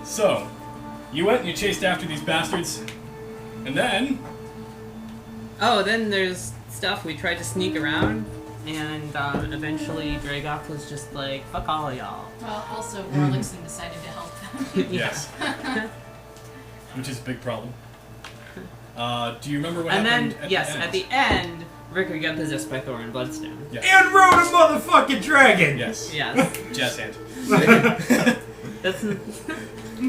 So, you went and you chased after these bastards, and then... Oh, then there's stuff. We tried to sneak around, and eventually Dragoth was just like, fuck all of y'all. Well, also, Warlickson decided to help them. Yes. Which is a big problem. Do you remember what happened at the end? At the end, Rickard got possessed by Thor and Bloodstone. Yes. And rode a motherfucking dragon! Yes. Yes. Jazz hand. That's...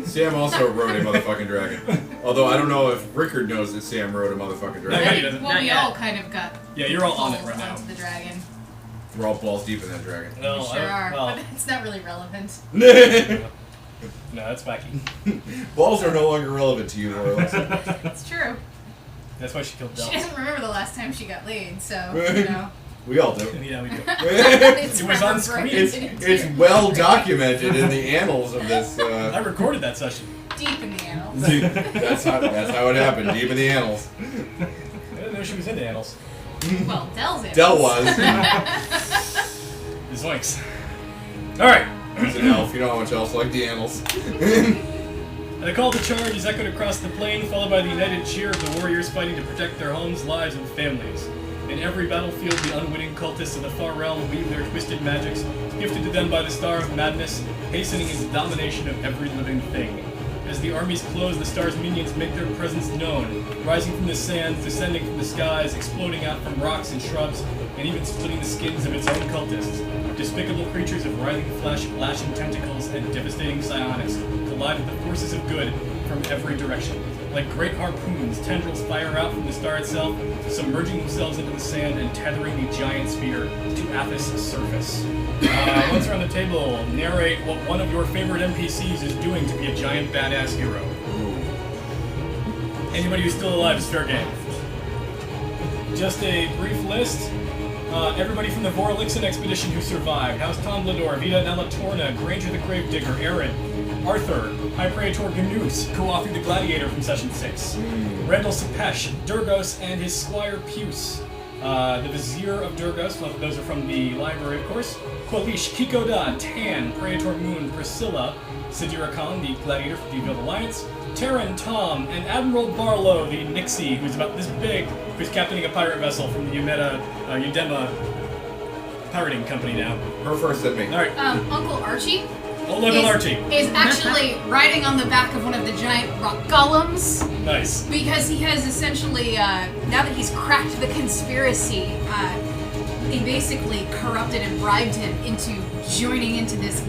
Sam also rode a motherfucking dragon. Although I don't know if Rickard knows that Sam rode a motherfucking dragon. No, he doesn't. Well, Not we yet. all kind of got Yeah, you're all on it right pulled now. onto the dragon. We're all balls deep in that dragon. No, We sure are, well, but it's not really relevant. no, that's wacky. Balls are no longer relevant to you, Royals. It's true. That's why she killed She Dells. doesn't remember the last time she got laid, so, you know. We all do. Yeah, we do. It's It was on screen. It's well documented in the annals of this. I recorded that session. Deep in the annals. That's how it happened. Deep in the annals. I didn't know she was into annals. Well, Dell's annals. Del was. Zoinks. Alright. He's an elf. You know how much else like the annals. The call to charge is echoed across the plain, followed by the united cheer of the warriors fighting to protect their homes, lives, and families. In every battlefield, the unwitting cultists of the far realm weave their twisted magics, gifted to them by the Star of Madness, hastening its domination of every living thing. As the armies close, the star's minions make their presence known, rising from the sands, descending from the skies, exploding out from rocks and shrubs, and even splitting the skins of its own cultists. Despicable creatures of writhing flesh, lashing tentacles, and devastating psionics collide with the forces of good from every direction. Like great harpoons, tendrils fire out from the star itself, submerging themselves into the sand and tethering the giant speeder to Athas' surface. Once around the table, narrate what one of your favorite NPCs is doing to be a giant badass hero. Anybody who's still alive is fair game. Just a brief list. Everybody from the Vorlixen expedition who survived. House Tomblador, Vita Nalatorna, Granger the Gravedigger, Aaron, Arthur, High Praetor Gnus, co-authored The Gladiator from Session 6. Randall Sepesh, Durgos, and his squire Puce. The Vizier of Durgos, well, those are from the library, of course. Qualish, Kikoda, Tan, Praetor Moon, Priscilla, Sidira Khan, the Gladiator from Deepfield Alliance, Terran, Tom, and Admiral Barlow, the Nixie, who's about this big, who's captaining a pirate vessel from the Udema pirating company now. Her first and me. Alright. Uncle Archie Old Uncle Archie. is actually riding on the back of one of the giant rock golems. Nice. Because he has essentially, now that he's cracked the conspiracy, they basically corrupted and bribed him into joining into this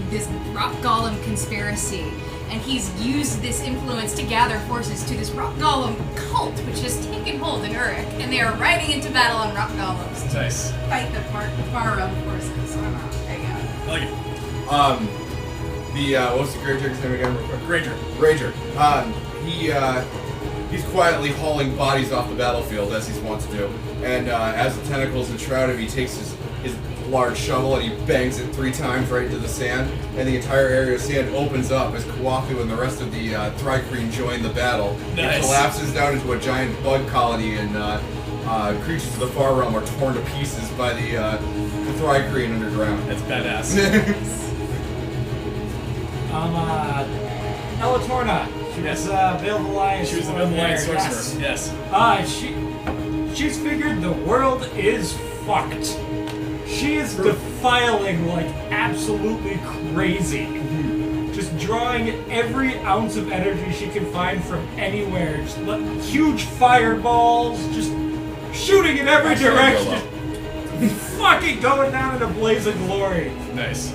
rock golem conspiracy. And he's used this influence to gather forces to this rock golem cult, which has taken hold in Uruk. And they are riding into battle on rock golems. Nice. Fight the far realm forces. I don't know. There you go. I like it. What's the Gravedigger's name again? Granger. Ranger. He's quietly hauling bodies off the battlefield as he's wont to do. And as the tentacles enshroud him, he takes his large shovel and he bangs it 3 times right into the sand. And the entire area of sand opens up as Kawaku and the rest of the Thrycreen join the battle. Nice. It collapses down into a giant bug colony, and creatures of the far realm are torn to pieces by the Thrycreen underground. That's badass. Elatorna. She was Veiled Alliance. She was the Veiled Alliance sorcerer. Yes. She's figured the world is fucked. She is defiling like absolutely crazy. Just drawing every ounce of energy she can find from anywhere. Just huge fireballs, just shooting in every direction. Fucking going down in a blaze of glory. Nice.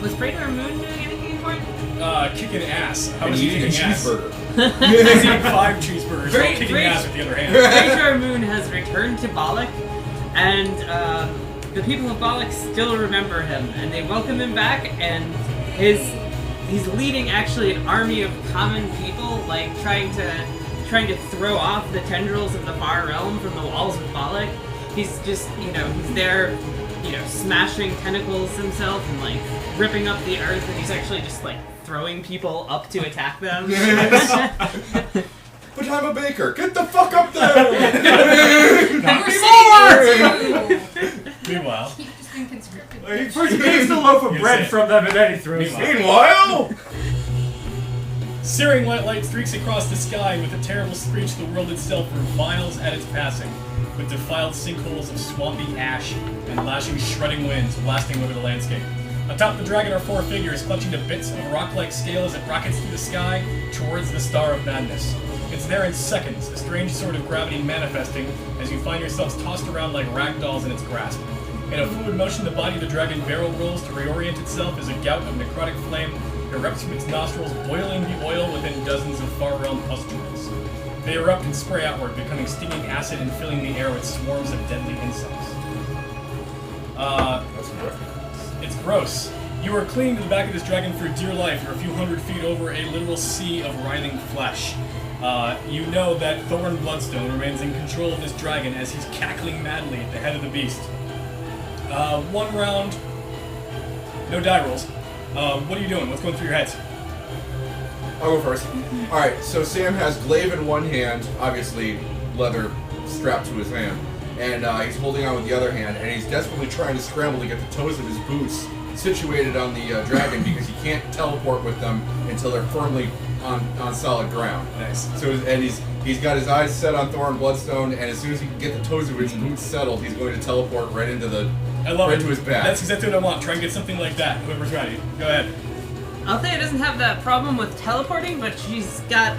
Was Praetor Moon doing anything important? Kicking ass. How And was he eating a kicking ass? cheeseburger. He's eating 5 cheeseburgers while kicking Great. ass with the other hand. Praetor Moon has returned to Balak, and the people of Balak still remember him, and they welcome him back, and he's leading actually an army of common people, like trying to throw off the tendrils of the far realm from the walls of Balak. He's just, he's there, smashing tentacles himself and like ripping up the earth, and he's actually just like throwing people up to attack them. But I'm a baker. Get the fuck up there! You were saying that too. Meanwhile, Keep just He's been conscripted. First he takes the loaf of bread from them and then he throws it. Meanwhile, Searing white light streaks across the sky with a terrible screech the world itself reviles at its passing, with defiled sinkholes of swampy ash and lashing shredding winds blasting over the landscape. Atop the dragon are four figures clutching to bits of rock-like scale as it rockets through the sky towards the Star of Madness. It's there in seconds, a strange sort of gravity manifesting as you find yourselves tossed around like ragdolls in its grasp. In a fluid motion, the body of the dragon barrel rolls to reorient itself as a gout of necrotic flame erupts from its nostrils, boiling the oil within dozens of far-realm pustules. They erupt and spray outward, becoming stinging acid and filling the air with swarms of deadly insects. that's good. It's gross. You are clinging to the back of this dragon for dear life. You're a few hundred feet over a literal sea of writhing flesh. You know that Thorn Bloodstone remains in control of this dragon as he's cackling madly at the head of the beast. One round. No die rolls. What are you doing? What's going through your heads? I'll go first. Alright, so Sam has glaive in one hand, obviously leather strapped to his hand, and he's holding on with the other hand, and he's desperately trying to scramble to get the toes of his boots situated on the dragon because he can't teleport with them until they're firmly on solid ground. Nice. So, and he's got his eyes set on Thorn Bloodstone, and as soon as he can get the toes of his boots settled, he's going to teleport right into the I love right it. to his back. That's exactly what I want. Try and get something like that. Whoever's ready. Go ahead. Althea doesn't have that problem with teleporting, but she's got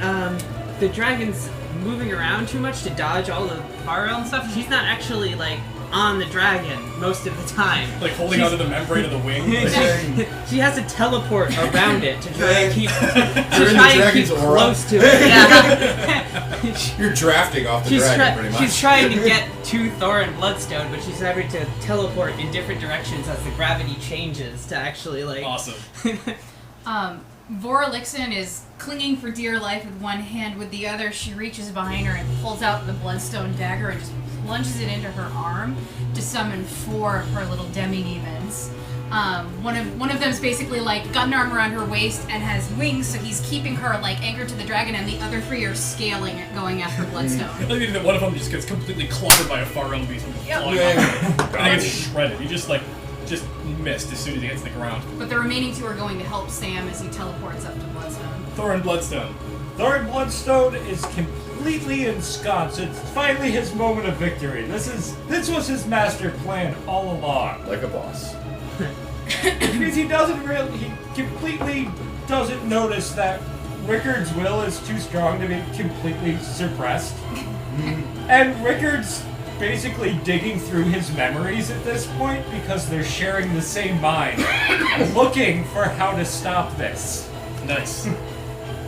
the dragons moving around too much to dodge all the far realm stuff. She's not actually like on the dragon most of the time. Like holding onto the membrane of the wing. She has to teleport around it to try and keep You're in the dragon's aura. close to it. Yeah. You're drafting off the dragon, pretty much. She's trying to get to Thorin Bloodstone, but she's having to teleport in different directions as the gravity changes to actually like. Awesome. Voralixen is clinging for dear life with one hand. With the other, she reaches behind her and pulls out the bloodstone dagger and just plunges it into her arm to summon 4 of her little demi-demons. One of them's basically like got an arm around her waist and has wings, so he's keeping her like anchored to the dragon, and the other 3 are scaling it, going after Bloodstone. I think that one of them just gets completely clobbered by a far realm beast. Yep. And he gets shredded. He just missed as soon as he hits the ground. But the remaining 2 are going to help Sam as he teleports up to Bloodstone. Thorin Bloodstone. Thorin Bloodstone is completely ensconced. It's finally his moment of victory. This was his master plan all along. Like a boss. Because he completely doesn't notice that Rickard's will is too strong to be completely suppressed. And Rickard's basically digging through his memories at this point because they're sharing the same mind, looking for how to stop this. Nice.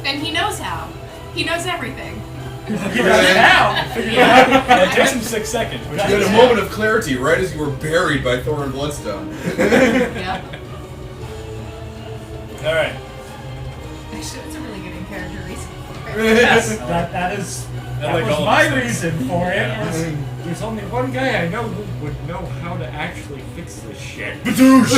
And he knows how. He knows everything. He does now! It takes him 6 seconds. You had a moment of clarity right as you were buried by Thorin Bloodstone. Yep. Alright. Actually, that's a really good in-character reason. Yes, that was all my those reason for it. Yeah. There's only one guy I know who would know how to actually fix this shit. Badoosh!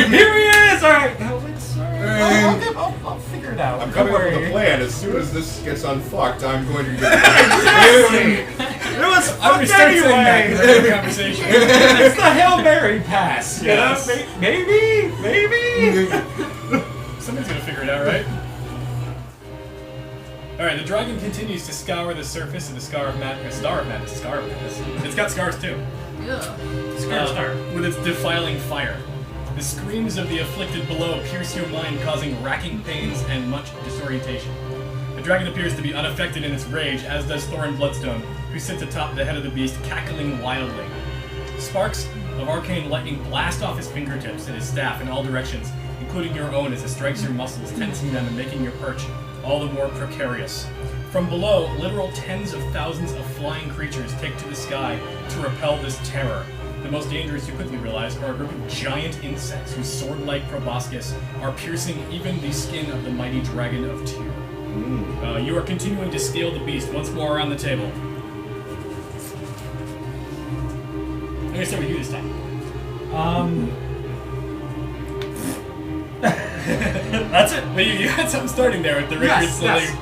Here he is! Alright, now let's... I'll figure it out. I'm coming up Don't with a worry. plan. As soon as this gets unfucked, I'm going to get... Exactly! It was I'm fucked start saying that in anyway! the conversation. It's the Hail Mary pass, you Yes. know? Maybe? Somebody's gonna figure it out, right? Alright, the dragon continues to scour the surface of the Star of Madness. It's got scars too. Ugh. With its defiling fire. The screams of the afflicted below pierce your mind, causing racking pains and much disorientation. The dragon appears to be unaffected in its rage, as does Thorin Bloodstone, who sits atop the head of the beast, cackling wildly. Sparks of arcane lightning blast off his fingertips and his staff in all directions, including your own as it strikes your muscles, tensing them and making your perch all the more precarious. From below, literal tens of thousands of flying creatures take to the sky to repel this terror. The most dangerous, you quickly realize, are a group of giant insects whose sword-like proboscis are piercing even the skin of the mighty dragon of Tyr. You are continuing to scale the beast once more around the table. I'm gonna start with you this time. That's it. Well, you had something starting there with the Rickard Yes.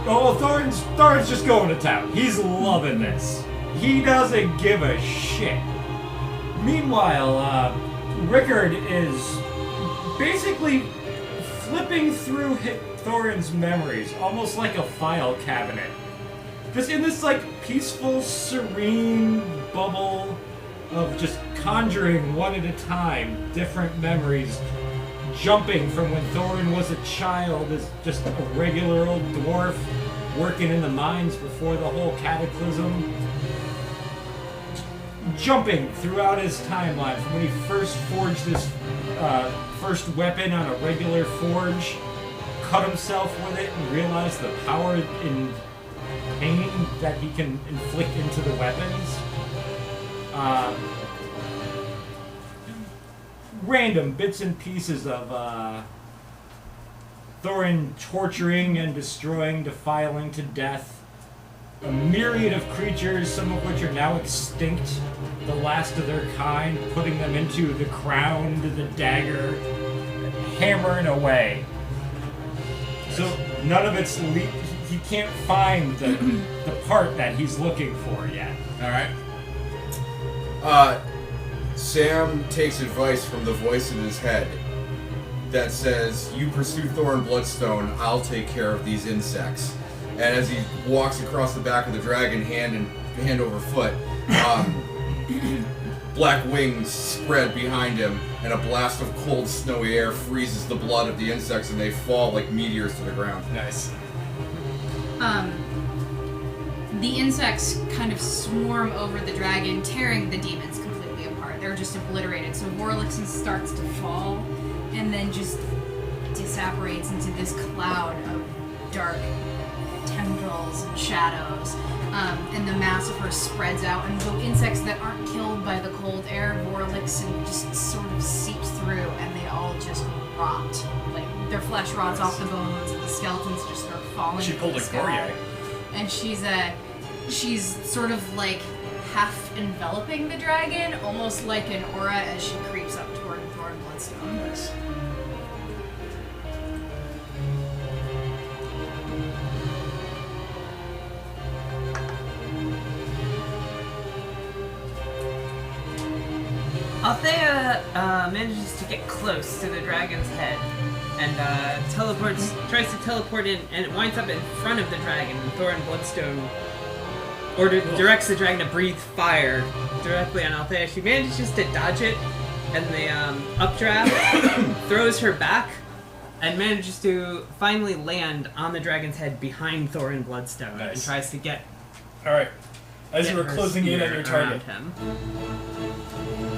Well, Thorin's just going to town. He's loving this. He doesn't give a shit. Meanwhile, Rickard is basically flipping through Thorin's memories, almost like a file cabinet. Just in this like peaceful, serene bubble of just conjuring one at a time different memories, jumping from when Thorin was a child as just a regular old dwarf working in the mines before the whole cataclysm. Jumping throughout his timeline from when he first forged his first weapon on a regular forge, cut himself with it, and realized the power in pain that he can inflict into the weapons. Random bits and pieces of Thorin torturing and destroying, defiling to death a myriad of creatures, some of which are now extinct, the last of their kind, putting them into the crown, the dagger, hammering away. So none of it's he can't find the part that he's looking for yet. Alright. Sam takes advice from the voice in his head that says, you pursue Thorin Bloodstone, I'll take care of these insects. And as he walks across the back of the dragon, hand over foot, black wings spread behind him, and a blast of cold, snowy air freezes the blood of the insects, and they fall like meteors to the ground. Nice. The insects kind of swarm over the dragon, tearing the demons completely apart. They're just obliterated. So Vorlixen starts to fall, and then just disapparates into this cloud of dark tendrils and shadows. And the mass of her spreads out, and the insects that aren't killed by the cold air, Vorlixen just sort of seeps through, and they all just rot. Like, their flesh rots off the bones, and the skeletons just start falling. She pulled a Goryei. And she's sort of like half enveloping the dragon, almost like an aura as she creeps up toward Thorin Bloodstone. Nice. Althea manages to get close to the dragon's head and tries to teleport in, and it winds up in front of the dragon. And Thorin Bloodstone directs the dragon to breathe fire directly on Althea. She manages to dodge it, and the updraft throws her back and manages to finally land on the dragon's head behind Thorin Bloodstone. Nice. And tries to get Alright. As you were her closing in on your spear target, around him.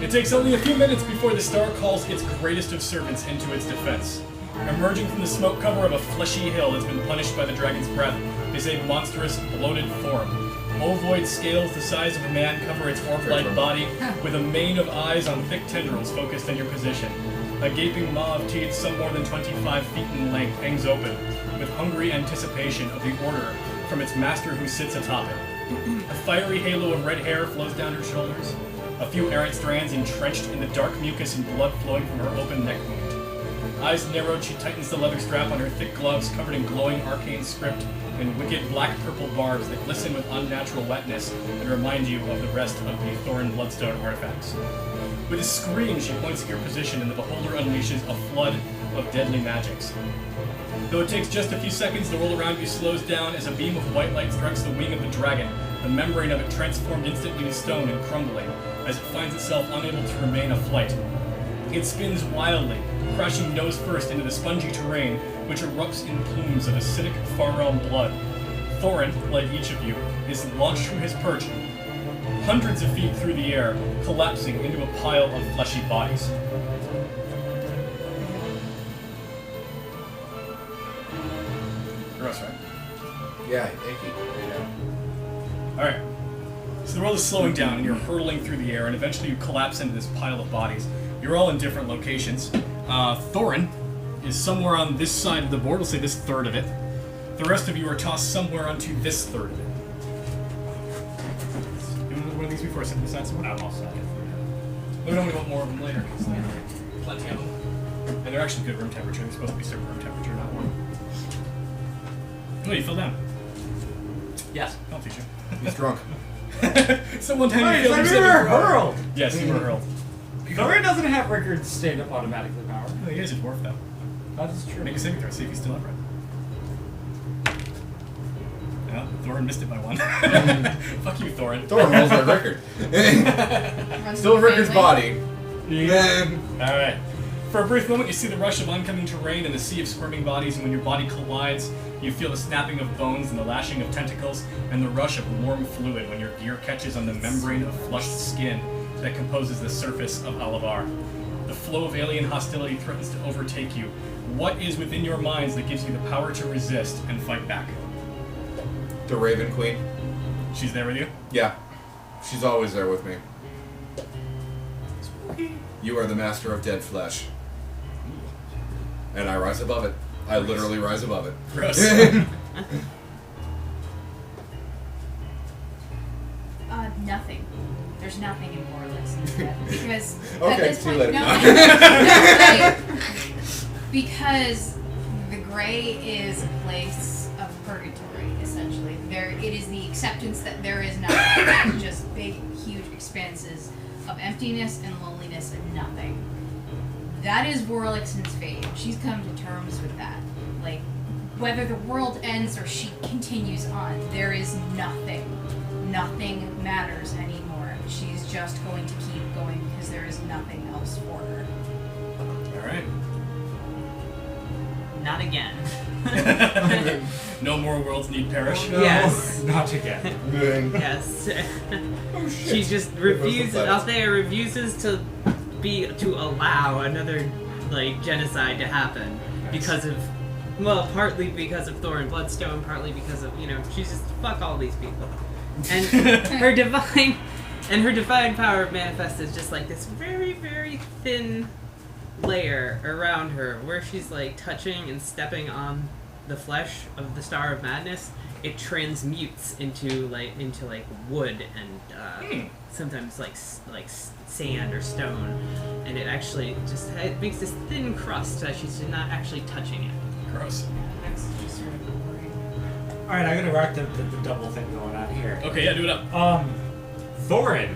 it takes only a few minutes before the star calls its greatest of servants into its defense. Emerging from the smoke cover of a fleshy hill that's been punished by the dragon's breath is a monstrous, bloated form. Ovoid scales the size of a man cover its orb-like body, with a mane of eyes on thick tendrils focused on your position. A gaping maw of teeth some more than 25 feet in length hangs open, with hungry anticipation of the order from its master who sits atop it. A fiery halo of red hair flows down her shoulders, a few errant strands entrenched in the dark mucus and blood flowing from her open neck wound. Eyes narrowed, she tightens the leather strap on her thick gloves covered in glowing arcane script and wicked black-purple barbs that glisten with unnatural wetness and remind you of the rest of the Thorin Bloodstone artifacts. With a scream, she points at your position, and the beholder unleashes a flood of deadly magics. Though it takes just a few seconds, the world around you slows down as a beam of white light strikes the wing of the dragon, the membrane of it transformed instantly to stone and crumbling, as it finds itself unable to remain aflight. It spins wildly, crashing nose first into the spongy terrain, which erupts in plumes of acidic far realm blood. Thorin, like each of you, is launched from his perch, hundreds of feet through the air, collapsing into a pile of fleshy bodies. Gross, right? Yeah, icky. Alright. So the world is slowing down, and you're hurtling through the air, and eventually you collapse into this pile of bodies. You're all in different locations. Thorin is somewhere on this side of the board, we'll say this third of it. The rest of you are tossed somewhere onto this third of it. Do one of these before I set this aside somewhere? I'm all set. We don't want more of them later, because there are plenty of them. And they're actually good room temperature. They're supposed to be served room temperature, not warm. Oh, you fell down. Yes. I'll teach you. He's drunk. So one time Wait, you I killed we were hurled. Yes, you were hurled. Thorin doesn't have Rickard's stand-up automatically power. Oh, he is a dwarf though. That is true. Make a saving throw, see if he's still upright. Yeah, Thorin missed it by one. Fuck you, Thorin. Thorin rolls like Rickard. Runs Still with the Rickard's family. body. Then Alright. For a brief moment, you see the rush of oncoming terrain and the sea of squirming bodies, and when your body collides, you feel the snapping of bones and the lashing of tentacles, and the rush of warm fluid when your gear catches on the membrane of flushed skin that composes the surface of Alavar. The flow of alien hostility threatens to overtake you. What is within your minds that gives you the power to resist and fight back? the Raven Queen. She's there with you? Yeah, she's always there with me. You are the master of dead flesh. And I rise above it. I literally rise above it. Gross. Nothing. There's nothing in Warless instead. Because Okay, at this see you point, later. because the Gray is a place of purgatory, essentially. It is the acceptance that there is nothing, just big, huge expanses of emptiness and loneliness and nothing. That is Warlixen's fate. She's come to terms with that. Like, whether the world ends or she continues on, there is nothing. Nothing matters anymore. She's just going to keep going because there is nothing else for her. Alright. Not again. No more worlds need perish. No, Yes. not again. Yes. Oh, shit. She just refuses. Althea refuses to allow another genocide to happen because of, partly because of Thorin Bloodstone, partly because of she's just fuck all these people, and her divine power of manifest is just like this very, very thin layer around her where she's touching and stepping on the flesh of the Star of Madness. It transmutes into wood and sometimes sand or stone, and it actually it makes this thin crust that she's not actually touching it. Gross. That's just sort of boring. Alright, I'm gonna rock the double thing going on here. Okay, yeah, do it up. Thorin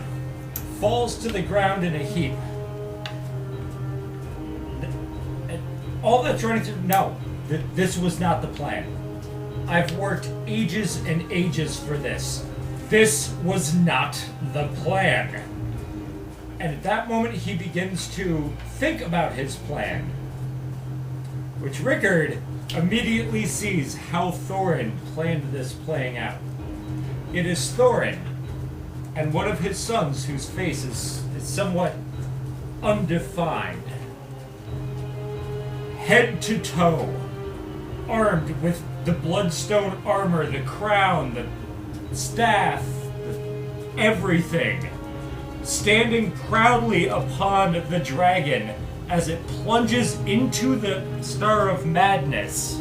falls to the ground in a heap. And all that's running through, no, this was not the plan. I've worked ages and ages for this. This was not the plan. And at that moment, he begins to think about his plan, which Rickard immediately sees how Thorin planned this playing out. It is Thorin and one of his sons whose face is somewhat undefined, head to toe, armed with the bloodstone armor, the crown, the staff, everything, standing proudly upon the dragon as it plunges into the Star of Madness,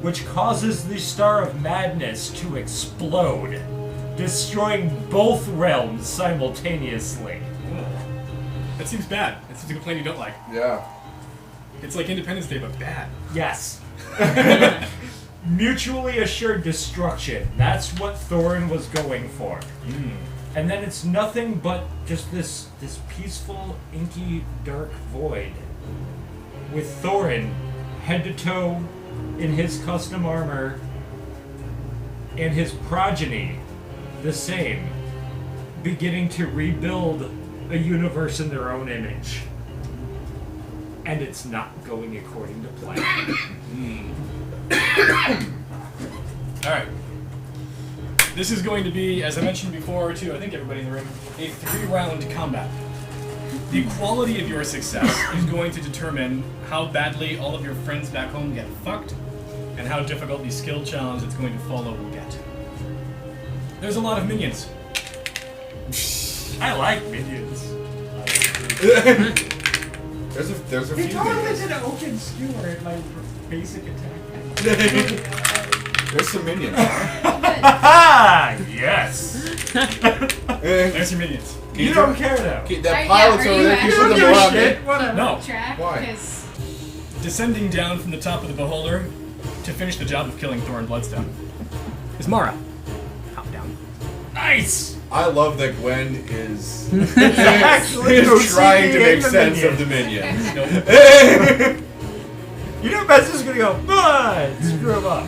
which causes the Star of Madness to explode, destroying both realms simultaneously. That seems bad. That seems like a plan you don't like. Yeah. It's like Independence Day, but bad. Yes. Mutually assured destruction. That's what Thorin was going for. And then it's nothing but just this peaceful, inky, dark void. With Thorin, head to toe, in his custom armor, and his progeny, the same, beginning to rebuild a universe in their own image. And it's not going according to plan. Alright. This is going to be, as I mentioned before to I think everybody in the room, a 3-round combat. The quality of your success is going to determine how badly all of your friends back home get fucked, and how difficult the skill challenge that's going to follow will get. There's a lot of minions. I like minions. There's a few minions. an open skewer at my basic attack. There's some minions. Ah, yes. There's your minions. You don't care though. That pilot's over there. Keep putting them around me. Whatever. No. Track, Why? because Descending down from the top of the beholder to finish the job of killing Thorin Bloodstone is Mara. Hop down. Nice. I love that Gwen is Actually, is trying to OCD make in the sense of minions. the minions. You know Beth's just gonna go, but screw him up.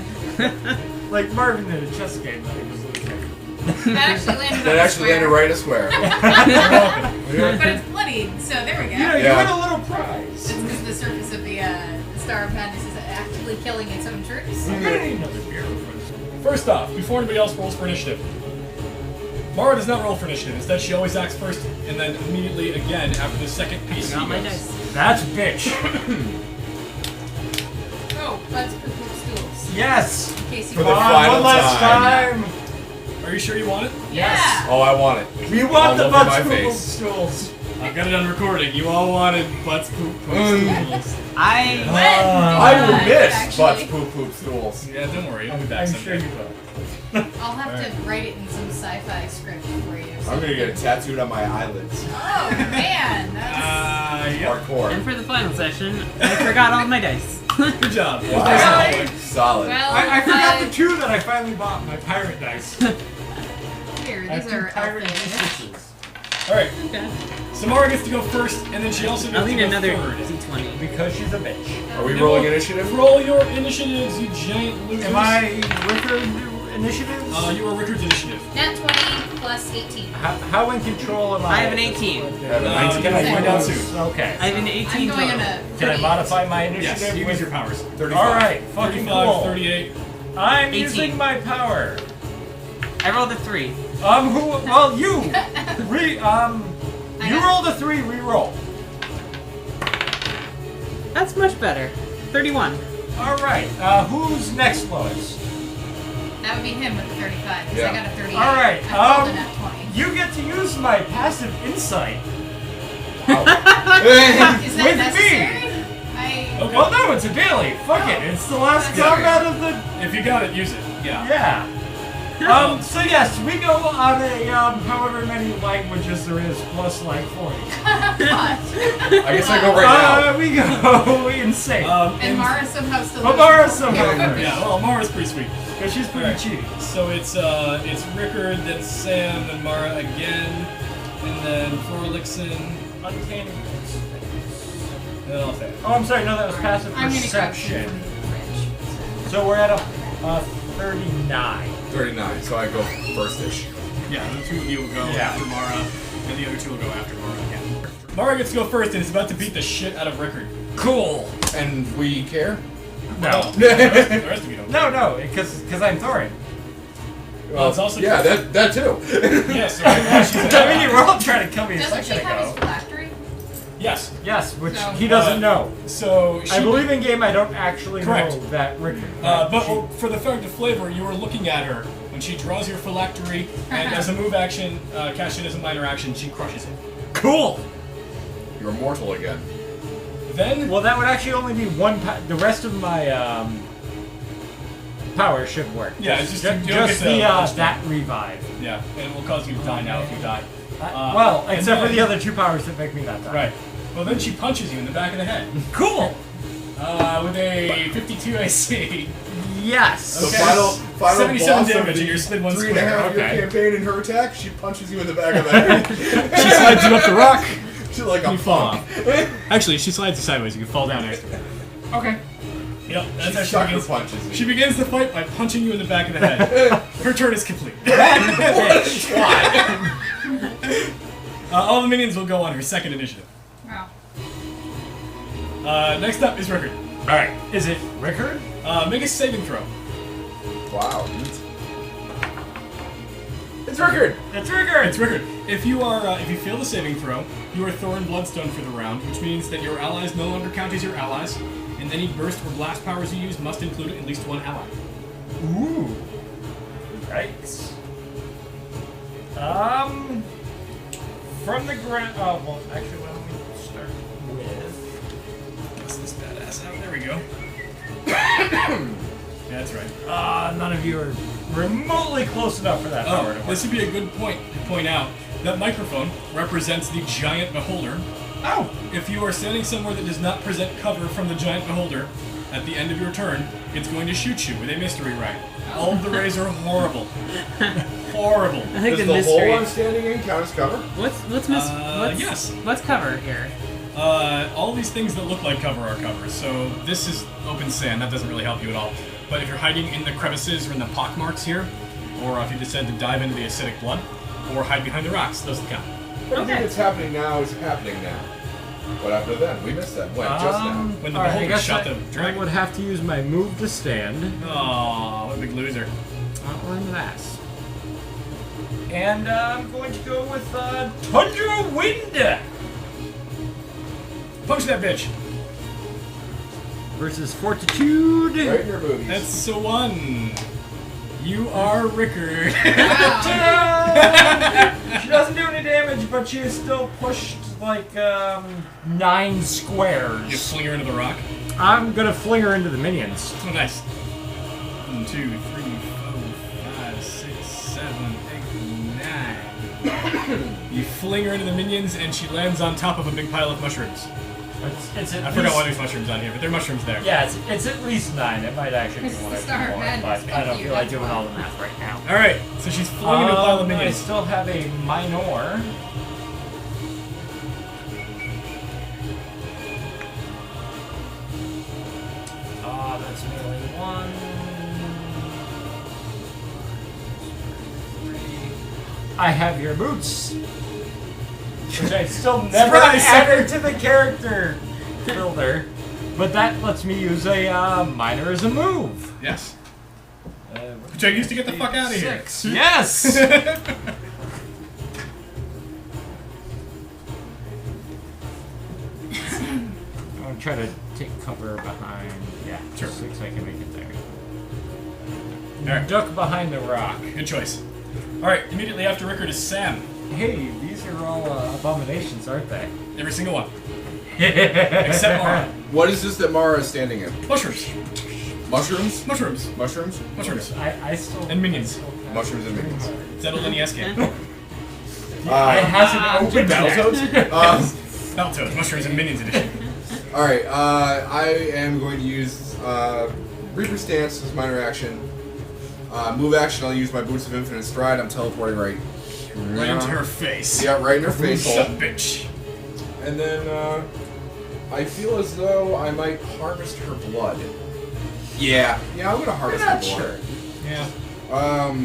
Like Marvin in a chess game that he was losing. That actually landed That on actually landed right in a square. But it's bloodied, so there we go. You know, you Yeah. win a little prize. It's because the surface of the Star of Madness is actively killing its own troops. I'm gonna need another beer for this. First off, before anybody else rolls for initiative, Mara does not roll for initiative. Instead, she always acts first, and then immediately again after the second piece. Not she my goes. dice. That's bitch. Oh, let's put stools. Yes. In case you For the want. final one last time. Are you sure you want it? Yeah. Oh, I want it. We All want the over my butts poop face. stools. I've got it on recording. You all wanted butts, poop, stools. I I will miss Actually. butts, poop, poop, stools. Yeah, don't worry. I'll be back I'm someday. sure you will. I'll have to write it in some sci-fi script for you. I'm gonna get it tattooed on my eyelids. Oh man, that's Yep. and Hardcore. for the final session, I forgot all my dice. Good job. Wow. Solid. well. I forgot the two that I finally bought, my pirate dice. Here, I have these two are pirate elfish. d6s. All right. Okay. Samara gets to go first, and then she also I'll gets to need go another third. d20. Because she's a bitch. Are we rolling initiative? Roll your initiatives, you giant losers. Am I Rickard initiatives? You are Rickard's initiative. Nat 20 plus 18. How in control am I? I have an 18. have an 19. Can I Find out soon. Okay. I have an I'm 18 going on total. a. Can I 30. modify my Yes, initiative? you use your powers. 35. Alright, fucking 35, cool. 38. I'm 18. using my power. I rolled a 3. Who? Well, you. You know. rolled a 3, re-roll. That's much better. 31. Alright, who's next, Lois? That would be him with the 35, because Yeah. I got a 38. Alright, I rolled a nat 20. you get to use my passive insight. Is that with me. necessary? Okay. Well, no, it's a daily. Fuck it, it's the last Yeah. combat of the... If you got it, use it. Yeah. Yeah. So yes, we go on a, however many languages there is, plus like 40. I guess I go right We go insane. And Mara somehow still. But Mara somehow now. Yeah, well, Mara's pretty sweet. because she's pretty Alright. cheaty. So it's Rickard, then Sam, then Mara again, and then Frolixen, Uncanny. and then I'll say. Oh, I'm sorry, no, that was passive I'm gonna grab some perception. from the fridge. So we're at a 39. 39, so I go first-ish. Yeah, the two of you will go Yeah. after Mara, and the other two will go after Mara again. Mara gets to go first, and is about to beat the shit out of Rickard. Cool. And we care? No. The rest of you don't. No, because I'm Thorin. Well, it's also Yeah, that too. Yeah, so right now she's I mean, you were all trying to kill me a Doesn't she second have his ago. phylactery? Yes. Yes, which So- he doesn't know. So she I believe in game I don't actually Correct. know that Rickard. But for the fact of flavor, you were looking at her when she draws your phylactery, and as a move action, cast it as a minor action, she crushes it. Cool. You're immortal again. Then, Well, that would actually only be one. The rest of my power should work. Yeah, it's just- Ju- you don't just get the to- that revive. yeah, and it will cause you to die now if you die. Well, and except for then- the other two powers that make me not die. Right. Well, then she punches you in the back of the head Cool. with a 52 AC. Yes. The Okay. final 77 boss of damage, the and you're slid one 3.5 square. year Okay. campaign in her attack, she punches you in the back of the head. She slides you up the rock. She's like a You fall punk. off. Actually, she slides you sideways. You can fall down after. Okay. Yep, that's how she Sucker begins. punches you. She begins the fight by punching you in the back of the head. Her turn is complete. All the minions will go on her second initiative. Wow. Next up is Rickard. All right. Is it Rickard? Make a saving throw. Wow. It's Rickard! It's Rickard. It's Rickard. If you fail the saving throw, you are Thorin Bloodstone for the round, which means that your allies no longer count as your allies, and any burst or blast powers you use must include at least one ally. Ooh. Yikes. From the ground. Oh, well, actually, why don't we start with. What's this badass out? There we go. That's right. None of you are remotely close enough for that power to work. This would be a good point to point out. That microphone represents the giant beholder. Oh! If you are standing somewhere that does not present cover from the giant beholder, at the end of your turn, it's going to shoot you with a mystery ray. All of the rays are horrible. Horrible. I think Does the the hole mystery. I'm standing in count as cover? Yes. What's cover here? All these things that look like cover are cover. So this is open sand. That doesn't really help you at all. But if you're hiding in the crevices or in the pock marks here, or if you decide to dive into the acidic blood, or hide behind the rocks, those count. Everything that's happening now is happening now. What happened then? We missed that. When? Just now. When the Alright, I beholder guess shot the I dragon. would have to use my move to stand. Aw, what a big loser. Or an ass. And I'm going to go with Tundra Wind Punch that bitch. versus Fortitude. Right in your boobies. That's a 1. You are Rickard. She doesn't do any damage, but she is still pushed like 9 You squares. fling her into the rock. I'm gonna fling her into the minions. Oh, nice. 1, 2, 3, 4, 5, 6, 7, 8, 9. You fling her into the minions, and she lands on top of a big pile of mushrooms. It's at I forgot why there's mushrooms on here, but there are mushrooms there. Yeah, it's at least 9. It might actually be It's one the or Star two of more, Madness. but I don't Thank feel like you, doing that's all why. the math right now. All right, so she's flung into a pile of I minions. still have a minor. That's melee 1. I have your boots, which I still never Surprise! added to the character builder, but that lets me use a minor as a move. Yes. Which I used to get the fuck out of here. 6. Yes. I'm gonna try to take cover behind. Yeah, Sure. 6. I can make it there. Alright. Duck behind the rock. Good choice. All right, immediately after Rickard is Sam. Hey, these are all abominations, aren't they? Every single one. Except Mara. What is this that Mara is standing in? Mushrooms. Mushrooms? Mushrooms. Mushrooms? Mushrooms. I still And minions. Mushrooms and minions. Is that old NES game? I hasn't opened yet. Battletoads? Battletoads, Mushrooms and Minions edition. Alright, I am going to use Reaper Stance as minor action. Move action, I'll use my Boots of Infinite Stride. I'm teleporting right Right into her face. Yeah, right in her face Shut hole. bitch. And then, I feel as though I might harvest her blood. Yeah, I'm gonna harvest her blood. Yeah.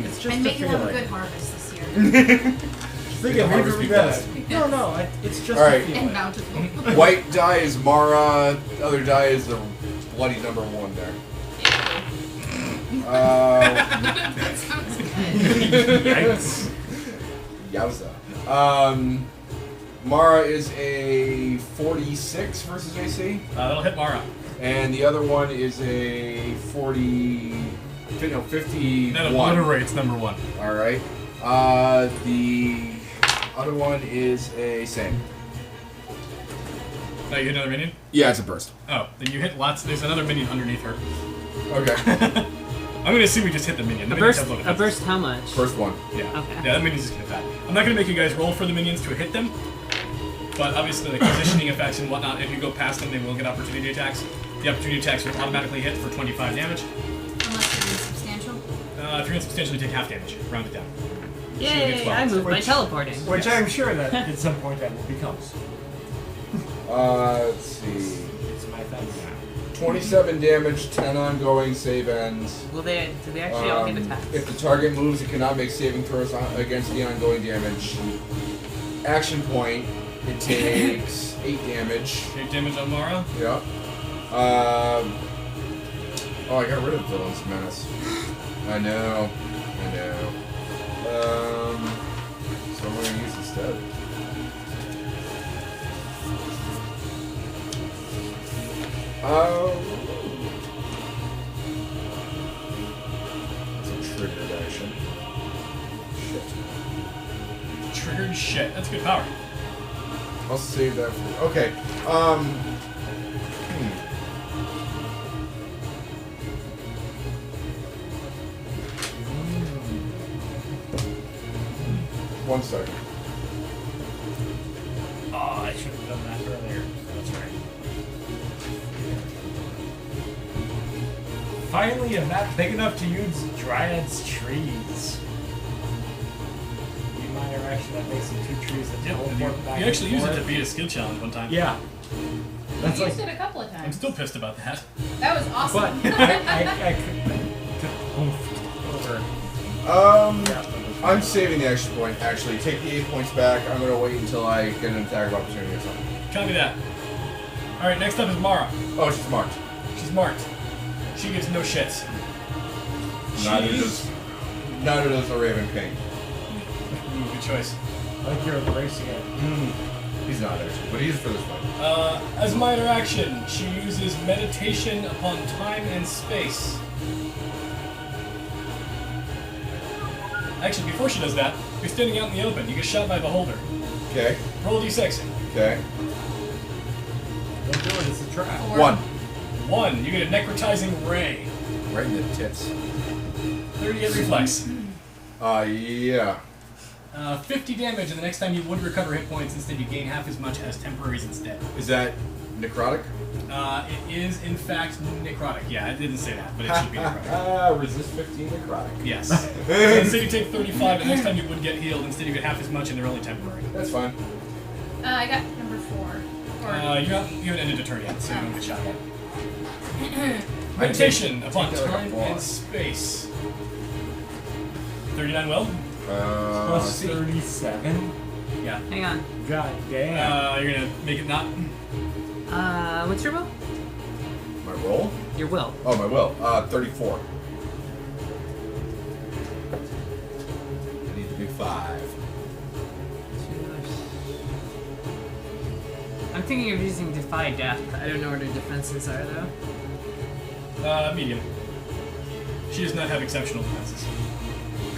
It's just And make a you have a feeling. good harvest this year. Think of Harvest Reaper be Best. best. No, it's just Alright. a And feeling. bountiful. White die is Mara, other die is the bloody number 1 there. That sounds good. Yikes. Yowza. Mara is a 46 versus AC, That'll hit Mara. and the other one is a 51. That obliterates number 1. All right. The other one is a same. Oh, you hit another minion? Yeah, it's a burst. Oh, then you hit lots. There's another minion underneath her. Okay. I'm gonna assume we just hit the minion. The A minions burst. have low A defense. burst. How much? First one. Yeah. Okay. Yeah, that minion's just gonna attack. I'm not gonna make you guys roll for the minions to hit them, but obviously the positioning effects and whatnot, if you go past them, they will get opportunity attacks. The opportunity attacks will automatically hit for 25 damage. Unless you're insubstantial. If you're insubstantial, you take half damage. Round it down. Yay! I moved by teleporting. Which I'm sure that at some point that will become. Let's see. It's my thing now. 27 damage, 10 ongoing, save ends. Will they? Do they actually all give attacks? If the target moves, it cannot make saving throws against the ongoing damage. Action point, it takes 8 damage. 8 damage on Mara. Yep. Oh, I got rid of Villain's Menace. I know. So I'm gonna use instead. It's a triggered action. Shit. Triggered shit. That's good power. I'll save that for. Okay. One second. Oh, I should have done that earlier. That's right. Finally, a map big enough to use Dryad's trees. You minor action that makes the 2 trees that teleport back. You actually and used it forth. to beat a skill challenge one time. Yeah. That's I like. used it a couple of I'm times. still pissed about that. That was But awesome. I could over. Yeah. I'm saving the extra point. Actually, take the 8 points back. I'm gonna wait until I get an attack of opportunity or something. Copy that. All right, next up is Mara. Oh, she's marked. She's marked. She gives no shits. Neither does the Raven King. Ooh, good choice. Like you're embracing it. He's not actually, but he is for this fight. As minor action, she uses meditation upon time and space. Actually, before she does that, you're standing out in the open. You get shot by a beholder. Okay. Roll a d6. Okay. Don't do it. It's a trap. 1. 1. You get a necrotizing ray. Right in the tits. 30 hit reflex. Yeah. 50 damage, and the next time you would recover hit points, instead you gain half as much as temporaries instead. Is that necrotic? It is, in fact, necrotic. Yeah, it didn't say that, but it should be necrotic. Resist 15 necrotic. Yes. So instead you take 35, and next time you would get healed, instead you get half as much, and they're only temporary. That's fine. I got number 4. You haven't ended a turn yet, so you don't get shot yet. I Meditation take upon that like a time and boss. space. 39 will? Plus See. 37. Yeah. Hang on. God damn. You're gonna make it not? What's your will? My roll? Your will. Oh, my will. 34. I need the big 5. I'm thinking of using Defy Death. I don't know what her defenses are, though. Medium. She does not have exceptional defenses.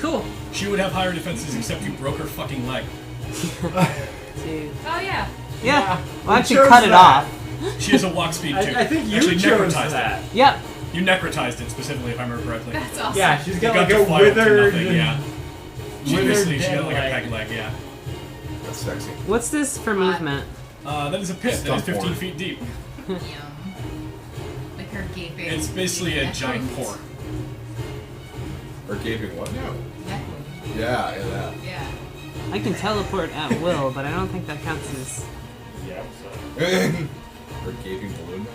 Cool. She would have higher defenses except you broke her fucking leg. Dude. Oh, yeah. Yeah. Well, Who actually, chose cut it that? off. She has a walk speed too. I think you Actually, chose necrotized that. it. Yep. You necrotized it specifically, if I remember correctly. That's awesome. Yeah, she's got You like a defiled to withered. nothing, yeah. She withered basically, she dead got like a leg. peg leg, yeah. That's sexy. What's this for movement? That is a pit that is Stump 15 board. feet deep. Yum. Like her gaping. It's basically a Neck giant wound. pore. Or gaping what now? Neck wound. Yeah, that. Yeah. I can teleport at will, but I don't think that counts as... Yeah, so. Or gaping balloon now?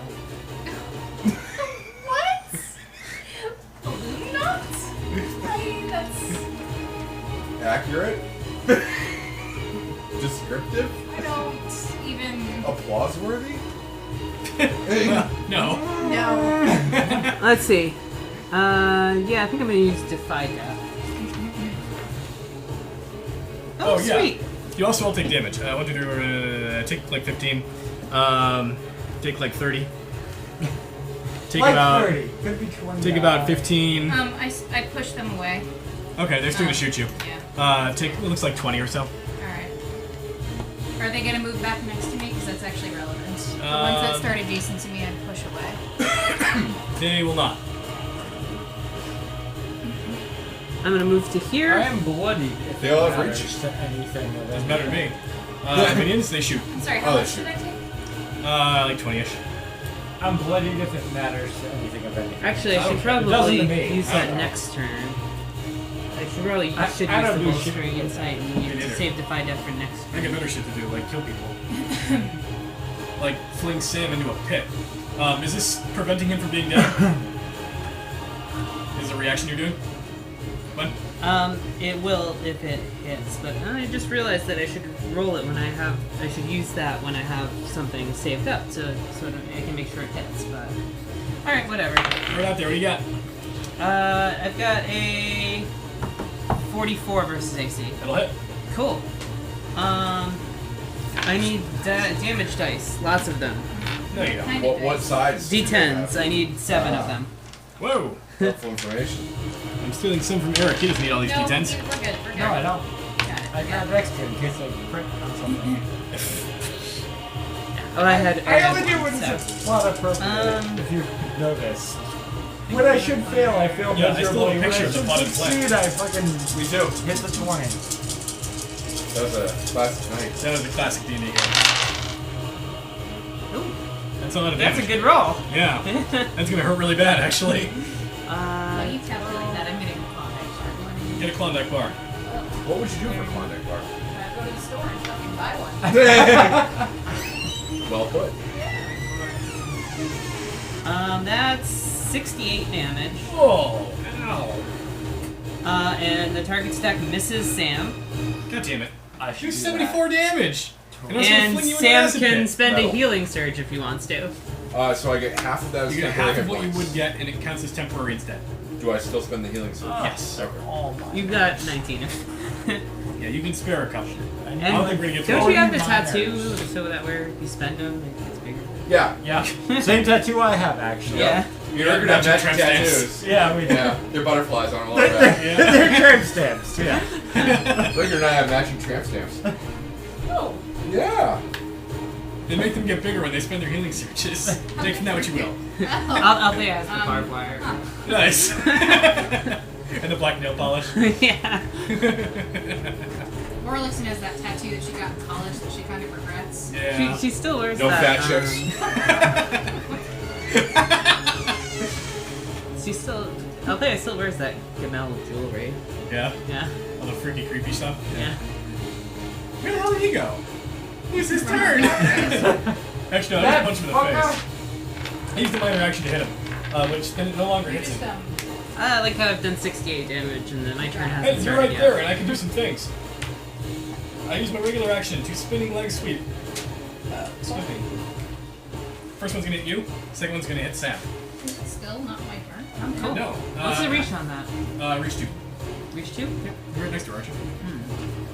What? Not. That's. Accurate? Descriptive? I don't even. Applause worthy? No. No. Let's see. Yeah, I think I'm gonna use Defy Death. Oh, yeah. sweet. You also will take damage. What do you do? Take like 15. Take like 30. Take Like about 30. Could be 20. take about 15. I pushed them away. Okay, they're still gonna shoot you. Yeah. Take it looks like 20 or so. Alright. Are they gonna move back next to me? Because that's actually relevant. The ones that started adjacent to me, I'd push away. They will not. I'm gonna move to here. I am bloodied. If They it all have matters reach. to anything. That's better than me. Minions, they shoot. Sorry, Oh, how much that's did I take? Like 20-ish. I'm bloodied if it matters to anything of anything. Actually, I should It doesn't probably to me. use I don't that know. next turn. I should probably I use the don't do shit. bolstering insight and Me use neither. save Defy Death for next I turn. got better shit to do, like kill people. Like fling Sam into a pit. Is this preventing him from being dead? Is it a reaction you're doing? When? It will if it hits, but I just realized that I should roll it when I should use that when I have something saved up, so that I can make sure it hits, but... Alright, whatever. Right out there, what do you got? I've got a 44 versus AC. That'll hit. Cool. I need damage dice, lots of them. No, you don't. 90 What dice. sides? do you D10s, have? I need 7 of them. Whoa! Helpful information. I'm stealing some from Eric. He doesn't need all these No, D10s. we're good. We're good. No, I don't. Got it. I grabbed extra in case I crit on something. Oh, I had... I only do when so. it's not appropriate, if you notice. When I should fail, I fail Yeah, I still have a miserably. When picture I of the should potted plant. succeed, I fucking We do. hit the 20. That was a classic night. That was a classic D&D game. Ooh, That's a lot of that's damage. a good roll. Yeah. That's gonna hurt really bad, actually. While you tap it like that, I'm getting a Klondike bar. Get a Klondike bar. What would you do for a Klondike bar? Go to the store and fucking buy one. Well put. That's 68 damage. Oh, ow. And the target stack misses Sam. God damn it. I should Do do 74 damage. And, I'm just gonna And fling you in Sam an acid can pit. spend a No. healing surge if he wants to. So I get half of that as You get temporary half of hit what you points. would get, and it counts as temporary instead. Do I still spend the healing surge? Yes. Okay. Oh my. You've got 19. Yeah, you can spare a couple. I And don't think we're gonna get through don't all you have the Minors. tattoo so that where you spend them, it gets bigger? Yeah. Yeah. Same tattoo I have actually. Yeah. You're not gonna have Magic magic tramp tattoos. Yeah, we do. Yeah, they're butterflies on a little bit. They're tramp stamps. Yeah. Believe it or not, I have matching tramp stamps. Oh. Yeah. They make them get bigger when they spend their healing surges. Take from that what you will. I'll play as the barbed wire. Nice. And the black nail polish. Yeah. Morlison has that tattoo that she got in college that she kind of regrets. Yeah. She still wears No that. fat chicks. She still. Althea still wears that Gamel jewelry. Yeah. Yeah. All the freaky, creepy stuff. Yeah. Where the hell did he go? It was his turn. Actually, no, I just punched him in the face. I used the minor action to hit him, which then it no longer You hits just, him. I like how I've done 68 damage and then my turn hasn't Hey, you're started right yet. there, and I can do some things. I use my regular action to spinning leg sweep. Sweeping. First one's gonna hit you. Second one's gonna hit Sam. Is it still not my turn? Oh, cool. No. What's the reach on that? Reach 2. Reach 2? Yep, you're right next to her, aren't you?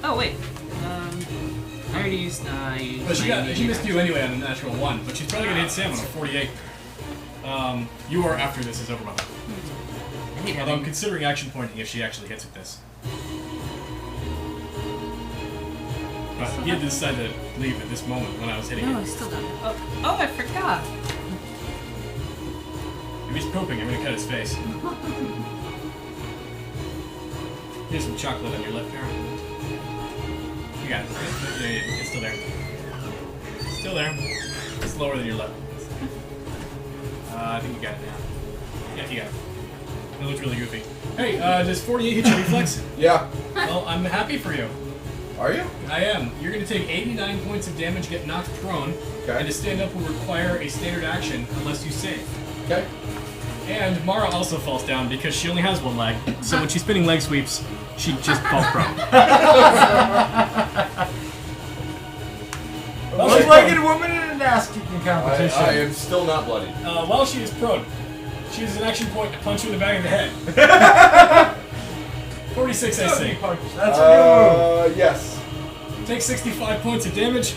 Oh, wait. I already used, I used But she my missed you action. anyway on a natural 1, but she's probably gonna hit Sam on a 48. You are after this is over, by the way. I hate Although I'm having... considering action pointing if she actually hits with this. But he had to decide to leave at this moment when I was hitting No, him. I still don't. Oh, I forgot. If he's pooping, I'm gonna cut his face. Here's some chocolate on your lip, Karen. You got it. Yeah, it's still there. Still there. It's lower than your lip. I think you got it now. Yeah, you got it. It looks really goofy. Hey, does 48 hit your reflex? Yeah. Well, I'm happy for you. Are you? I am. You're going to take 89 points of damage, get knocked prone, Okay. and to stand up will require a standard action unless you save. Okay. And Mara also falls down because she only has one leg, so when she's spinning leg sweeps, she just falls prone. One-legged woman in an ass-kicking competition. I am still not bloody. While she is prone, she uses an action point to punch you in the back of the head. 46 AC. That's a good Yes. Takes 65 points of damage,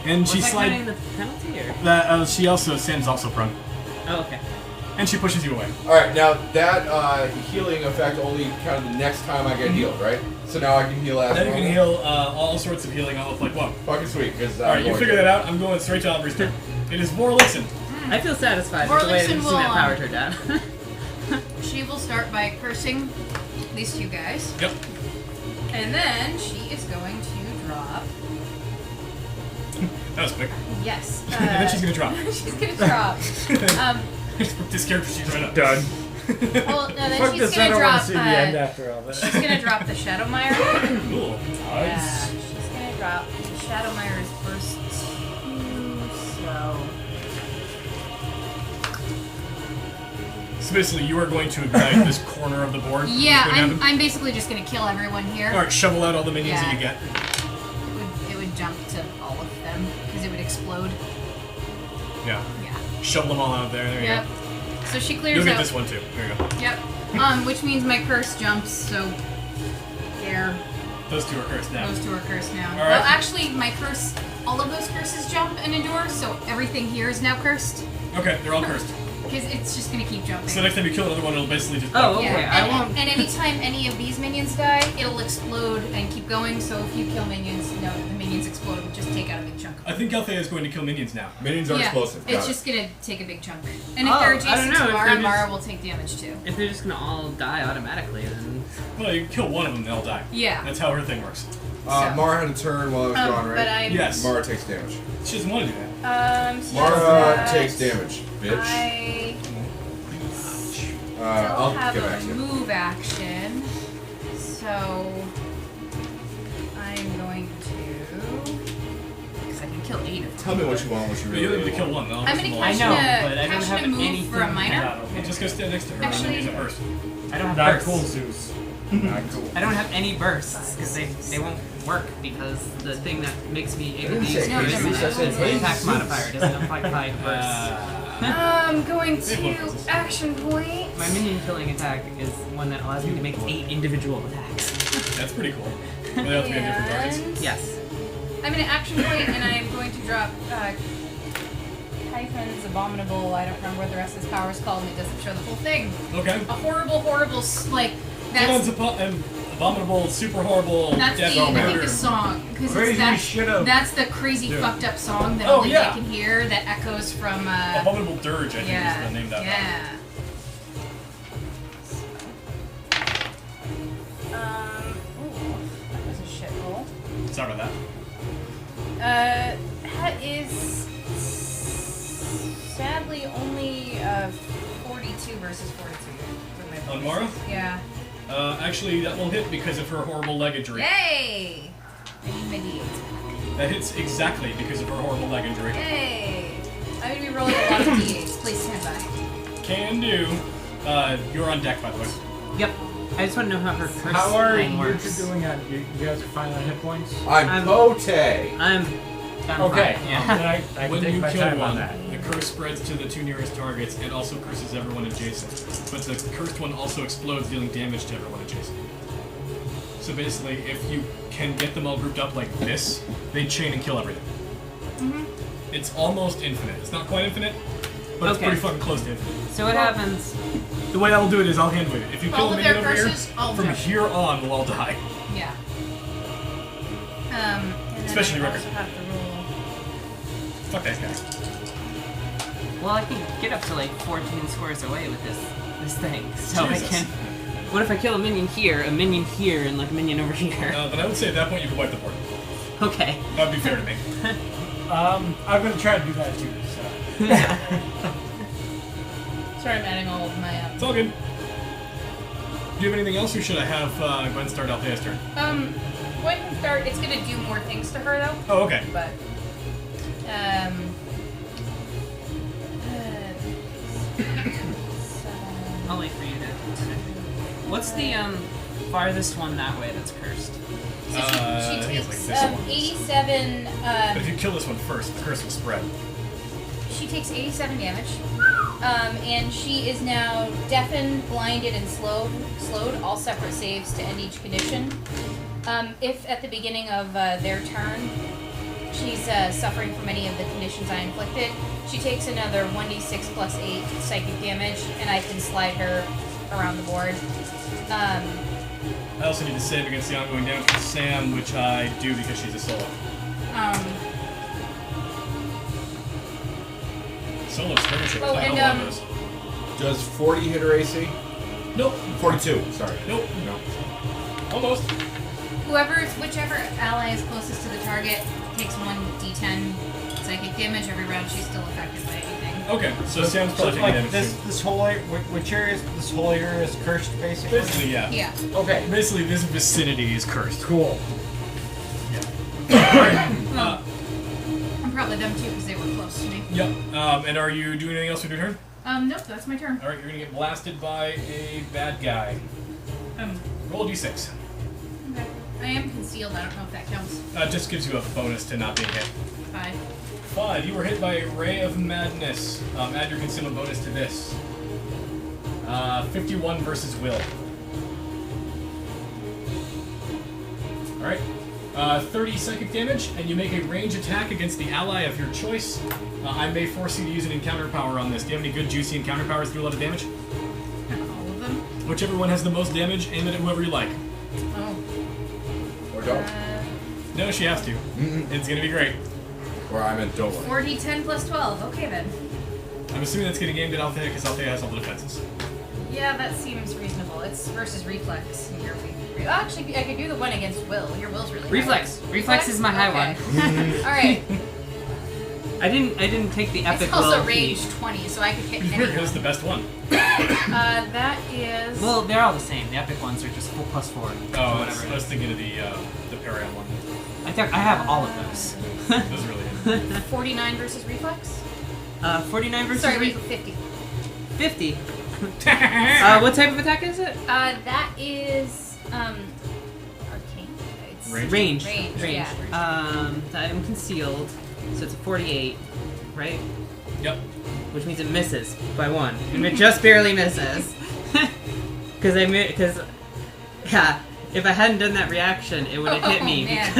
and Was she that slides. counting the penalty, or? That she also Sam's also prone, Oh, okay. and she pushes you away. Alright, now that healing effect only counted the next time I get healed, right? So now I can heal as Then you can normal? heal all sorts of healing all of like one. Fucking sweet, because All right, you figure that out. I'm going straight to Aubrey's turn. It is Morlison. I feel satisfied with the way that Morlison this will, man powered her down. She will start by cursing these two guys. Yep. And then she is going to drop. That was quick. Yes. And then she's gonna drop. She's gonna drop. This character she's right up. Done. Well, no, then Fuck she's this, I gonna don't want drop. to see the end after all this. She's gonna drop the Shadowmire. Cool. Yeah, she's gonna drop the Shadowmire's first two, so. So basically, you are going to ignite this corner of the board. Yeah, What's gonna happen? I'm basically just gonna kill everyone here. All right, shovel out all the minions that you Yeah. get. It would jump to all of them because it would explode. Yeah. Yeah. Shovel them all out there. There you Yep. go. So she clears You'll get out. this one too. There you go. Yep. Which means my curse jumps. So there. Those two are cursed now. Those two are cursed now. All right. Well, actually, my curse. All of those curses jump and endure. So everything here is now cursed Okay, they're all cursed. because it's just gonna keep jumping. So next time you kill another one, it'll basically just. Oh, Yeah, okay. I won't. and anytime any of these minions die, it'll explode and keep going. So if you kill minions, no, the minions explode and just take out a big chunk. I think Althea is going to kill minions now. Minions are Yeah, explosive. it's got it. just gonna take a big chunk. And if Oh, they're I don't adjacent know, to if Mara, they're just- Mara will take damage too. If they're just gonna all die automatically, then. Well, you can kill one of them, they'll die. Yeah. That's how her thing works. So- Mara had a turn while I was gone, right? But I. Yes. Mara takes damage. She doesn't want to do that. So Mara that's- takes damage, bitch. I I'll have get back a to you. move action, so I'm going to, because I can kill 8 of them. Tell me what you want, what you But really, you only really have to kill want. one. I'm going to I catch know, a, but I don't catch have a move anything for a minor. Well, just go stand next to her Actually- and use it first. I don't have Not bursts. cool, Zeus. Not cool. I don't have any bursts because they won't work because the thing that makes me able to didn't use say No, bursts never is mind. the attack modifier. Doesn't apply to bursts. I'm going to action point. My minion killing attack is one that allows me to make 8 individual attacks. That's pretty cool. Well, they have to be on different targets. And Yes. I'm in an action point, and I'm going to drop Typhon's Abominable. I don't remember what the rest of his power is called, and it doesn't show the full thing. Okay. A horrible, like, that's Abominable, super horrible, That's death the, I think murder. the song, because Crazy should've. that's the crazy Yeah. fucked up song that Oh, only yeah. they can hear that echoes from Abominable Dirge, I think yeah, is the name of that. yeah. Ooh, that was a shit roll. One. Sorry about that. That is sadly only 42 versus 42. with my On bonus. Mara? Yeah. Actually, that will hit because of her horrible leg injury. Yay! I need my D8s. That hits exactly because of her horrible leg injury. Yay! I'm gonna be rolling a lot of D8s. Please stand by. Can do. You're on deck, by the way. Yep. I just want to know how her curse How are thing you works. two doing on? You guys are fine on hit points? I'm Pote. I'm Okay. fine, Then yeah. I can When take you my kill time one, on that. the curse spreads to the 2 nearest targets and also curses everyone adjacent. But the cursed one also explodes, dealing damage to everyone adjacent. So basically, if you can get them all grouped up like this, they chain and kill everything. It's almost infinite. It's not quite infinite, but it's Okay. pretty fucking close to infinite. So what happens? The way I will do it is I'll handle it. If you kill All a of their minion over here, curses, all from jump. here on, we'll all die. Yeah. And then Especially I Rickard. also have to roll. Fuck that guy. Well, I can get up to like 14 squares away with this thing. So Jesus. I can. What if I kill a minion here, and like a minion over here? But I would say at that point you can wipe the board. Okay. That would be fair to me. I'm gonna try to do that too. So. Sorry, I'm adding all of my It's all good. Do you have anything else, or should I have Gwen start Althea's turn? Gwen can start. It's gonna do more things to her though. Oh, okay. But I'll wait for you to. What's the farthest one that way that's cursed? so I she think it's takes like this one. 87. But if you kill this one first, the curse will spread. She takes 87 damage. And she is now deafened, blinded, and slowed. All separate saves to end each condition. If at the beginning of their turn she's suffering from any of the conditions I inflicted, she takes another 1d6 plus 8 psychic damage, and I can slide her around the board. I also need to save against the ongoing damage from Sam, which I do because she's a solo. Solo skirmisher. Oh, I and, don't know those. Does 40 hit her AC? Nope. 42, sorry. Nope. No. Almost. Whichever ally is closest to the target takes 1d10 psychic damage every round. She's still affected by anything. Okay, so Sam's probably taking like damage too. this whole area, which area is this whole area is cursed basically? Basically, yeah. Yeah. Okay. Basically, this vicinity is cursed. Cool. Well, I'm probably them too because they were close to me. Yep. And are you doing anything else with your turn? Nope, that's my turn. Alright, you're gonna get blasted by a bad guy. Roll a d6. Okay. I am concealed. I don't know if that counts. It just gives you a bonus to not being hit. 5. 5. You were hit by a ray of madness. Add your concealment bonus to this. 51 versus will. Alright. 30 psychic damage, and you make a range attack against the ally of your choice. I may force you to use an encounter power on this. Do you have any good juicy encounter powers that do a lot of damage? All of them. Whichever one has the most damage, aim it at whoever you like. Oh. Or don't. No, she has to. It's gonna be great. Or I meant don't worry. 4d10 plus 12. Okay then. I'm assuming that's getting aimed at Althea because Althea has all the defenses. Yeah, that seems reasonable. It's versus reflex. And your actually, I could do the one against Will. Your Will's really high. Reflex. Reflex is my high Okay. All right. I didn't take the epic It's also will range feat. 20, so I could hit Who's anyone. the best one? That is. Well, they're all the same. The epic ones are just full +4. Oh, or I whatever. was thinking of the Paragon one. I have all of those. That was really good. 49 versus reflex? 49 versus Sorry, wait, 50. 50. What type of attack is it? That is arcane. It's Range. Range. Yeah. I am concealed, so it's a 48, right? Yep. Which means it misses by 1. And it just barely misses. Because yeah, if I hadn't done that reaction, it would have hit me. Man.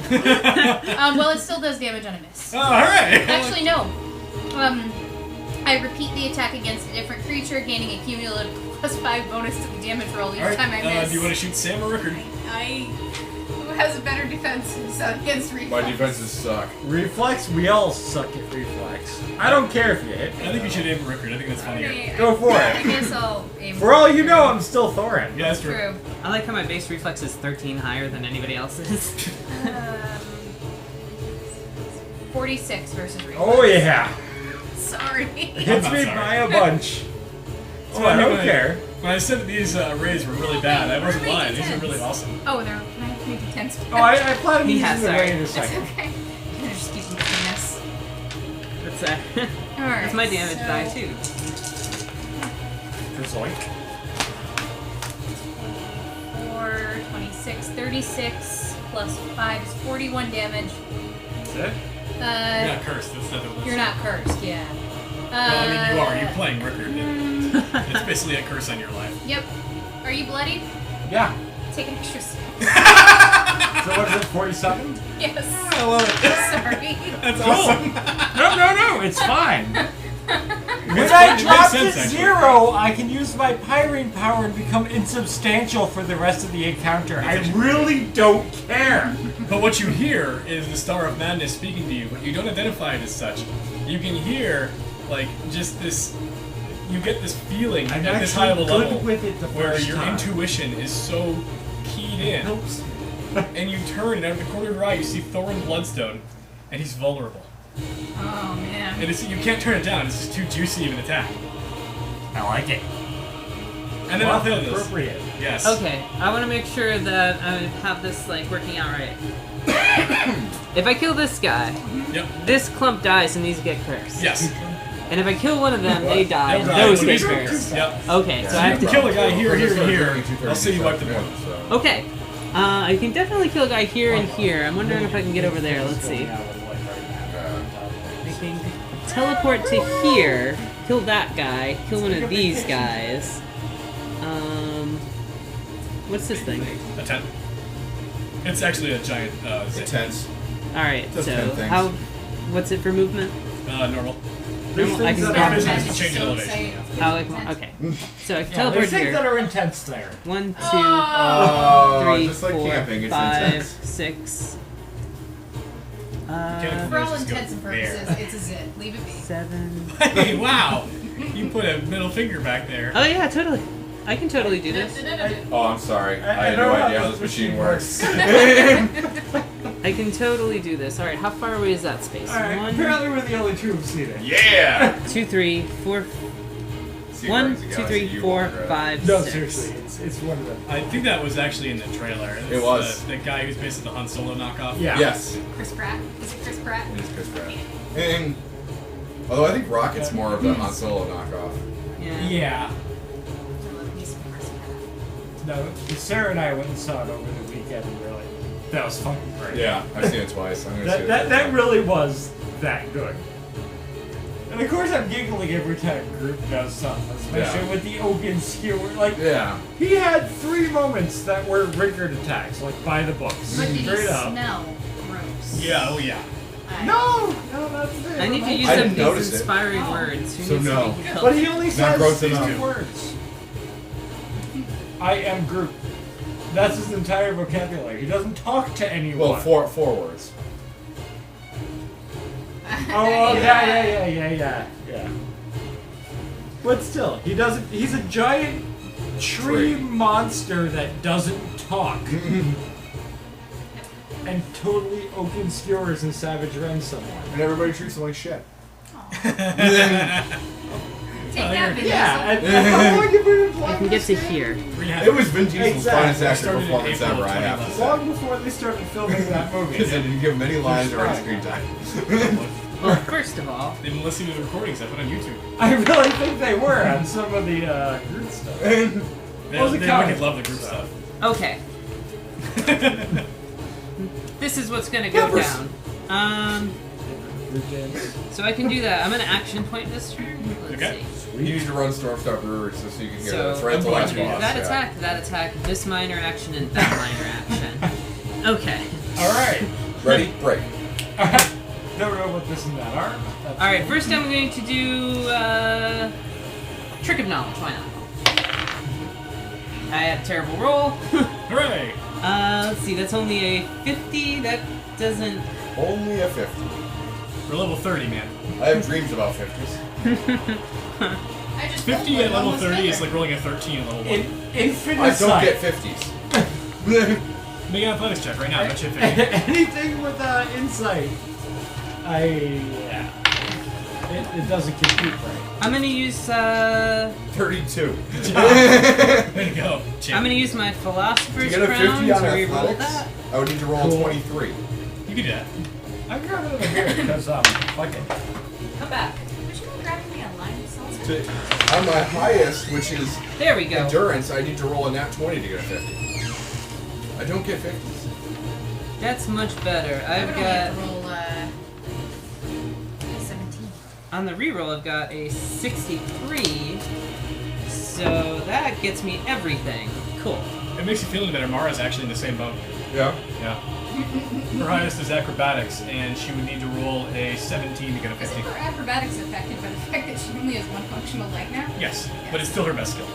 Because Well, it still does damage on a miss. Oh, alright! Actually, no. I repeat the attack against a different creature, gaining a cumulative +5 bonus to the damage roll each Alright, time I miss. do you want to shoot Sam or Rickard? Who has a better defense against reflex? My defenses suck. Reflex, we all suck at reflex. I don't care if you hit me. I think you should aim for Rickard. I think that's funnier. Okay, Go for I it. guess I'll aim For all you know, I'm still Thorin. Yeah, that's true. True. I like how my base reflex is 13 higher than anybody else's. 46 versus reflex. Oh yeah. Sorry. Hits not me sorry. by a bunch. So Oh, I don't anyway, care. When I said that these raids were really bad, I wasn't We're lying. These are making really sense. awesome. Oh, they're maybe 10 speed. Oh, I plan on He using has, the sorry. ray in a That's second. okay. I'm just keeping between us. That's Alright. that's my damage so die too. Zoink. 4, 26, 36 plus 5 is 41 damage. That's it? You're not cursed. That's not the You're not cursed, yeah. Well, I mean, you are. You're playing Rickard. It's basically a curse on your life. Yep. Are you bloodied? Yeah. Take an extra step. So what is it, 47? Yes. I love it. Sorry. That's awesome. No, it's fine. When Makes I drop to sense, actually. 0, I can use my Pyrene power and become insubstantial for the rest of the encounter. I really don't care. But what you hear is the Star of Madness speaking to you, but you don't identify it as such. You can hear, like, just this. You get this feeling I'm at this high of a actually good level with it the where first your time. intuition is so keyed in, Helps. and you turn, and out of the corner of your eye, you see Thorin Bloodstone, and he's vulnerable. Oh, man. And you can't turn it down. It's just too juicy of an attack. I like it. And then Athas. Appropriate. Yes. Okay, I want to make sure that I have this like working out right. If I kill this guy, Yep. this clump dies and these get cursed. Yes. And if I kill one of them, they die. They'll And die. those These get are- cursed. Yep. Okay, so So I you have can to. kill a guy here, here, and Well, here. there's only I'll see you wipe them out. so. Okay, I can definitely kill a guy here and here. I'm wondering if I can get over there. Let's see. I can teleport to here, kill that guy, kill one of these guys. What's this thing? A 10. It's actually a giant zip. Intense. All right, Just so 10 things. how? What's it for movement? Normal. There's I things can that drop are it. intense. Change So elevation. say- How? Okay, so I can Yeah, teleport there's things that here. are intense there. 1, 2, Oh, 3, just like 4, camping, it's 5, intense. 6. Mechanical For all Just go intents and there. purposes, it's a zit. Leave it be. 7. Hey, wow! You put a middle finger back there. Oh yeah, totally. I can totally do this. Oh, I'm sorry. I had know no how idea how this this machine machine works. I can totally do this. All right, how far away is that space? Alright, 1, apparently we're the only two who've seen it. Yeah! 2, 3, 4. Secret 1, Rings of 2, Galaxy 3, you 4, want, right? 5, No, 6. seriously, it's one of them. I think that was actually in the trailer. It's was. The guy who's basically the Han Solo knockoff. Yeah. Yes. Chris Pratt. Is it Chris Pratt? It is Chris Pratt. And, although I think Rocket's more of the Han Solo knockoff. Yeah. Yeah. I love me some Chris Pratt. No, Sarah and I went and saw it over the weekend and we were like, that was fucking great. Yeah, I've seen it twice. I'm gonna see it That again. really was that good. And of course I'm giggling every time Group does something, especially Yeah. with the Ogun skewer. Like, Yeah. he had 3 moments that were Rickard attacks, like by the books. But did he Straight up. smell gross? Yeah, oh yeah. No, that's it. I need to use I up didn't these notice it. inspiring Oh. words. Who So needs no. to be But he only Not says gross 2 enough. words. I am Groot. That's his entire vocabulary. He doesn't talk to anyone. Well, four words. Oh, yeah. But still, he doesn't. He's a giant tree Tree. monster that doesn't talk. and totally open skewers and savage rend someone. And everybody treats them like shit. Take that, Vin Yeah, Diesel. and how long have we been I playing can get this to game? here. It was Vin Diesel's Exactly. finest acting Started in performance April ever, I have to 2011. say. Long before they started filming that movie. Because they didn't give him any lines or any screen time. Well, first of all, They've been listening to the recordings I put on YouTube. I really think they were on some of the Groot stuff. They, What was the they comic? wicked love the group stuff. okay. This is what's gonna go Peppers. down. Groot dance. So I can do that. I'm gonna action point this turn. Let's Okay. see. You need to run Stormstar Brewery so you can hear So that. It's right at I'm the going last to do boss. that attack, this minor action, and that minor action. Okay. Alright. Ready? Break. Don't know what this and that are. That's Alright, first I'm going to do Trick of Knowledge. Why not? I had a terrible roll. Hooray! Let's see, that's only a 50. That doesn't. Only a 50. We're level 30, man. I have dreams about 50s. I just 50 felt at level almost 30 is better. like rolling a 13 at level 1. Infinite I don't sight. get 50s. Make an athletics check right now. I bet you 50. Anything with insight, it doesn't compute right. I'm gonna use 32. Way to go, champ. I'm gonna use my To Philosopher's get a Crown 50 to on reroll athletics, that. I would need to roll Cool. a 23. You can do that. I'm grabbing over here because fuck it. Come back. Would you mind grabbing me a line of salsa? On my highest, which is There we go. endurance, I need to roll a nat 20 to get a 50. I don't get 50s. That's much better. I I've would only have got to roll 17. on the reroll. I've got a 63. So that gets me everything. Cool. It makes you feel better. Mara's actually in the same boat. Yeah. Yeah. Her highest is acrobatics, and she would need to roll a 17 to get a Isn't 50. her acrobatics affected by the fact that she only has one functional leg now? Yes, but it's still her best skill.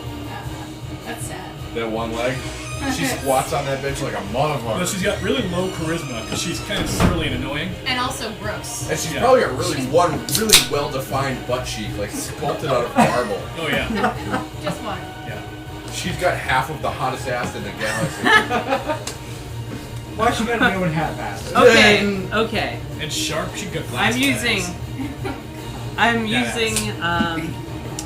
That's sad. That one leg. She squats on that bench like a Well, motherfucker. she's got really low charisma because she's kind of surly and annoying. And also gross. And she's Yeah. probably got really well-defined butt cheek, like sculpted out of marble. Oh yeah, Just one. yeah. She's got half of the hottest ass in the galaxy. Why she gotta be one half-assed? Okay. Okay. And sharp, she got glass I'm using. Badass.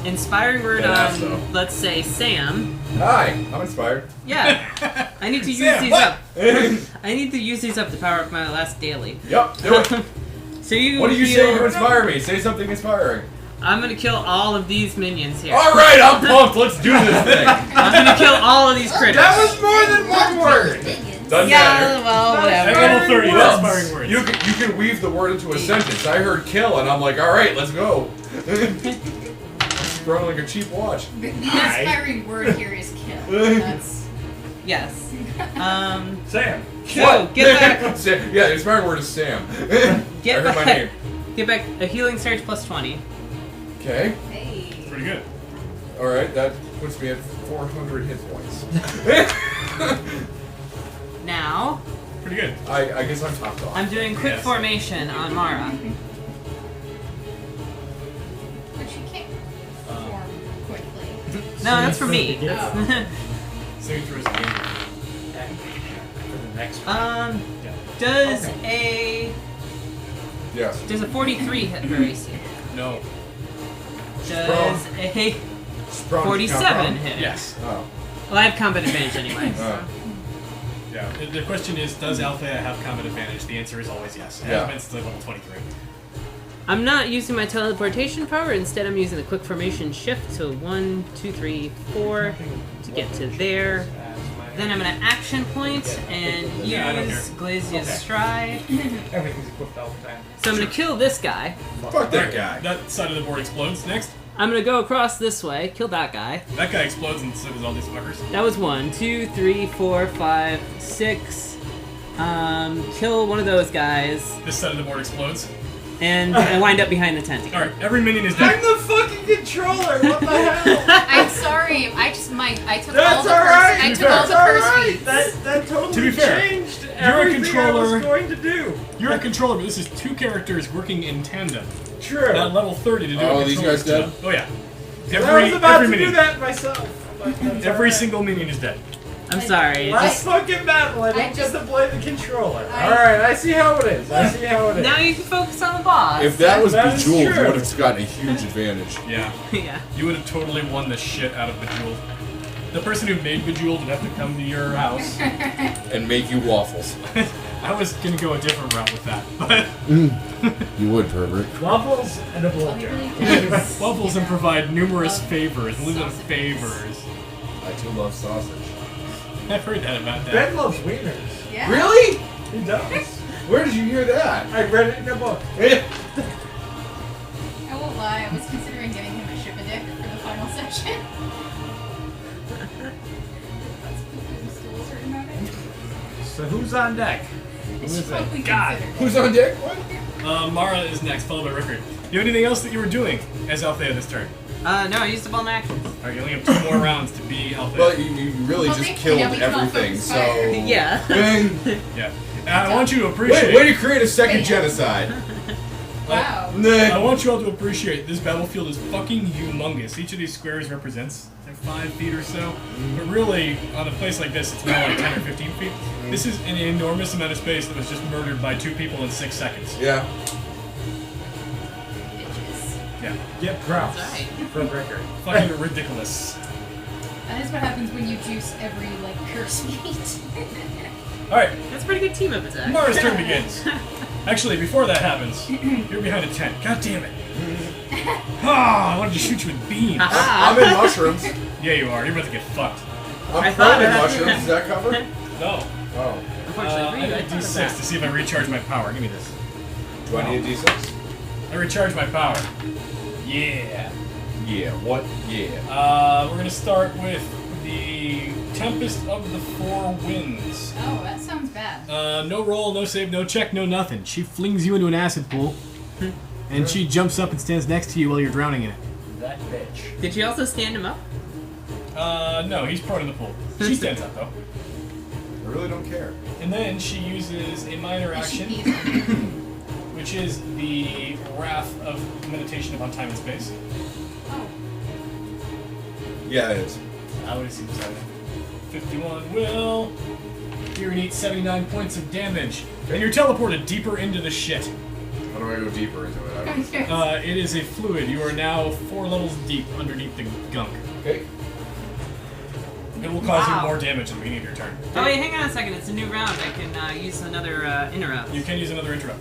Inspiring word Badass, on, though. let's say, Sam. Hi, I'm inspired. Yeah. I need to use Sam, these what? up. I need to use these up to power up my last daily. Yup, do it. So you. What do you heal- say to inspire me? Say something inspiring. I'm gonna kill all of these minions here. Alright, I'm pumped. Let's do this thing. I'm gonna kill all of these critters. That was more than one word. Doesn't Yeah, matter. well, At whatever. level 30, Well, that's inspiring words. You can weave the word into a sentence. I heard kill, and I'm like, alright, let's go. Throwing like a cheap watch. The inspiring word here is kill. That's. Yes. Sam. So get back. Yeah, the inspiring word is Sam. Get I heard my back. name. Get back. A healing surge plus 20. Okay. Hey. Pretty good. Alright, that puts me at 400 hit points. Now Pretty good. I guess I'm top dog. I'm doing quick Yes. formation on Mara. But she can't perform quickly. No, that's for me. Oh. Signature is a game. For the next one. Yeah. Does Yes. does a 43 hit her AC? No. Does a Sprung, 47 hit? Yes. Oh. Well, I have combat advantage anyway. Yeah. The question is, does Althea have combat advantage? The answer is always yes. It Yeah. has been since level 23. I'm not using my teleportation power. Instead, I'm using the quick formation shift to 1, 2, 3, 4 to get to there. Then I'm gonna action point and Yeah, I don't use care. Glacia's Okay. Stride. Everything's equipped all the time. So I'm gonna kill this guy. Fuck that guy. That side of the board explodes. Next. I'm gonna go across this way, kill that guy. That guy explodes and so does all these fuckers. That was 1, 2, 3, 4, 5, 6. Kill one of those guys, This side of the board explodes. and I wind up behind the tent again. Alright, every minion is I'm dead. the fucking controller. What the hell? I'm sorry. I took That's all the alright. I took all the That's first alright. feats. That totally To be fair, changed you're a everything controller. I was going to do. You're a controller, but this is two characters working in tandem. True. At level 30 to do Oh, a these controller guys dead? stuff. Oh yeah. I was about to do minion. that myself. But that's Every alright. single minion is dead. I'm sorry. It Last just, fucking battle, I I didn't get just- to play the controller. I- Alright, I see how it is. I see how it is. now you can focus on the boss. If that was That is Bejeweled, you true. would have gotten a huge advantage. Yeah. yeah. You would have totally won the shit out of Bejeweled. The person who made Bejeweled would have to come to your house. And make you waffles. I was gonna go a different route with that, but You would, pervert. Waffles and a All he blowjob. really does. waffles and provide numerous Love favors, limited sausages. favors. I do love sausage. I've heard that about that. Ben loves wieners. Yeah. Really? He does. Where did you hear that? I read it in a book. I won't lie, I was considering getting him a ship-a-dick for the final session. That's still a certain amount of it. So who's on deck? I should probably God. consider it. Who's on deck? What? Mara is next, followed by Rickard. You have anything else that you were doing as Althea this turn? No, I used up all my actions. Alright, you only have 2 more rounds to be Althea. But you really Well, just thankfully, killed now we can all everything, focus so. fire. Yeah. Bang. Yeah. I want you to appreciate. Way to create a second Bam. genocide. Wow. I Nah. want you all to appreciate this battlefield is fucking humongous. Each of these squares represents like 5 feet or so. But really, on a place like this, it's more like 10 or 15 feet. This is an enormous amount of space that was just murdered by 2 people in 6 seconds. Yeah. Bitches. Yeah. Get props That's right. from Rickard. Fucking ridiculous. That is what happens when you juice every, like, curse meat. Alright, That's a pretty good team up attack. Mara's turn begins. Actually, before that happens, you're behind a tent. God damn it. Ah, I wanted to shoot you with beams. I'm in mushrooms. Yeah, you are. You're about to get fucked. I'm I thought prone in I- mushrooms. Is that covered? No. Oh. Unfortunately for I you, need I a thought of D6 that. to see if I recharge my power. Give me this. Do I need a D6? I recharge my power. Yeah. Yeah. What? Yeah. We're gonna start with the Tempest of the Four Winds. Oh, that sounds bad. No roll, no save, no check, no nothing. She flings you into an acid pool, and she jumps up and stands next to you while you're drowning in it. That bitch. Did you also stand him up? No, he's prone in the pool. She stands up though. I really don't care. And then she uses a minor action, She pees. which is the Wrath of Meditation upon Time and Space. Oh. Yeah, it is. I would assume so. 51 will. You're gonna eat 79 points of damage. And you're teleported deeper into the shit. How do I go deeper into it? I don't... It is a fluid. You are now 4 levels deep underneath the gunk. Okay. It will cause Wow. you more damage at the beginning of your turn. Oh wait, hang on a second. It's a new round. I can use another interrupt. You can use another interrupt.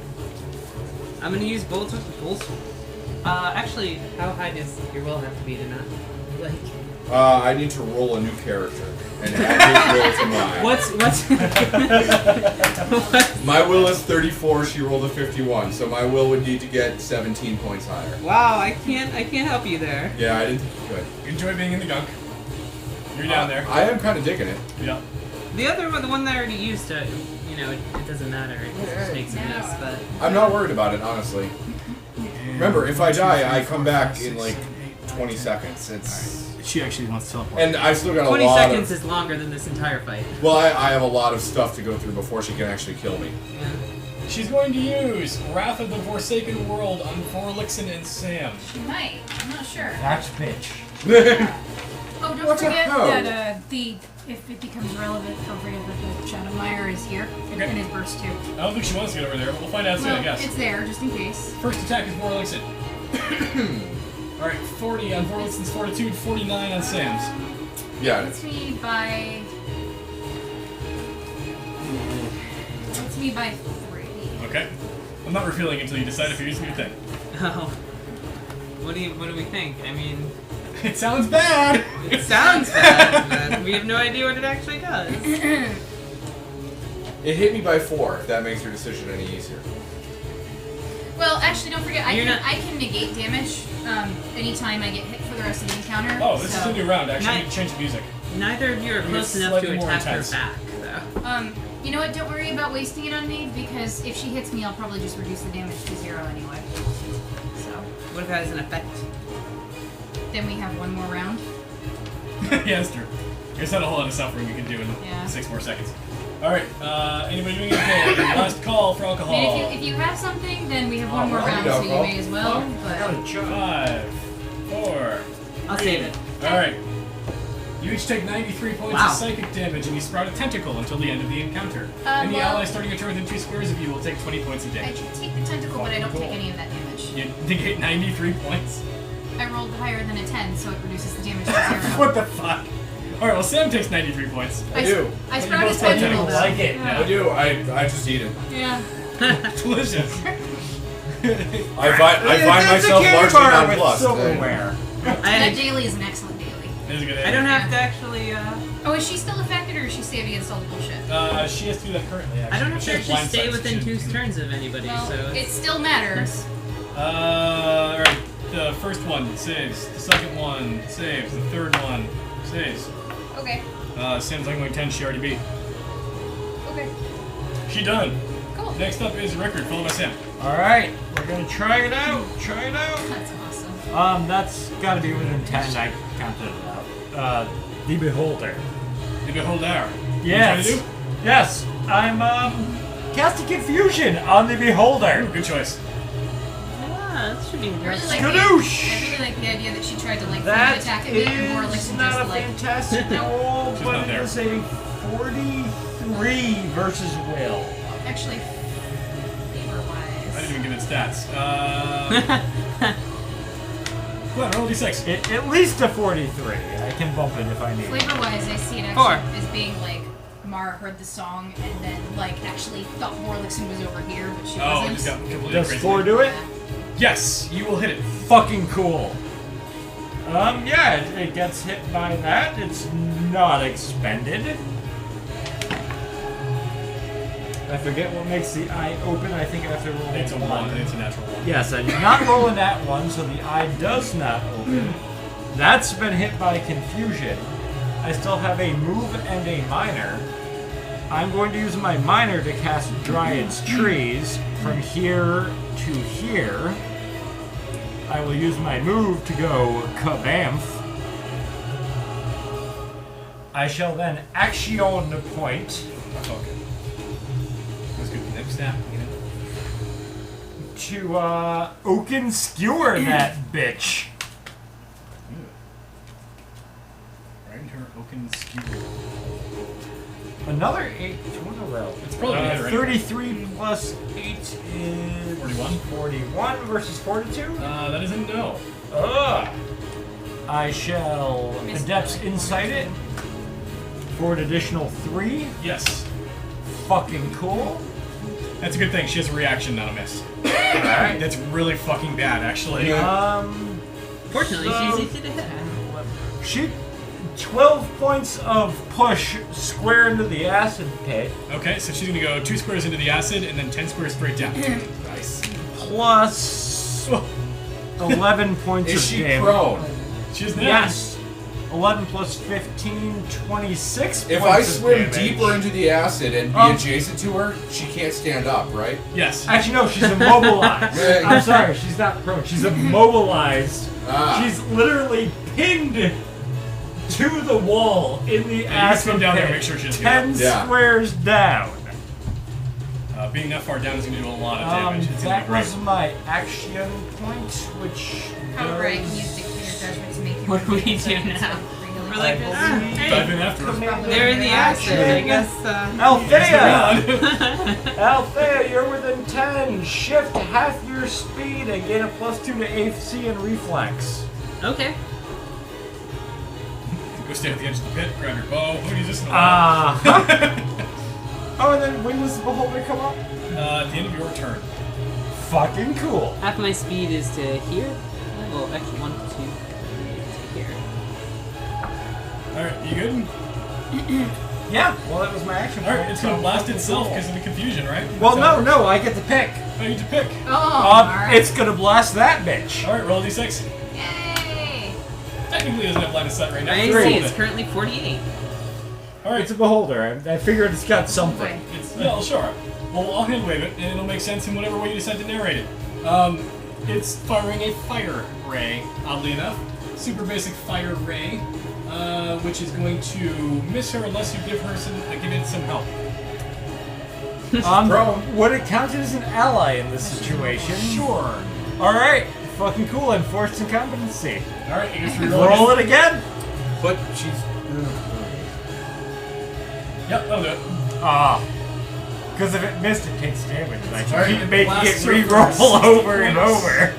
I'm gonna use bullets with the pulse. Actually, how high does your will have to be to not like? I need to roll a new character and add his will to mine. What's My will is 34. She rolled a 51, so my will would need to get 17 points higher. Wow, I can't help you there. Yeah, I didn't. Good. Enjoy being in the gunk. You're down there. I am kind of digging it. Yeah. The other one, the one that I already used, it doesn't matter. It just makes a miss. But I'm not worried about it, honestly. Remember, if I die, I come back in like 20 seconds. It's She actually wants to teleport. and I've still got a 20 lot seconds of. is longer than this entire fight. Well, I have a lot of stuff to go through before she can actually kill me. Yeah. She's going to use Wrath of the Forsaken World on Vorlixen and Sam. She might. I'm not sure. That's bitch. Oh, don't What's a forget hoe? that if it becomes relevant, don't forget that the Shadow Meyer is here Okay. in his burst too. I don't think she wants to get over there, but we'll find out soon, I Well, guess. it's there just in case. First attack is Vorlixen. Alright, 40 on Vorlixen's Fortitude, 49 on Sam's. Yeah. It's me by. It's me by 3. Okay. I'm not revealing until you decide if you're using your thing. Oh. What do we think? I mean, It sounds bad! it sounds bad, but we have no idea what it actually does. It hit me by 4, if that makes your decision any easier. Well, actually, don't forget, You're not- I can negate damage anytime I get hit for the rest of the encounter. Oh, this is so, a new round, actually. I need Nice. to change the music. Neither of you are close It's enough to slightly more attack her intense. back, though. You know what? Don't worry about wasting it on me because if she hits me, I'll probably just reduce the damage to 0 anyway. So What if that has an effect? then we have one more round. Yeah, that's true. There's not a whole lot of suffering you can do in Yeah. 6 more seconds. Alright, anybody doing anything? Last call for I alcohol. mean, if you have something, then we have one more I round, need so you alcohol. may as well. I got But a job. 5, 4. I'll save it. Alright. You each take 93 points Wow. of psychic damage, and you sprout a tentacle until the end of the encounter. Any well- ally starting a turn within 2 squares of you will take 20 points of I damage. take the tentacle, but I don't Cool. take any of that damage. You negate 93 points. I rolled higher than a 10, so it reduces the damage to 0. What the fuck? Alright, well, Sam takes 93 points. I do. I You sprout a both take tentacle, tentacles. though. Like it. Yeah. I do. I just eat it. Yeah. Delicious. I find myself largely nonplussed. silverware. That I daily is an excellent daily. That is a good I don't have to actually. Oh, is she still affected, or is she saved against all the bullshit? She has to do that currently, actually. I don't have She to has actually blind stay sight, so within she 2 doesn't- turns of anybody, Well, so. it still matters. Alright, the first one saves, the second one saves, the third one saves. Okay. Sam's only going 10, she already beat. Okay. She done. Cool. Next up is Rickard, followed by Sam. Alright, we're gonna try it out. Try it out. That's awesome. That's gotta be within 10. I counted it out. The Beholder. The Beholder. Yes. What are you Yes. I'm casting Confusion on the Beholder. trying to do? Good choice. Yeah, that should be I really interesting. like Skadoosh! I really like the idea that she tried to like That attack at me and more like is to not a just like fantastic roll, She's but not it there. is a 43 versus Will. actually flavor I wise. didn't even give it stats. Go on, roll d6. At least a 43. I can bump it if I need. Flavor wise, I see it 4. actually as being like Mara heard the song and then like actually thought Warlickson was over here, but she Oh, wasn't. just got completely Does crazy. 4 do it? Yes, you will hit it. Fucking cool. Yeah, it gets hit by that. It's not expended. I forget what makes the eye open. I think I have to roll It's a 1, and it's a natural 1. Yes, I did not roll in that one, so the eye does not open. That's been hit by confusion. I still have a move and a minor. I'm going to use my minor to cast Dryad's Trees from here to here. I will use my move to go kabamf. I shall then action point Okay. That's good. Next snap, you know. to Oaken Skewer that bitch. Right in her oaken skewer. Another 8. What a roll. It's probably gonna hit her anyway. 33 plus 8 is 41? 41 versus 42. That is a no. Ugh. I shall Missed Adept's that. Insight it for an additional 3. Yes. Fucking cool. That's a good thing. She has a reaction, not a miss. Alright. That's really fucking bad, actually. Fortunately, So- she's easy to hit. She 12 points of push square into the acid pit, Okay, so she's gonna go 2 squares into the acid and then 10 squares straight down. Nice. plus 11 points Is of she damage. prone? She's now. Yes. 11 plus 15, 26 If points I of swim damage. deeper into the acid and be adjacent to her, she can't stand up, right? Yes. Actually, no, she's immobilized. Yeah. I'm sorry, she's not prone. She's immobilized. Ah. She's literally pinned to the wall in the you just acid come down there pit, and make sure she doesn't 10 get Yeah. squares down. Being that far down is gonna do a lot of damage. It's gonna That be great. was my action point, which However, I can does- use dictator judgment to make you What do we do regain now? some We're freedom. like, I ah, believe- hey, Dive in after her. they're in the acid. I guess. Althea! Althea, you're within 10. Shift half your speed and gain a +2 to AC and reflex. Okay. Go stand at the edge of the pit, grab your bow. Who needs this in a while? Oh, and then when does the beholder come up? At the end of your turn. Fucking cool. Half my speed is to here. Well, actually, 1, 2, 3 to here. Alright, you good? Yeah, well, that was my action point. Alright, it's gonna blast itself because of the confusion, right? Well, That's how it no, works. I get to pick. Oh, you get to pick. Oh, alright. It's gonna blast that bitch. Alright, roll a d6. Yay! Technically, it doesn't have line of sight right now. My so roll AC it. is currently 48. Alright, It's a beholder. I figured it's got something. Fine. yeah, sure. Well, I'll hand wave it, and it'll make sense in whatever way you decide to narrate it. It's firing a fire ray, oddly enough. Super basic fire ray, which is going to miss her unless you give it some help. Would it count as an ally in this situation? Sure. Alright, fucking cool. Enforced incompetency. Alright, you just Roll it again. But she's Yep, that'll do it. Ah. Because if it missed, it takes damage. And I Alright, keep making last it surfer, re-roll 60 over and points. over.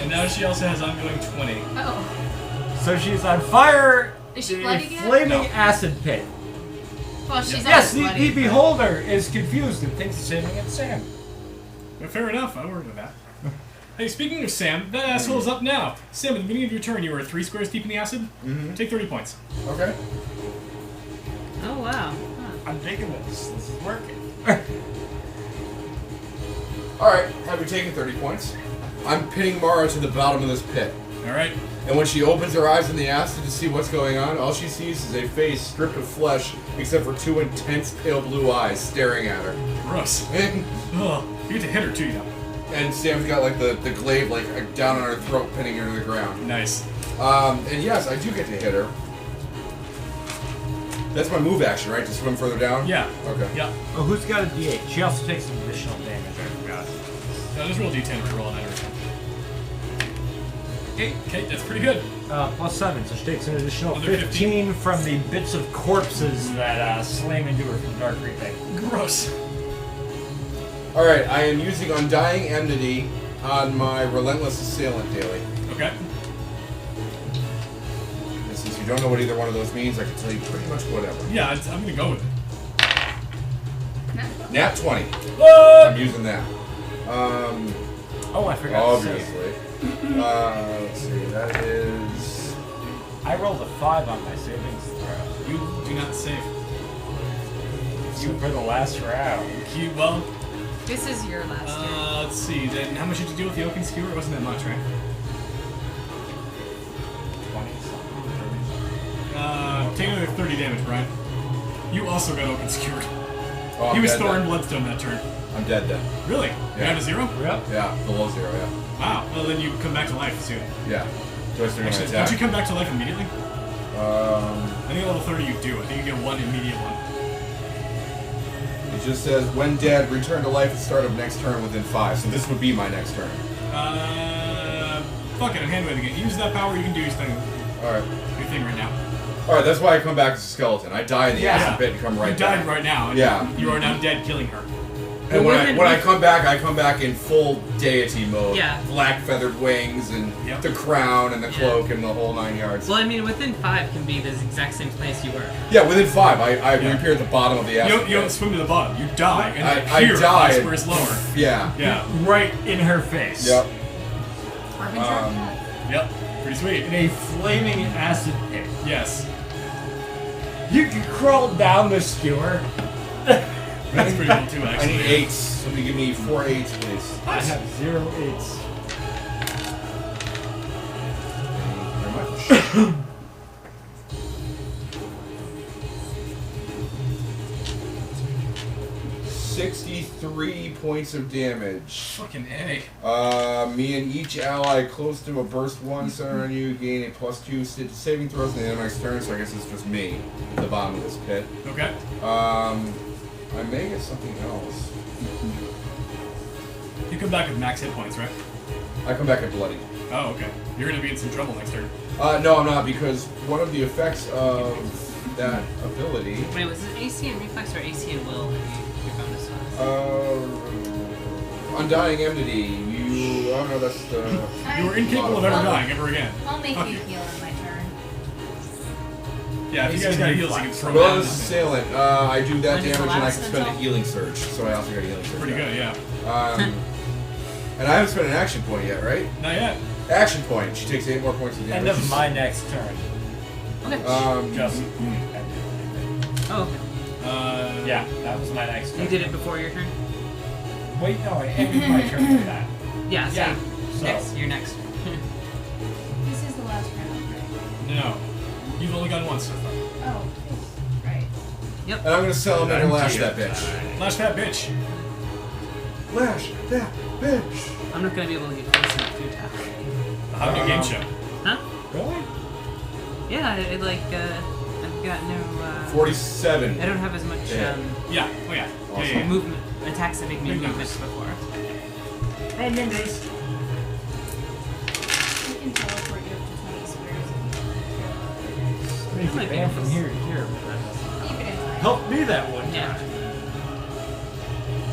And now she also has ongoing 20. Oh. So she's on fire. Is she in bloody a again? flaming No. acid pit. Well, she's Yes, always the bloody, but- beholder is confused and thinks it's aiming at Sam. Well, fair enough, I worked with that. Hey, speaking of Sam, that asshole's up now. Sam, at the beginning of your turn, you were 3 squares deep in the acid. Take 30 points. Okay. Oh wow. Huh. I'm digging this. This is working. Alright, having taken 30 points, I'm pinning Mara to the bottom of this pit. Alright. And when she opens her eyes in the acid to see what's going on, all she sees is a face stripped of flesh, except for 2 intense pale blue eyes staring at her. Gross. And, Ugh. You get to hit her too, you know. Sam's got like the glaive like down on her throat, pinning her to the ground. Nice. And yes, I do get to hit her. That's my move action, right? To swim further down? Yeah. Okay. Yeah. Oh, who's got a D8? She also takes some additional damage, I forgot. No, just roll D10 or roll an everything. Okay, that's pretty good. Plus 7, so she takes an additional Another 15 from the bits of corpses that slam into her from Dark Reaping. Gross. Alright, I am using Undying Enmity on my Relentless Assailant daily. Okay. And since you don't know what either one of those means, I can tell you pretty much whatever. Yeah, I'm gonna go with it. Nat 20. I'm using that. Oh, I forgot to say. Obviously. Let's see, that is... I rolled a 5 on my savings throw. You do not save. You for the last round. Well, This is your last turn. let's see. Then how much did you do with the oaken skewer? It wasn't that much, right? 20-something. Take another 30 damage, Brian. You also got oaken skewered. Oh, I'm He was dead Thor and then. Bloodstone that turn. I'm dead then. Really? You're down to 0? Yep. Yeah, below 0, yeah. Wow. Well, then you come back to life soon. Yeah. Do I still get Actually, an don't attack? you come back to life immediately? I think at level 30 you do. I think you get 1 immediate one. It just says, when dead, return to life at start of next turn within 5. So this would be my next turn. Fuck it, I'm hand waving it. Use that power, you can do your thing right now. Alright, that's why I come back as a skeleton. I die in the Yeah. acid pit and come right You died back. right now. And Yeah. You are now dead, killing her. And Well, when I come back in full deity mode. Yeah. Black feathered wings and Yep. the crown and the Yeah. cloak and the whole 9 yards. Well, I mean, within 5 can be the exact same place you were. Yeah, within 5, I Yeah. reappear at the bottom of the acid You don't pit. swim to the bottom. You die, and I appear die. 5 squares lower. Yeah. Yeah. Right in her face. Yep. Harbinger? Yep. Pretty sweet. In a flaming acid pit. Yes. You can crawl down the skewer. That's pretty cool too, I actually. need 8s. Somebody give me 4 8s, please. I have 0 8s. Very much. 63 points of damage. Fucking A. Me and each ally close to a burst 1 center on you gain a +2 saving throws in the end of next turn, so I guess it's just me at the bottom of this pit. Okay. I may get something else. You come back with max hit points, right? I come back at bloody. Oh, okay. You're gonna be in some trouble next turn. No, I'm not, because one of the effects of that ability. Wait, was it AC and Reflex or AC and Will that your bonus was? Undying Enmity. You. Oh no, that's the. You were incapable of ever I'll- dying ever again. I'll make Fuck you you. heal on my turn. Yeah, if you guys got heals, you can throw Well, down. this Assailant. I do that When's the damage and I last can spend a until? healing surge, so I also get a healing surge. Pretty good, yeah. And I haven't spent an action point yet, right? Not yet. Action point. She takes 8 more points of End damage. of my next turn. Okay. Just. Oh, okay. Yeah, that was my next turn. You did it before your turn? Wait, no, I ended my turn with that. Yeah, so, Yeah, so- next, your next. This is the last round, right? No. You've only gone once so far. Oh, right. And I'm gonna salamander lash that bitch. Lash that bitch. Lash that bitch. I'm not gonna be able to get close enough to attack. How new game show? Huh? Really? Yeah, I've got no, 47. I don't have as much, Yeah. Yeah. Oh yeah. Awesome. Yeah. movement, attacks that make me Big move numbers. before. Round numbers. I can teleport you up to 20 squares. That might might be ran from nice. here to here. But that Keep it inside. helped me that one time. Yeah.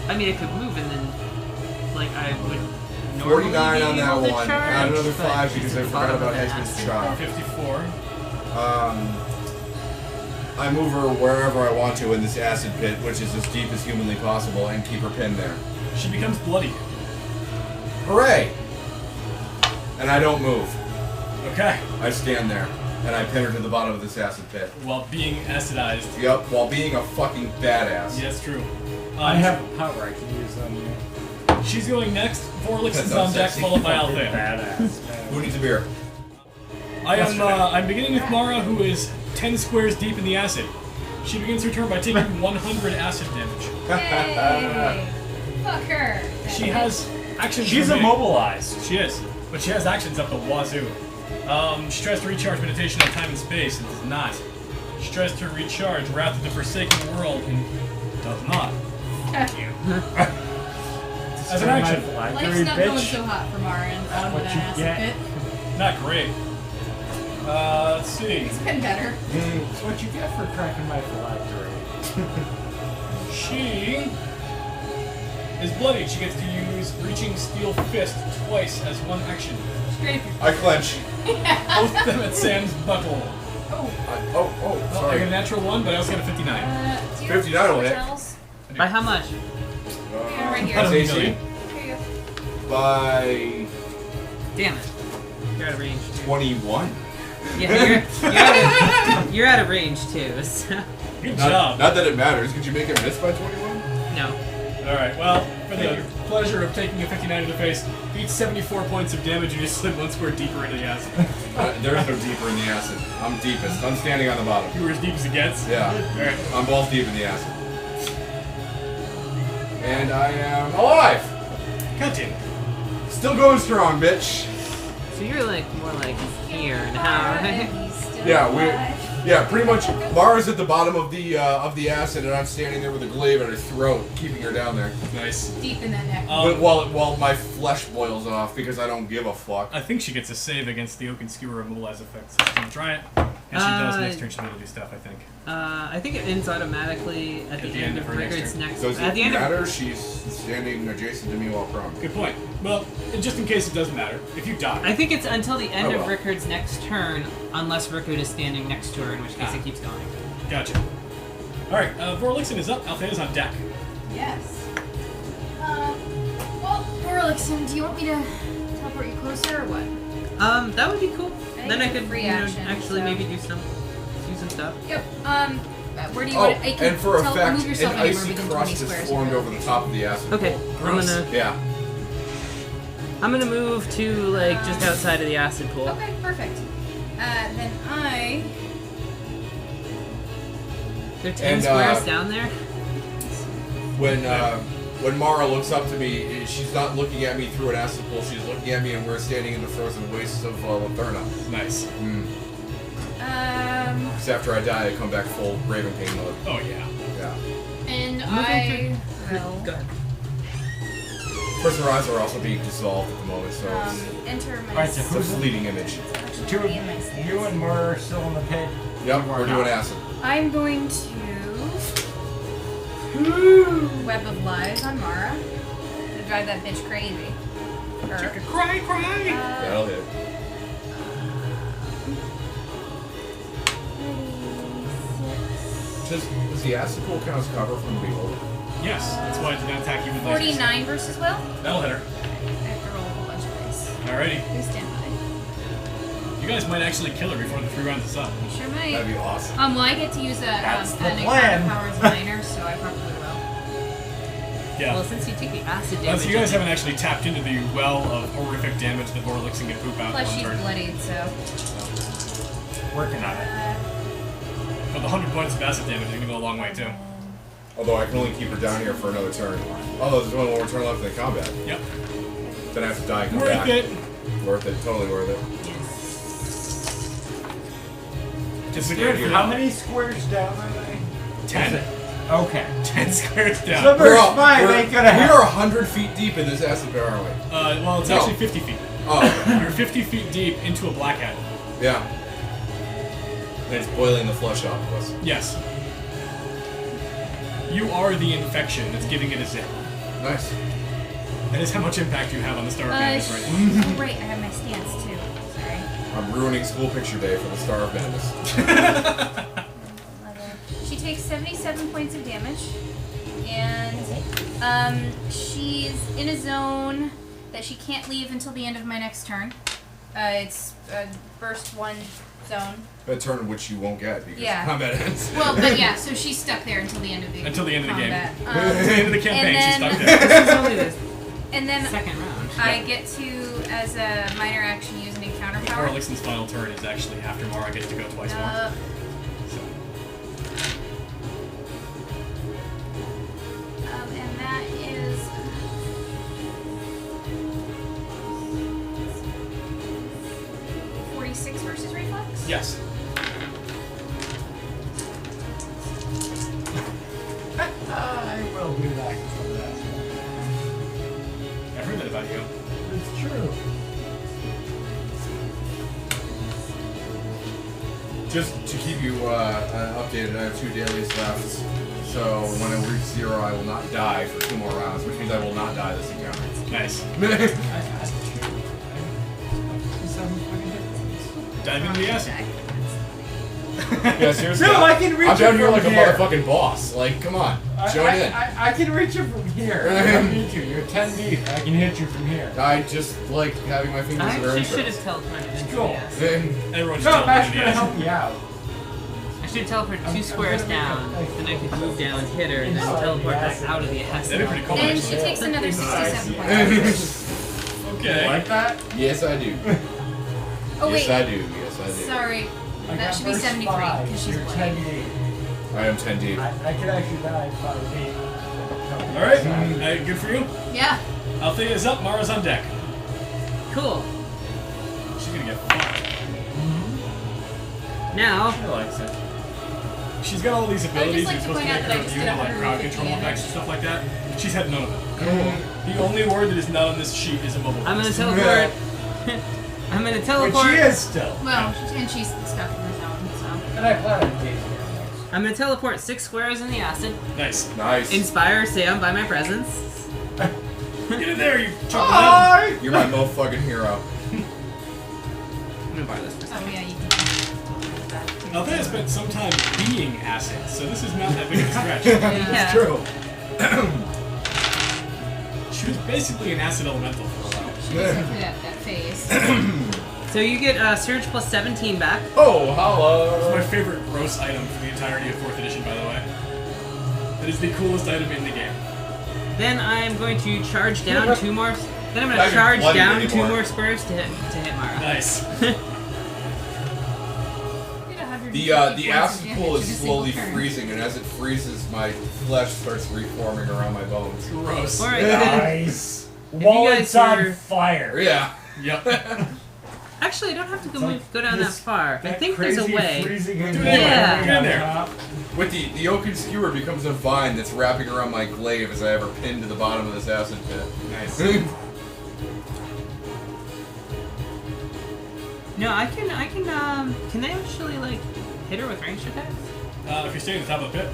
I mean, it could move and then, like, I would normally 49 be on that able to one. charge, Add another but 5 because I it's forgot bottom about of the Hedgeman's acid. Chop. 54. I move her wherever I want to in this acid pit, which is as deep as humanly possible, and keep her pinned there. She becomes bloody. Hooray! And I don't move. Okay. I stand there, and I pin her to the bottom of this acid pit. While being acidized. Yep, while being a fucking badass. Yes, true. I have a power I can use on you. She's going next. Vorlix That's is on deck, sexy. followed by Fucking Althea. badass, man. Who needs a beer? I'm beginning with Mara, who is 10 squares deep in the acid. She begins her turn by taking 100 acid damage. Yay! Fuck her. She has actions. She's remaining. immobilized. She is, but she has actions up the wazoo. She tries to recharge meditation on time and space and does not. She tries to recharge Wrath of the Forsaken World and does not. As an action, Life's not going so hot for Mara and out What of that you acid get. pit. not great. Let's see. It's been better. That's what you get for cracking my phylactery. She is bloodied. She gets to use Reaching Steel Fist twice as one action. Great. I clench. Both of them at Sam's butthole. Oh. Oh, Well, I sorry. got a natural 1, but I also got a 59. Do you have 59 will hit. shells? By how much? Yeah, right here. That's AC. Million. Here you go. By Damn it. You're out of range. 21. Yeah, you're out of range too, so. Good Not, job. not that it matters. Could you make it miss by 21? No. Alright, well, for the pleasure of taking a 59 to the face, each 74 points of damage, you just slid 1 square deeper into the acid. There's no deeper in the acid. I'm deepest. I'm standing on the bottom. You were as deep as it gets? Yeah. Alright. I'm balls deep in the acid. And I am alive! God damn it. Still going strong, bitch. So you're like more like here now, right? He's still Yeah, alive. Yeah, pretty much. Mara's at the bottom of the acid, and I'm standing there with a glaive at her throat, keeping her down there. Nice. Deep in that neck. While my flesh boils off because I don't give a fuck. I think she gets a save against the Oaken Skewer Immobilize effect, so she's gonna try it. And she does next turn, she's gonna do stuff, I think. I think it ends automatically at the end of her next Rickard's turn. next. Does At it the end of matter? She's standing adjacent to me while prone. Good point. Well, just in case it doesn't matter, if you die. I think it's until the end Oh, of well. Rickard's next turn, unless Rickard is standing next to her, in which case it keeps going. Gotcha. Alright, Vorlixen is up, Althea's on deck. Yes. Well, Orlixon, do you want me to teleport you closer or what? That would be cool. think Then I it's a could, free you know, action, actually so- maybe do some stuff. Yep. Where do you Oh, want to... and for a fact, move yourself an anywhere icy within 20 crust squares. is formed over the top of the acid. Okay, pool. I'm gonna Yeah. move to like just outside of the acid pool. Okay, perfect. Then I... There are 10 And, squares down there. When Mara looks up to me, she's not looking at me through an acid pool. She's looking at me, and we're standing in the frozen wastes of Latherna. Nice. Because after I die, I come back full Raven King mode. Oh, yeah. Yeah. And I will Go ahead. Of course, her eyes are also being dissolved at the moment, so it's, enter my... Alright, so it's a who's fleeting image. Two of you and Mara are still in the pit. Yep, we're doing acid. I'm going to... Web of Lies on Mara. To drive that bitch crazy. Cry! That'll hit. 36. Does the acid pool count as cover from below? Yes, that's why I did not attack you with lasers. 49 versus Will? That'll hit her. I have to roll a whole bunch of dice. Alrighty. Please stand by. You guys might actually kill her before the 3 rounds is up. You sure might. That'd be awesome. Well, I get to use a That's the an plan. powers minor, so I probably will. Yeah. Well, since you take the acid Well, damage, so you guys haven't actually tapped into the well of horrific damage that Vorlixen can poop out Plus, one she's turn. bloodied, so. Working on it. But the 100 points of acid damage is going to go a long way, too. Although I can only keep her down here for another turn. Although there's only one more turn left in the combat. Yep. Then I have to die and come Worth back. it! Worth it. Totally worth it. Just How many squares down are they? 10. Okay. 10 squares down. So- First five ain't gonna we happen. are 100 feet deep in this acid pit, aren't we? Well, it's No. actually 50 feet. Oh, okay. You're 50 feet deep into a blackhead. Yeah. And it's boiling the flesh off of us. Yes. You are the infection that's giving it a zip. Nice. That is how much impact you have on the Star of Madness right now. Oh, right, I have my stance too. Sorry. I'm ruining school picture day for the Star of Madness. 11. She takes 77 points of damage, and she's in a zone that she can't leave until the end of my next turn. It's a burst 1 zone. A turn in which you won't get because Yeah. combat ends. Well, but yeah, so she's stuck there until the end of the Until the end of the game. combat. At the end of the campaign, she's and stuck then- there. This is only the And then second round. I get to, as a minor action, use an encounter power. Orlixon's final turn is actually after Mara gets to go twice more. So. And that is 46 versus reflex. Yes. I will do that for that. I heard that about you. It's true. Just to keep you updated, I have 2 dailies left. So when I reach 0, I will not die for 2 more rounds, which means I will not die this encounter. Nice. I had 7 fucking hit points. Dive into the acid. Yeah, seriously. No, I can reach I'm down it here from like here. a motherfucking boss. Like, come on, join in. I can reach you from here. I don't need you. You're 10 deep. I can hit you from here. I just like having my fingers I in their actually should have entrails. teleported into Cool. the acid. Then Everyone's No, just Matt's into the gonna acid. help you out. I should teleport I'm 2 squares gonna make down, a- then I could move down, hit her, and then Inside teleport the back acid. out of the acid. That'd be pretty cool, And actually. she takes another 67 points. You Okay. like that? yes, I do. Oh yes, wait, I do. Yes, I do. sorry. I That got should be first 73 five. because she's You're blind. 10 deep. I am 10 deep. I could actually die 5 deep. All right. Good for you. Yeah. Althea is up. Mara's on deck. Cool. She's gonna get fucked. Now, She likes it. She's got all these abilities like you're to supposed to point make out that I her just immune did to, like crowd 150 control effects damage. and stuff like that. She's had none of them. The only word that is not on this sheet is immobilized. I'm gonna teleport. I'm gonna But teleport. she is still. Well, and she's stuck in the zone, so. And I plan on taking her. I'm gonna teleport 6 squares in the acid. Nice. Nice. Inspire Sam by my presence. Get in there, you chocolate. Hi! You're my motherfucking hero. I'm gonna borrow this for a Oh second. yeah, you can. Althea spent some time being acid, so this is not that big of a stretch. Yeah. It's true. She was basically an acid elemental for a while. She was into that face. So you get Surge plus 17 back. Oh, It's holla. my favorite gross item for the entirety of 4th edition, by the way. It is the coolest item in the game. Then I'm going to charge down 2 more. Then I'm Not gonna even charge bloody down anymore. 2 more squares to hit Mara. Nice. The acid pool is slowly freezing, and as it freezes, my flesh starts reforming around my bones. Gross. Alright. Nice. you Wallet's guys on are- fire. Yeah. Yep. Actually, I don't have to It's like go down that this- far. I That think there's a crazy way. freezing Do it and anyway. Yeah. Get in there. on top. With the oaken skewer becomes a vine that's wrapping around my glaive as I have her pinned to the bottom of this acid pit. Nice. No, I can they actually like hit her with ranged attacks? If you're staying at the top of the pit.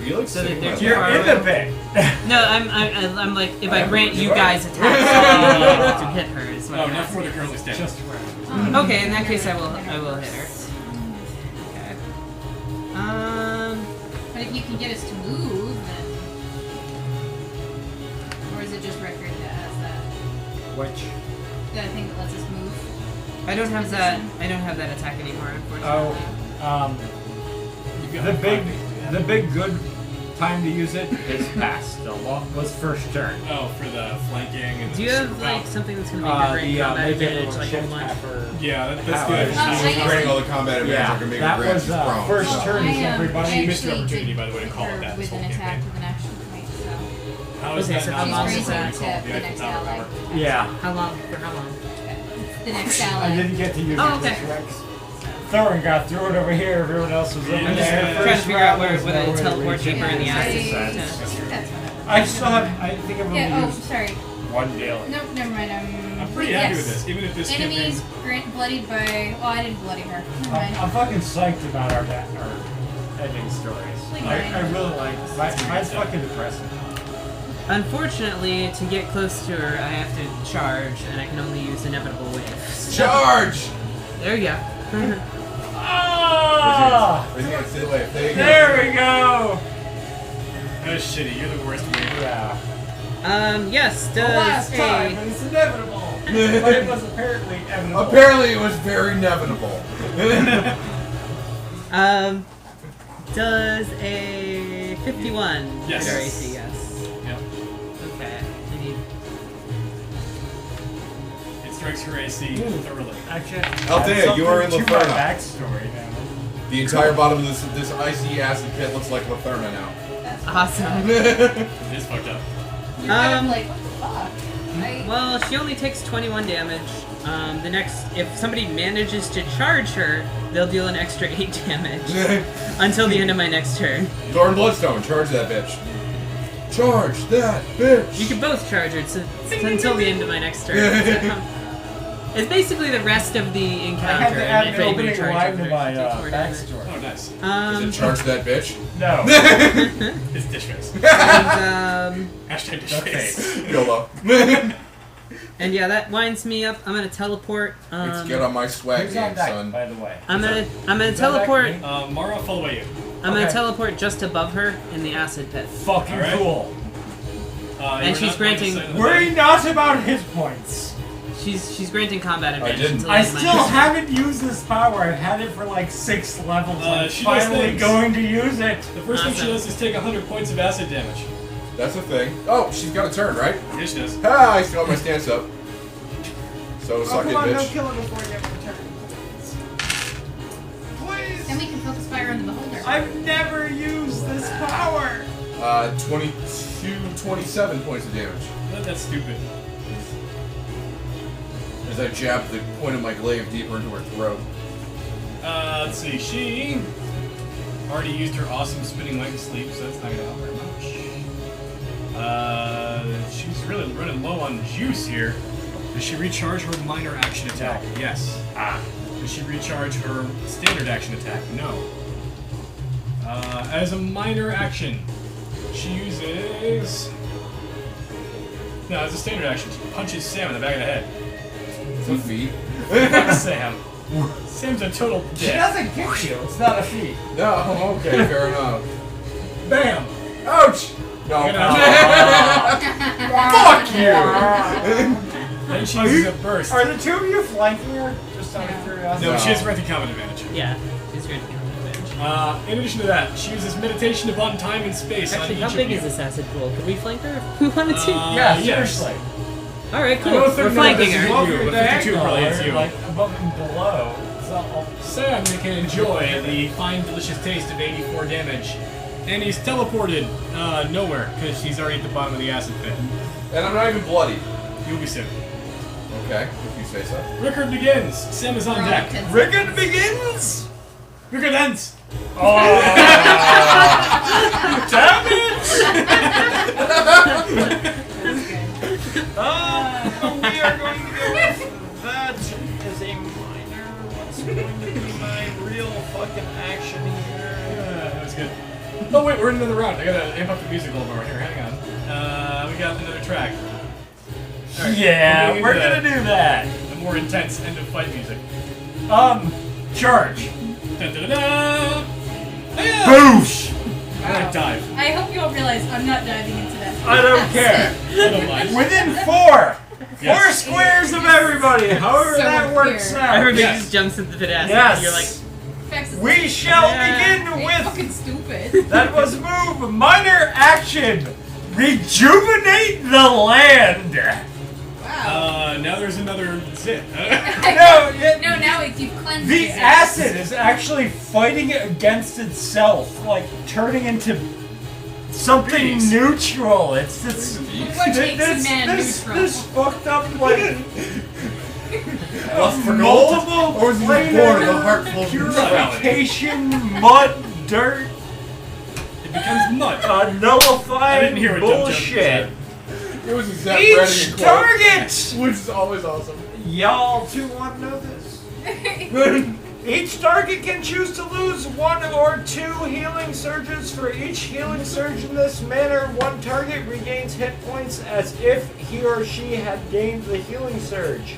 You like So that sitting they're on too my You're far back. in away. the pit. No, I'm like if I I'm grant you sure. guys attacks, I'll be able to hit her. Is what Oh, I'm not asking. where they're currently standing. Just where. Okay, in that case, I will hit her. Okay. But if you can get us to move, then. Or is it just record that has that? Which? That thing that lets us move? I don't have that. I don't have that attack anymore, unfortunately. Oh, You've got the like big, 5 days. the big good time to use it is past. The long was first turn. Oh, for the flanking and Do you the have super like pow. something that's gonna make your great combat make advantage everyone like shift hold on? after. Yeah, that's Power. good. I She's guess- granting all the combat advantage Yeah, I can make that her grant. was She's prone. first so. turn. Everybody I missed your actually opportunity, did by the way, to call it her that this with whole an attack campaign. with an action point, so. How is Okay, that so not how She's long something is raising that? it you call to the the Eiffel next Tower ally. Tower? Yeah, How long? For how long? The next I ally. didn't get to use Oh, it okay. this Rex. Thorin got thrown over here. Everyone else was over I'm I'm just there. just Yeah. trying to figure out First round whether was to nowhere teleport to reach deeper in the it. acid. I Yeah. think that's whatever. I still have. I think I've only Yeah, oh, used sorry. 1 daily. Nope, never mind. I'm pretty happy with this, even if this Enemies campaign's... bloodied by. Oh, I didn't bloody her. Never mind. I'm fucking psyched about our ending stories. I really like it. Mine's fucking depressing. Unfortunately, to get close to her, I have to charge, and I can only use inevitable waves. Charge! There you go. Ah! There we go! That's shitty, you're the worst wave. Yeah. Yes, The last does time, a... and it's inevitable. But it was apparently inevitable. Apparently it was very inevitable. Does a 51 Yes. hit our AC, yes. Yep. Okay, I need... It strikes your AC thoroughly. Actually, Althea, you are in something to Laferna. my backstory now. The entire bottom of this icy acid pit looks like Laferna now. Awesome. It is fucked up. You're kind of like, what the fuck? Well, she only takes 21 damage. The next, if somebody manages to charge her, they'll deal an extra 8 damage until the end of my next turn. Thorn Bloodstone, charge that bitch. Charge that bitch. You can both charge her until the end of my next turn. It's basically the rest of the I had encounter. to add and an if anybody opening charges line her, to my she takes more damage. backstory. Oh, nice. Is it charge that bitch? No. It's dish face. And, Hashtag dish Okay. face. YOLO. and yeah, that winds me up. I'm gonna teleport. Let's get on my swag Who's on game, deck, son. by the way? I'm gonna Is that teleport. me? Mara, followed by you. I'm gonna Okay. teleport just above her in the acid pit. Fucking Alright. cool. And you're she's not going to granting- sign the Worry fight. not about his points. She's granting combat advantage. didn't. until the I end of my still next turn. haven't used this power. I've had it for like 6 levels. I'm she does finally things. going to use it. The first thing she Awesome. does is take 100 points of acid damage. That's a thing. Oh, she's got a turn, right? Yes, she does. Ah, I still have my stance up. So suck it, bitch. kill it before you have a turn. Please. Then we can focus fire on the beholder. I've never used this power. 27 points of damage. That's stupid. As I jab the point of my glaive deeper into her throat. Let's see. She already used her awesome spinning light and sleep, so that's not gonna help very much. She's really running low on juice here. Does she recharge her minor action attack? No. Yes. Does she recharge her standard action attack? No. As a minor action, she uses... No, as a standard action, she punches Sam in the back of the head. It's a feat. Fuck Sam. Sam's a total She dick. doesn't kick you. It's not a feat. No, okay, fair enough. Bam! Ouch! No. Fuck you! Then she uses a burst. Are the 2 of you flanking her? Just out of curiosity. No, she has granting combat advantage. Yeah, she's granting combat advantage. In addition to that, she uses meditation upon time and space Actually, on how each big of is you. this acid pool? Could we flank her if we wanted to? Yeah, yes. seriously. Alright, cool. I don't We're think flanking this is her. what- Above your but 52 probably diagonal, hits you. or, like above and below. It's all... Sam can enjoy the fine, delicious taste of 84 damage. And he's teleported nowhere, because he's already at the bottom of the acid pit. And I'm not even bloody. You'll be soon. Okay, if you say so. Record begins. Sam is on deck. Rickard begins! Record ends. Oh! Damn it! We are going to go with that as a minor. What's going to be my real fucking action here? That was good. Oh wait, we're in another round. I gotta amp up the music a little more here. Hang on. We got another track. Alright, Yeah, moving we're into gonna do that. the more intense end of fight music. Charge. Dun, dun, dun, dun. Boosh! I'm gonna dive. I hope you all realize I'm not diving into that. I don't care. I don't mind. Within 4! Yes. 4 squares of everybody, however So that works clear. out. Everybody Yes. just jumps into the acid. Yes. You're like, Fax is We shall Yeah. begin you're with fucking stupid. that was move minor action. Rejuvenate the land. Wow. Now there's another zit. No, it- No, now you've cleansed the it. acid is actually fighting against itself, like turning into something Bees. neutral. It's What makes a man neutral? this fucked up like Lust for gold? multiple Or was he born with a heart full of neutrality? purification, mud, dirt, It becomes mud. nullifying I didn't hear what Jump Jump bullshit. It was exact Each branding and target! which is always awesome. Y'all too want to know this? Each target can choose to lose 1 or 2 healing surges. For each healing surge in this manner, one target regains hit points as if he or she had gained the healing surge.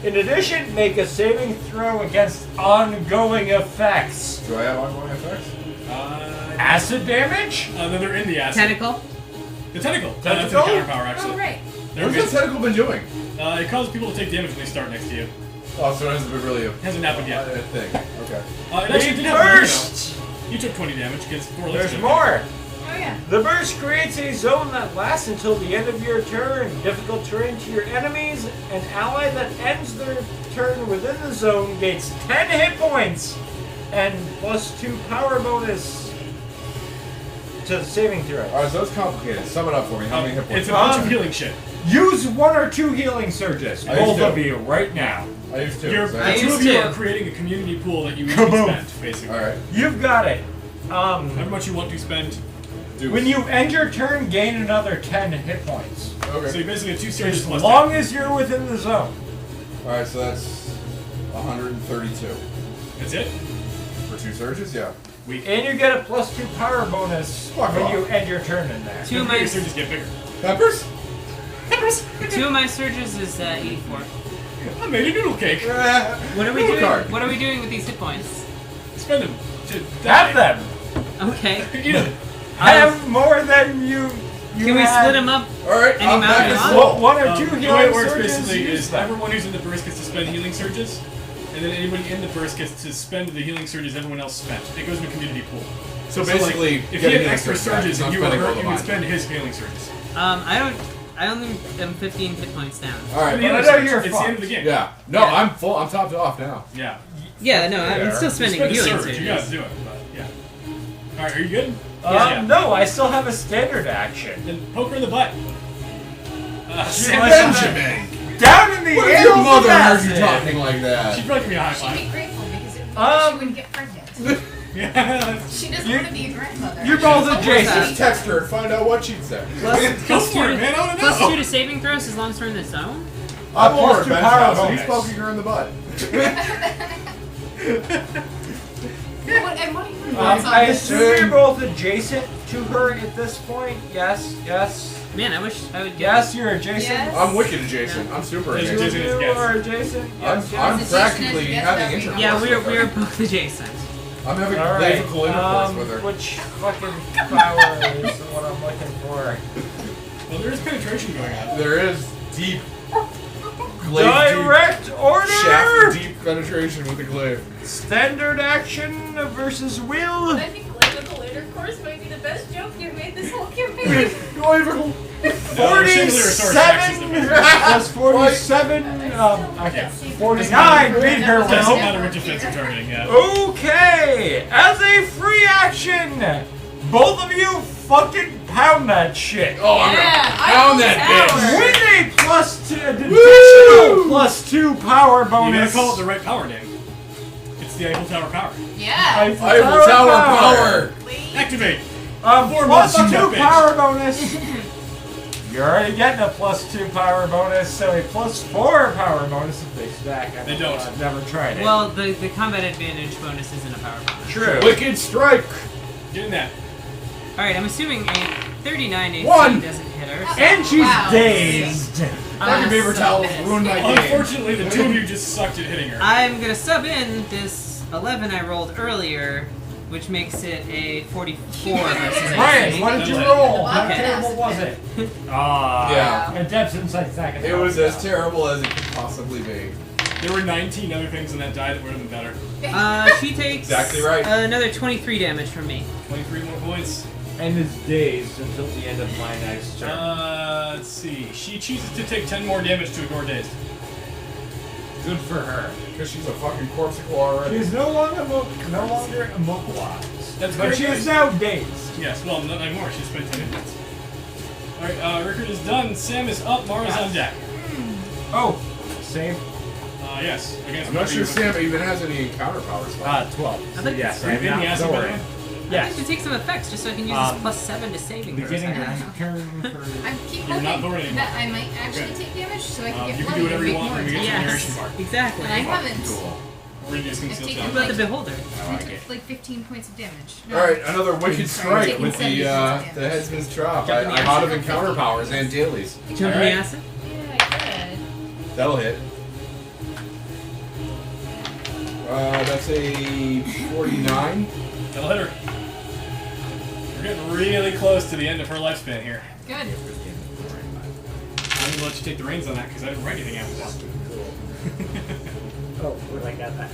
In addition, make a saving throw against ongoing effects. Do I have ongoing effects? Acid damage? No, they're in the acid. Tentacle. The tentacle. That's Tentacle? the counter power, actually. Oh, right. They're What's that tentacle been doing? It causes people to take damage when they start next to you. Oh, so it hasn't been really a Hasn't happened yet. thing. Okay. It actually did have Burst! you took 20 damage against 4 There's lifts. more. Oh, yeah. The burst creates a zone that lasts until the end of your turn. Difficult terrain to your enemies. An ally that ends their turn within the zone gains 10 hit points and +2 power bonus to the saving throw. Alright, so it's complicated. Sum it up for me. How many hit points? It's a bunch of healing shit. Use 1 or 2 healing surges. I used Both to. of you right now. I used to. You're, so the I two used of you to. are creating a community pool that you each Kaboom. spend, basically. Alright. You've got it. However much you want to spend. Deuce. When you end your turn, gain another 10 hit points. Okay. So you basically have 2 surges As plus long as you're within the zone. Alright, so that's 132. 10. That's it? For 2 surges? Yeah. And you get a +2 power bonus Fuck when off. you end your turn in there. Two of Your my surges get bigger. Peppers? two of my surges is 84. I made a noodle cake. What are we Noodle doing? card. What are we doing with these hit points? Spend them. To Have them. Okay. Eat them. Have more than you Can we had. split them up? Alright, Any I'm amount back you as want? well. 1 or 2 The way healing it works surges. basically Use is them. everyone who's in the burst gets to spend healing surges, and then anybody in the burst gets to spend the healing surges everyone else spent. It goes in a community pool. So like, basically, if get he had healing extra surge back. surges It's and not you were spending all hurt, the you would mine. spend his healing surges. I only am 15 hit points down. Alright, Yeah. Healing I know surge, you're it's the end of the game. yeah. No, Yeah. I'm full. I'm topped off now. Yeah. Yeah, no, I'm Fair. still spending Spend a healing surge. You gotta surges. do it, but yeah. Alright, are you good? No, I still have a standard action. Then poke her in the butt. Benjamin! Down in the What if air. your mother heard you talking like that? She'd probably give me a high She'd five. be grateful because it, Um, she wouldn't get pregnant. Yeah. She doesn't you- want to be a grandmother. you're both She's adjacent. almost Just text her and find out what she'd say. Go for it, man. I wanna know. Plus 2 to saving throws as long as we're in the zone. I'm plus over at 2 Ben's power house and he's bonus. poking her in the butt. And what are your thoughts on I this? assume you're both adjacent to her at this point. Yes, yes, Man, I wish I would get yes. You're adjacent. Yes. I'm wicked adjacent. I'm super Yes, Two adjacent. of Adjacent you is are adjacent. I'm, Yes, I'm yes. practically Adjacent is having yes, intercourse. Yeah, we with are her. both adjacent. I'm having All right. physical intercourse with her. Which fucking power is what I'm looking for? Well, there is penetration going on. There is deep, glaive Direct order. shaft deep penetration with the glaive. Standard action versus will. I think clavicle intercourse might be the best joke you've made this whole campaign. Glaivicle. No, Shimmler Resource Tax is the 47 best. plus 47. Yeah. 49. Beat her, Doesn't Will. matter which offense you're targeting, yeah. Okay, as a free action, both of you fucking pound that shit. Oh, I'm Yeah, gonna I pound will that power. bitch. With a additional +2 power You bonus. gotta call it the right power name. It's the Eiffel Tower power. Yeah. Eiffel Tower power. Activate! Plus Foremost, you 2 bitch. power bonus. You're already getting a +2 power bonus, so a +4 power bonus if they stack. They don't. I've never tried it. Well, the combat advantage bonus isn't a power bonus. true. Wicked strike. Get in that. Alright, I'm assuming a 39 AC One. doesn't hit her. And she's Wow. dazed. Fucking paper so towels pissed. ruined my game. Unfortunately, the two of you just sucked at hitting her. I'm gonna sub in this 11 I rolled earlier, which makes it a 44 versus Brian, AC. what did you Okay. roll? How Okay. terrible was it? Ah, Yeah. Adept Insight second. It was as terrible as it could possibly be. There were 19 other things in that die that would have been better. She takes Exactly right. another 23 damage from me. 23 more points. And is dazed until the end of my next turn. Let's see. She chooses to take 10 more damage to ignore dazed. Good for her. Because she's a fucking corpsicle already. She's no longer immobilized. That's But very she good. is now dazed. Yes, well, not anymore. She spent 10 minutes. Alright, Rickard is done. Sam is up. Mara's on deck. Oh, save. Yes. Against I'm not whatever sure you- Sam even has any encounter powers. 12. I think yes, Are you I'm in the not acid, by the sorry. way? Yes. To take some effects, just so I can use this +7 to saving throws. Beginning I of don't the know. turn for... I keep You're not hoping voting that I might actually take damage so I can get you can bloody do whatever and you make want more when we get to the attacks. narration part. Exactly. And I haven't. Cool. We're gonna do some I've skill taken What challenge. about the beholder? I took like 15 points of damage. No. Alright, another wicked Sorry, strike taking with the 70 damage. headsman's drop. Jumping I'm the out of acid. encounter powers and dailies. Jump in the Alright. acid? Yeah, good. That'll hit. That's a 49. That'll hit her. We're getting really close to the end of her lifespan here. Good. I'm gonna let you take the reins on that because I didn't write anything after that. Oh, I got that.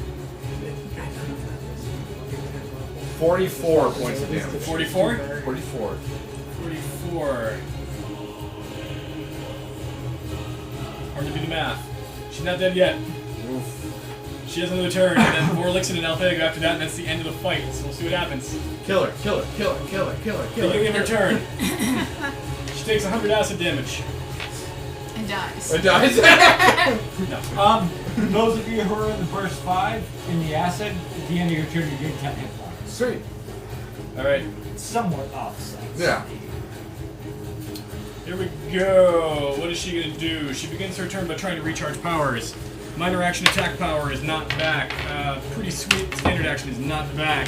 44 points of damage. 44? 44. 44. Hard to do the math. She's not dead yet. She has another turn, and then Vorlixen and Althea go after that, and that's the end of the fight. So we'll see what happens. Kill her, kill her, kill her, kill her, kill her, kill Beginning of her. her turn. She takes 100 acid damage. And dies. It dies. No. Those of you who are in the first 5 in the acid, at the end of your turn you gain 10 hit points. Sweet. Alright, Somewhat offset. Yeah. here we go. What is she gonna do? She begins her turn by trying to recharge powers. Minor action attack power is not back. Pretty sweet standard action is not back.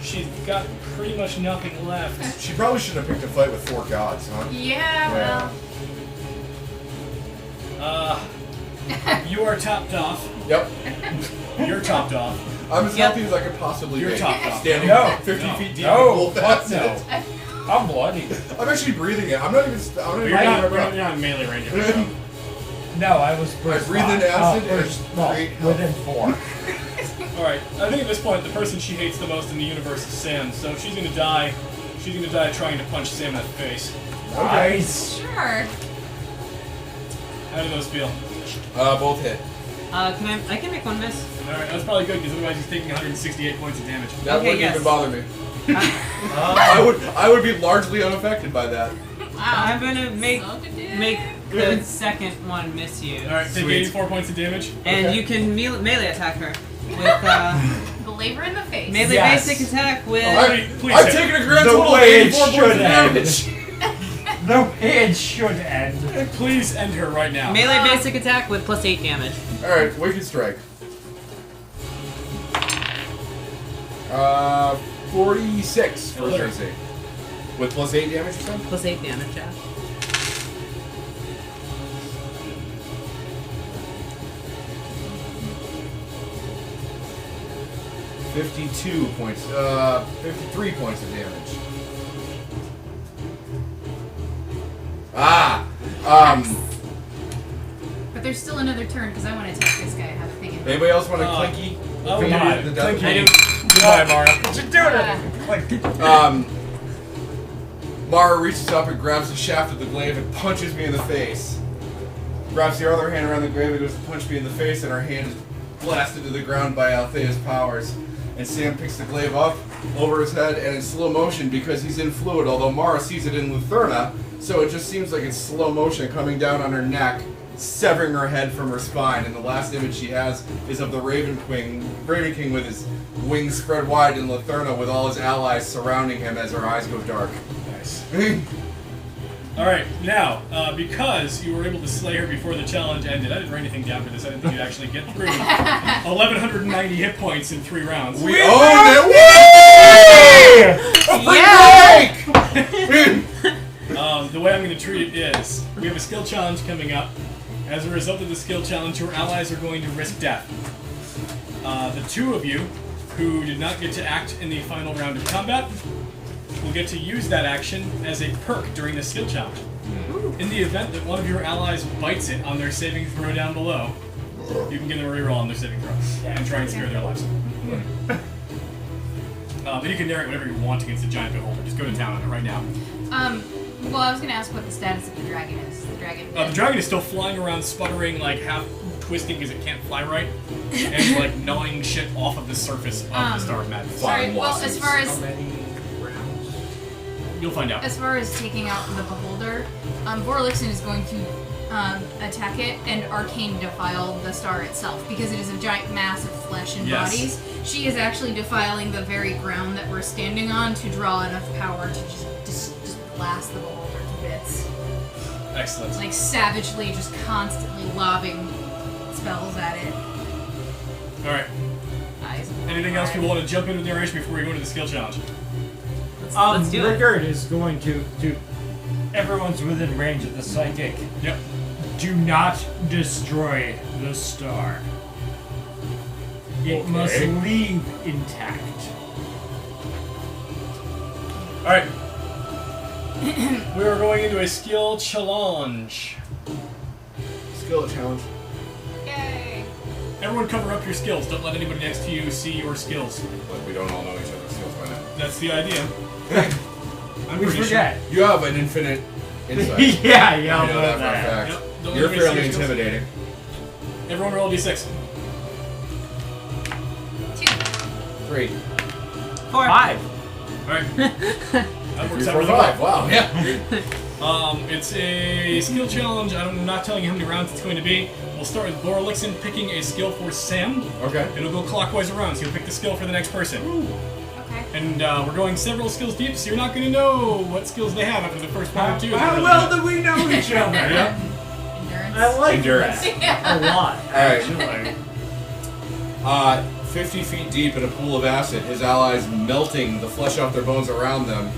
She's got pretty much nothing left. She probably shouldn't have picked a fight with 4 gods, huh? Yeah, well. You are topped off. Yep. You're topped off. I'm as healthy as I could possibly You're be. topped off. Standing No. 50 No. feet deep No, in wolf fuck acid. no. I'm bloody. I'm actually breathing it. I'm not even. I'm not even You're not, breathing you're not in melee range of it, so. No, I was first. breathe in 5. acid and First, well, create within 4. Alright, I think at this point, the person she hates the most in the universe is Sam, so if she's gonna die, she's gonna die trying to punch Sam in the face. Nice. Sure. How do those feel? Both hit. I can make one miss. Alright, that's probably good, because otherwise he's taking 168 points of damage. That Okay, wouldn't yes. even bother me. Uh, I would be largely unaffected by that. I'm gonna make Make the second one miss you. Alright, take Sweet. 84 points of damage. And Okay. you can melee attack her with Belabor in the face. melee Yes. basic attack with. Please I've hit. taken a grand The total of way it 84 points should of damage. The it should end. Please end her right now. Melee basic attack with +8 damage. Alright, Wicked Strike. 46 for Hello. Jersey. With +8 damage or something? +8 damage, yeah. $52 points. 53 points of damage. But there's still another turn because I want to attack this guy. I have a thing in Anybody else want a Uh, clinky? oh, Come yeah, on, the clinky. death- I do. Goodbye, Mara. What you doing? Like, Mara reaches up and grabs the shaft of the glaive and punches me in the face. Grabs the other hand around the glaive and goes to punch me in the face, and her hand is blasted to the ground by Althea's powers. And Sam picks the glaive up over his head, and in slow motion because he's in fluid, although Mara sees it in Lutherna, so it just seems like it's slow motion coming down on her neck, severing her head from her spine. And the last image she has is of the Raven King with his wings spread wide in Lutherna with all his allies surrounding him as her eyes go dark. Nice. Alright, now, because you were able to slay her before the challenge ended, I didn't write anything down for this, I didn't think you'd actually get through. 1,190 hit points in 3 rounds. We own it! Woo! Yeah! The way I'm going to treat it is, we have a skill challenge coming up. As a result of the skill challenge, your allies are going to risk death. The 2 of you who did not get to act in the final round of combat will get to use that action as a perk during the skill challenge. In the event that one of your allies bites it on their saving throw down below, you can give them a reroll on their saving throw and try and spare their lives. But you can narrate whatever you want against the giant beholder. Just go to town on it right now. Well, I was going to ask what the status of the dragon is. The dragon. The dragon is still flying around, sputtering, like half twisting because it can't fly right, and like gnawing shit off of the surface of the Star of Madness. Sorry. Flying Well, as far how as many rounds? You'll find out. as far as taking out the beholder, Vorlixen is going to attack it and arcane defile the star itself because it is a giant mass of flesh flesh and Yes. bodies. She is actually defiling the very ground that we're standing on to draw enough power to just blast the beholder to bits. Excellent. Like savagely, just constantly lobbing spells at it. Alright. Eyes of Anything else fire. people want to jump into the narration before we go into the skill challenge? Let's do it. Rickard is going to everyone's within range of the psychic. Yep. Do not destroy the star. It must leave intact. Alright. We are going into a skill challenge. Skill challenge. Yay! Everyone cover up your skills. Don't let anybody next to you see your skills. But we don't all know each other's skills by now. That's the idea. I'm We pretty forget. You have an infinite insight. Yeah, I know know that for a that. fact. Yep. Don't You're let anybody see fairly your skills. intimidating. Everyone roll a d6. 2. 3. 4. 5. Alright. That 3, works out 4, really 5. well. Wow. Yeah. It's a skill challenge. I'm not telling you how many rounds it's going to be. We'll start with Laura Lixon picking a skill for Sam. Okay. It'll go clockwise around, so you'll pick the skill for the next person. Okay. And we're going several skills deep, so you're not going to know what skills they have after the first one or two. How well do we know each other? Yeah. Endurance. I like Endurance. that a lot, actually. 50 feet deep in a pool of acid, his allies melting the flesh off their bones around them.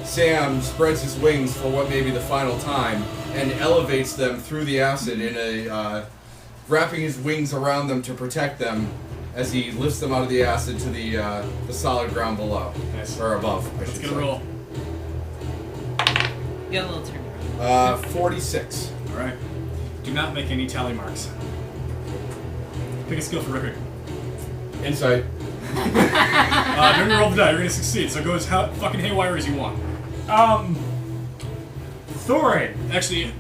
Sam spreads his wings for what may be the final time and elevates them through the acid in a wrapping his wings around them to protect them as he lifts them out of the acid to the solid ground below. Nice. Or above, I Let's should get say. a roll. Get a little turn. 46. Alright. Do not make any tally marks. Pick a skill for Rickard. Insight. You're gonna roll the die, you're gonna succeed, so go as fucking haywire as you want. Thorin. Actually,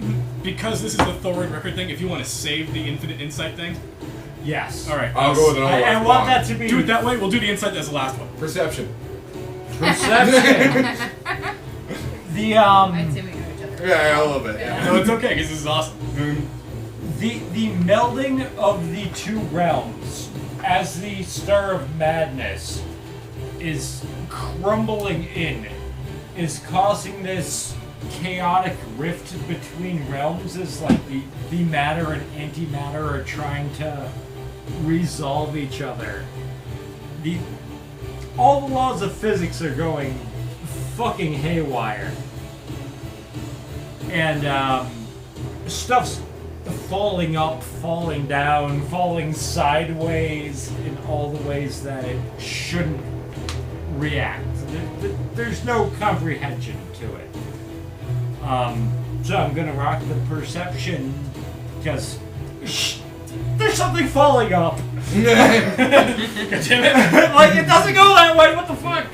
because this is the Thorin record thing, if you want to save the infinite insight thing, Yes. alright. I'll go with an I want that to be Do it that way, we'll do the insight as the last one. Perception. perception. The I'd say we know each other. Yeah, a little bit. Yeah. No, it's okay, because this is awesome. the melding of the two realms as the Star of Madness is crumbling in, is causing this chaotic rift between realms as like the matter and antimatter are trying to resolve each other. All the laws of physics are going fucking haywire. And stuff's falling up, falling down, falling sideways in all the ways that it shouldn't react. There's no comprehension to it. So I'm gonna rock the perception because there's something falling up. God damn it. Like it doesn't go that way. What the fuck?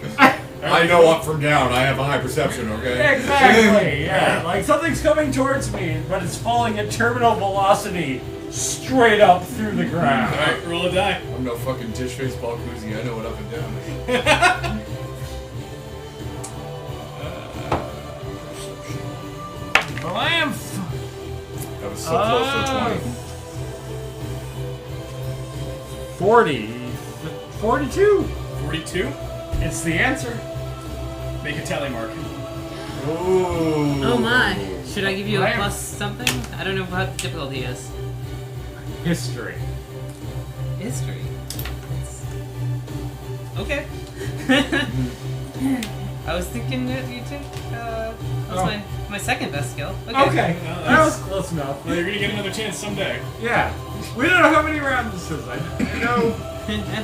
I know up from down. I have a high perception, okay? Exactly. Yeah. Like something's coming towards me, but it's falling at terminal velocity straight up through the ground. Alright, roll a die. I'm no fucking dish face ball koozie. I know what up and down is. Well, I am. That was so close to 20. 40. 42. 42. It's the answer. Make a tally mark. Ooh. Oh my. Should I give you a I am- plus something? I don't know what the difficulty is. History. History. Okay. I was thinking that you took, that's Oh. my second best skill. Okay. Well, That was close enough. Well, you're gonna get another chance someday. Yeah. We don't know how many rounds this is. I know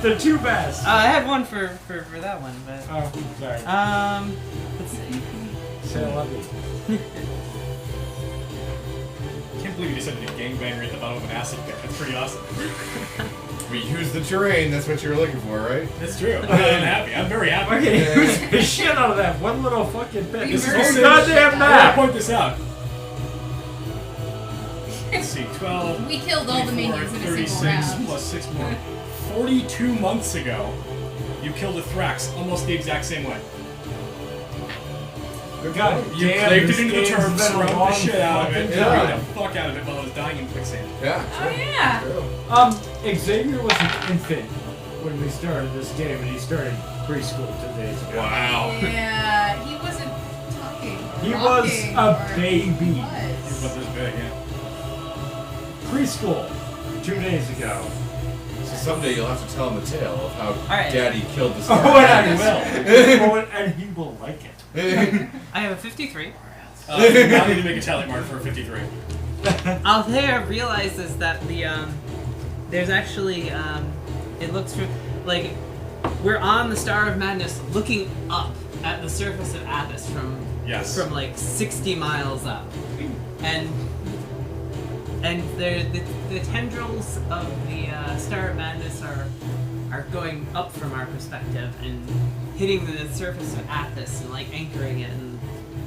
the two best. I had one for that one, but Oh, sorry. let's see. Say I love you. I can't believe you just said the gangbanger at the bottom of an acid pit. That's pretty awesome. We used the terrain. That's what you were looking for, right? That's true. I'm happy. I'm very happy. Okay, use the shit out of that one little fucking bit. This This is is also- goddamn I want to map. point this out. Let's see, 12. We killed all the 34, minions in a 36 single round. plus 6 more. 42 months ago, you killed a Thrax almost the exact same way. God You damn, claved this it into the game's turf, been a surrounded the long shit out of it, fucking and time. beat the fuck out of it while I was dying in quicksand. Yeah. Oh yeah. True. Xavier was an infant when we started this game, and he started preschool 2 days ago. Wow. Yeah, he wasn't talking. He was Rocking, a or- baby. He was. But this big, yeah. Preschool 2 days ago. So someday you'll have to tell him the tale of how right. Daddy killed the Oh, Star. and I will. And he will like it. I have a 53. You now need to make a tally mark for a 53. Althea realizes that there's actually it looks like we're on the Star of Madness, looking up at the surface of Athas from like 60 miles up, and the tendrils of the Star of Madness are going up from our perspective and hitting the surface of Athas and like anchoring it and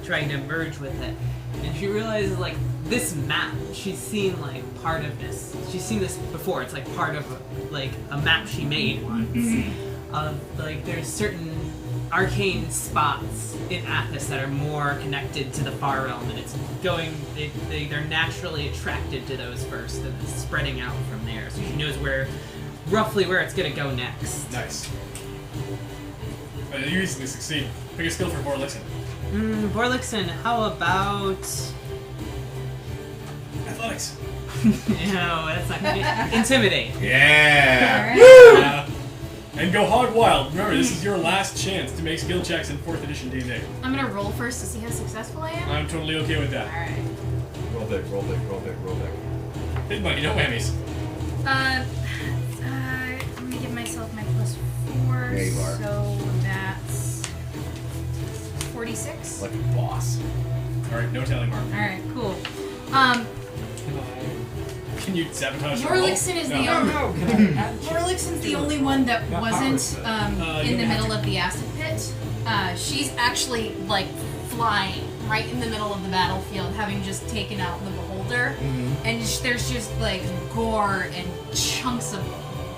trying to merge with it. And she realizes like this map, she's seen like part of this. She's seen this before. It's like part of like a map she made once. Of like there's certain arcane spots in Athas that are more connected to the Far Realm, and it's going. They're naturally attracted to those first, and it's spreading out from there. So she knows roughly where it's gonna go next. Nice. You easily succeed. Pick a skill for Borlixen. Borlixen, how about? Athletics. No, that's not gonna be intimidate. Yeah. Alright. And go hog wild. Remember, this is your last chance to make skill checks in 4th edition D&D. I'm gonna roll first to see how successful I am. I'm totally okay with that. Alright. Roll big, roll big, roll big, roll big. Big money, no whammies. I'm gonna give myself my +4. Yeah, you are. So that's 46. Like a boss. Alright, no tally mark. Alright, cool. Can you sabotage your roll? Borlixen is No. the only. No, can I Borlixen's the only one that Yeah, wasn't you in the can middle of the acid pit. She's actually like flying right in the middle of the battlefield, having just taken out the beholder, and there's just like gore and chunks of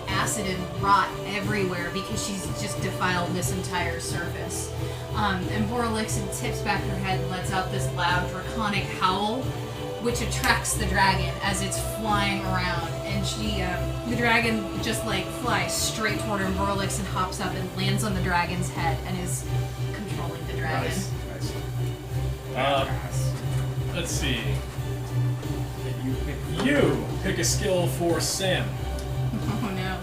acid and rot everywhere because she's just defiled this entire surface. And Borlixen tips back her head and lets out this loud draconic howl, which attracts the dragon as it's flying around. And the dragon just like flies straight toward her, and Borlixen hops up and lands on the dragon's head and is controlling the dragon. Nice. Let's see. You pick a skill for Sam. Oh no.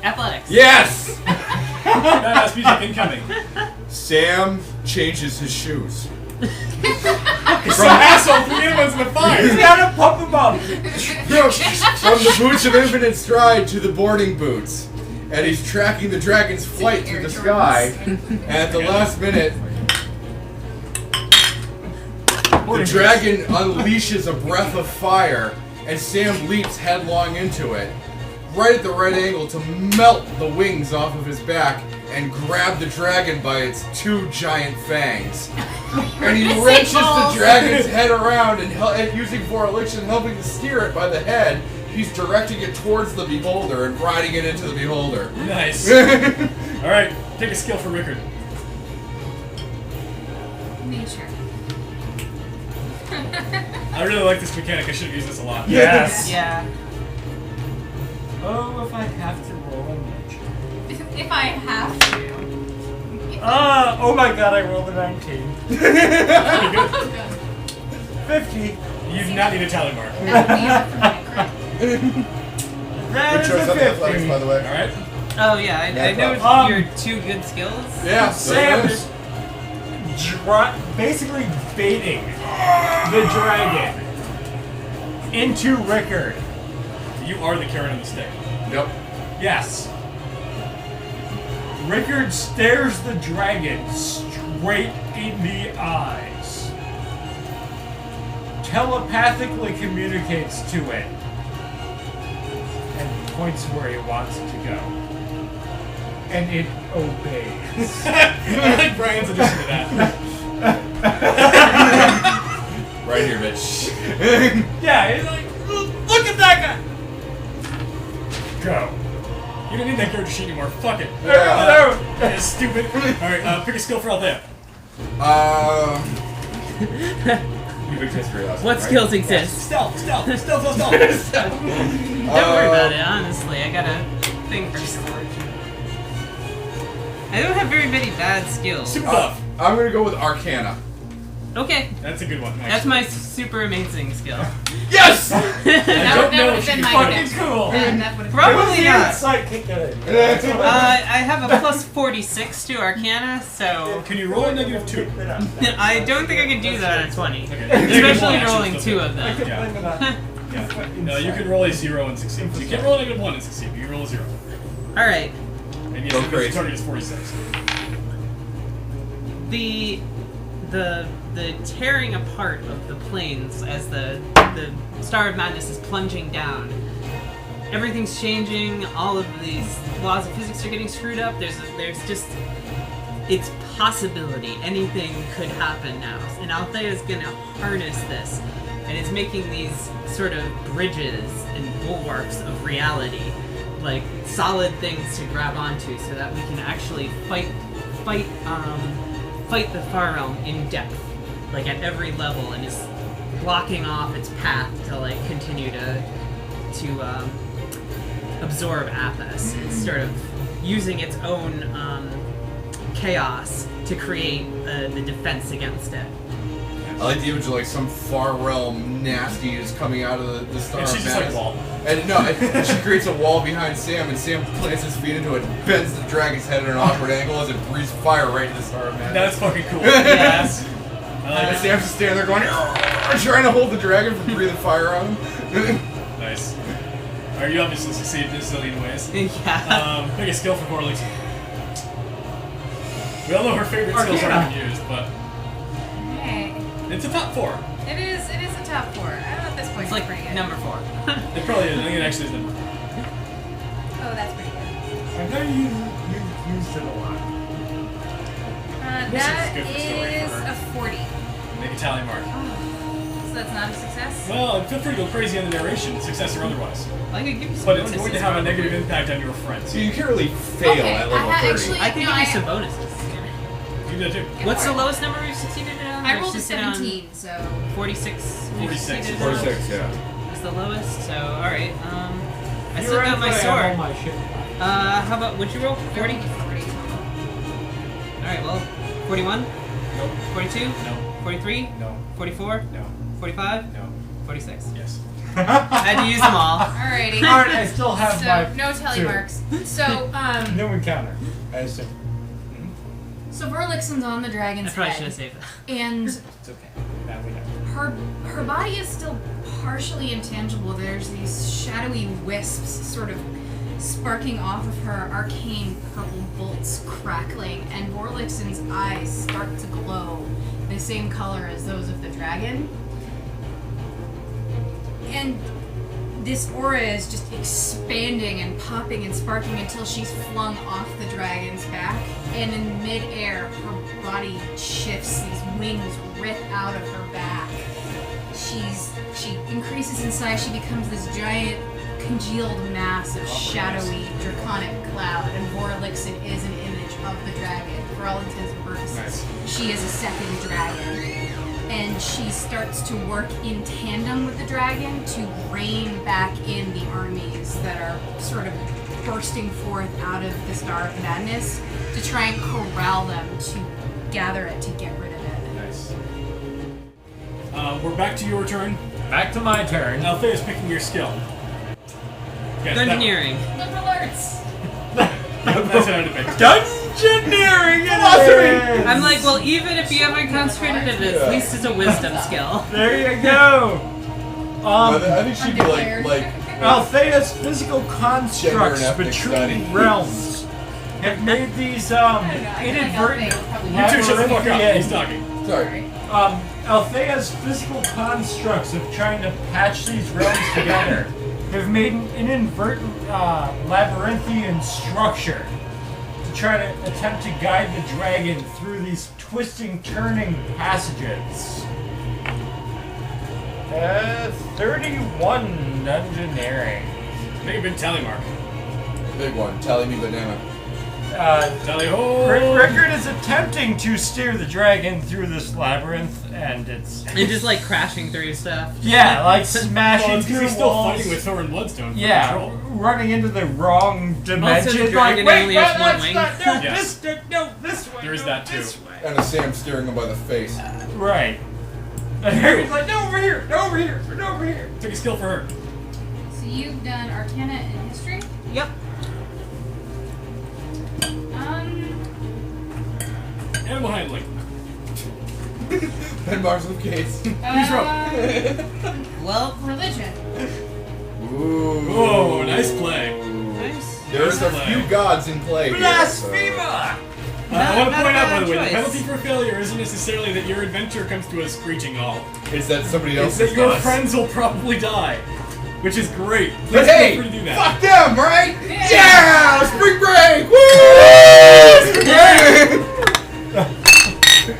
Athletics. Yes! Badass music incoming. Sam changes his shoes. Some asshole threw the ones in the fire. He's gotta pump him up. From the boots of infinite stride to the boarding boots. And he's tracking the dragon's flight through the sky. And at the last minute, the dragon unleashes a breath of fire, and Sam leaps headlong into it, right at the right angle to melt the wings off of his back and grab the dragon by its 2 giant fangs. And he wrenches the dragon's head around and using Borlixen helping to steer it by the head, he's directing it towards the beholder and riding it into the beholder. Nice. Alright, take a skill for Rickard. Nature. I really like this mechanic. I should have used this a lot. Yes. Yeah. Oh, if I have to roll a nature. If I have to. Oh my god, I rolled a 19. Pretty good. Oh, good. 50. You do not need a tally mark. That would be enough for me, correct? That Good is choice a on the athletics, 50. by the way. Alright? Oh yeah, I know Um, your 2 good skills. Yeah, Sam so is basically baiting the dragon into Rickard. You are the carrot on the stick. Yep. Yes. Rickard stares the dragon straight in the eyes. Telepathically communicates to it. And points where he wants it to go. And it obeys. I like Brian's addition to that. Right here, bitch. Yeah, he's like, look at that guy! Go. You don't need that character sheet anymore. Fuck it. Yeah. That is stupid. Alright, pick a skill for Althea. You picked history last What time, skills right? exist? Stealth. Don't worry about it, honestly. I thing first. I don't have very many bad skills. Super buff. I'm gonna go with Arcana. Okay, That's a good one. Actually. that's my super amazing skill. Yes! I don't know would if have been you my Fucking guess. cool. That would have Probably not. Sidekick it. I have a plus 46 to Arcana, so Can you roll a -2? I don't think I can do that at 20. Okay. Especially Negative one, rolling actually, 2 of them. Yeah. Yeah. No, you can roll a 0 and succeed. You can't roll a -1 and succeed. You can roll a 0. Alright, Maybe Go the crazy. target is 46. the tearing apart of the planes as the Star of Madness is plunging down. Everything's changing. All of these laws of physics are getting screwed up. There's just it's possibility. Anything could happen now, and Althea is gonna harness this, and it's making these sort of bridges and bulwarks of reality, like solid things to grab onto, so that we can actually fight the Far Realm in depth, like at every level, and is blocking off its path to like continue to absorb Athas. It's sort of using its own chaos to create the defense against it. I like the image of like some far realm nasty is coming out of the Star And of she's just like Madness. wall. And no, and she creates a wall behind Sam, and Sam plants his feet into it, bends the dragon's head at an awkward angle as it breathes fire right into the Star of Madness. That's fucking cool. Yes. And Sam's just standing there going, trying to hold the dragon from breathing fire on him. Nice. Alright, you obviously succeeded in a zillion ways. Yeah. Pick a skill for Vorlix. We all know her favorite skills Arcana. aren't used, but Hey, it's a top 4. it is a top 4. I don't know at this point. It's like pretty good. number 4. It probably is. I think it actually is number 4. Oh, that's pretty good. I know you've used it a lot. This is That good for story is for her. a 40. Make a tally mark. So that's not a success? Well, feel free to go crazy on the narration, success or otherwise. I could give you some But it's bonuses. going to have a probably. negative impact on your friends. So you can't really fail Okay, at level I 30. actually- I can No, give you I- some bonuses. You do that too. Go What's for the it. lowest number we've succeeded on? I Or rolled a succeeded on 17, so 46. we've 46. succeeded on? 46, yeah. That's the lowest. So all right. I You're still right, got my but I have sword. all my shit. How about would you roll 40? 40. All right. Well, 41, Nope. 42, No. 43, No. 44, No. 45, No. 46. Yes. I had to use them all. Alrighty. Alright, I still have So, my no tally two. marks. So, No encounter, I assume. so Vorlixen's on the I dragon's probably should head. have saved that. And It's okay. Now we know. her body is still partially intangible. There's these shadowy wisps sort of sparking off of her, arcane purple bolts crackling, and Vorlixen's eyes start to glow the same color as those of the dragon. And this aura is just expanding and popping and sparking until she's flung off the dragon's back, and in midair, her body shifts. These wings rip out of her back. She increases in size. She becomes this giant congealed mass of shadowy draconic cloud, and Vorlixen is an image of the dragon for all intents and purposes. Nice. She is a second dragon. And she starts to work in tandem with the dragon to rein back in the armies that are sort of bursting forth out of the Star of Madness to try and corral them to gather it to get rid of it. Nice. We're back to your turn. Back to my turn. Althea's picking your skill. Okay, Engineering. Liberal arts! That's what I had to pick. Dungeoneering! I'm like, well, even if you haven't concentrated it, at least it's a wisdom skill. There you go! I think she'd be like Althea's physical Gender constructs and ethnic between study. realms have made these inadvertent You two shut the fuck up. He's talking. sorry. Althea's physical constructs of trying to patch these realms together have made an inadvertent labyrinthian structure to try to attempt to guide the dragon through these twisting, turning passages. 31 dungeoneering. Make a big tally mark. Big one. Tally me banana. Tally ho! Rickard is attempting to steer the dragon through this labyrinth, and it's And just like crashing through stuff. like smashing Well, it's through because he's still walls. fighting with Thor and Bloodstone for Yeah, control. running into the wrong dimension. the dragon like, only wait, has no, one that's wing. not- no, Yes. this way. There is no, that too. this way. And a Sam steering him by the face. Right. And Harry's like, no, over here, no, over here, no, over here. Took a skill for her. So you've done Arcana and History? Yep. Animal handling. 10 bars of case. Well, Religion. Ooh. Oh, nice play. nice. There's a Nice few play. gods in play. here, Blasphemer! I Not- want to not point a out, by bad the way, the choice. penalty for failure isn't necessarily that your adventure comes to a screeching halt. So is that somebody It's else's that your gods? friends will probably die, which is great. But Please hey, feel free to do that. fuck them, right? Yeah. Spring break! Woo!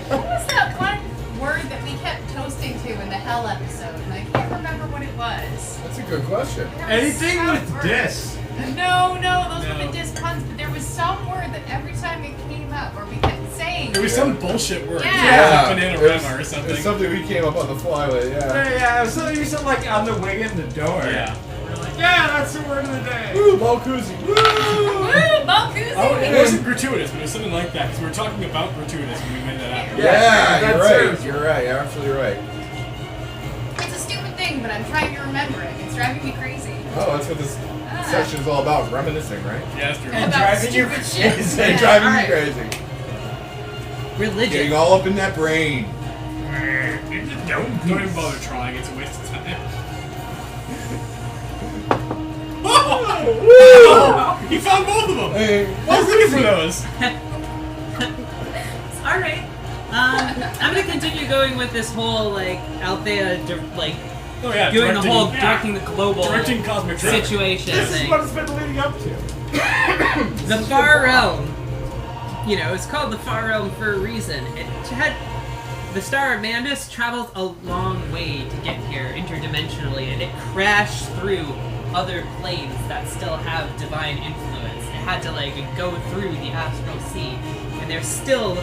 What was that one word that we kept toasting to in the Hell episode? And I can't remember what it was. That's a good question. There was Anything some with word. dis. No, those were No. the dis puns, but there was some word that every time it came up, or we kept saying. It was some bullshit word. Yeah. Like banana it was- rama or something. It's something we came up on the fly with, yeah. Yeah, it was something you said like on the way in the door. Yeah. We're like, yeah, that's the word of the day. Woo, Balkuzi. Woo! Woo, Balkuzi! Oh, it wasn't gratuitous, but it was something like that, because we were talking about gratuitous when we made that happen. Yeah, that's you're right. it. You're right. You're absolutely right. It's a stupid thing, but I'm trying to remember it. It's driving me crazy. Oh, that's what this session is all about. Reminiscing, right? Yeah, that's true. And About driving you stupid shit. It's Yeah, driving alright. me crazy. Religion. Getting all up in that brain. Don't even bother trying, it's a waste of time. Oh! He found both of them! Hey, I was looking for those! All right. I'm gonna continue going with this whole like Althea like Oh yeah, doing the whole yeah. directing the global Directing cosmic traffic. situation This is thing. what it's been leading up to. The Far Realm. You know, it's called the Far Realm for a reason. It had the Star of Mandus traveled a long way to get here interdimensionally, and it crashed through other planes that still have divine influence. It had to like go through the astral sea, and there's still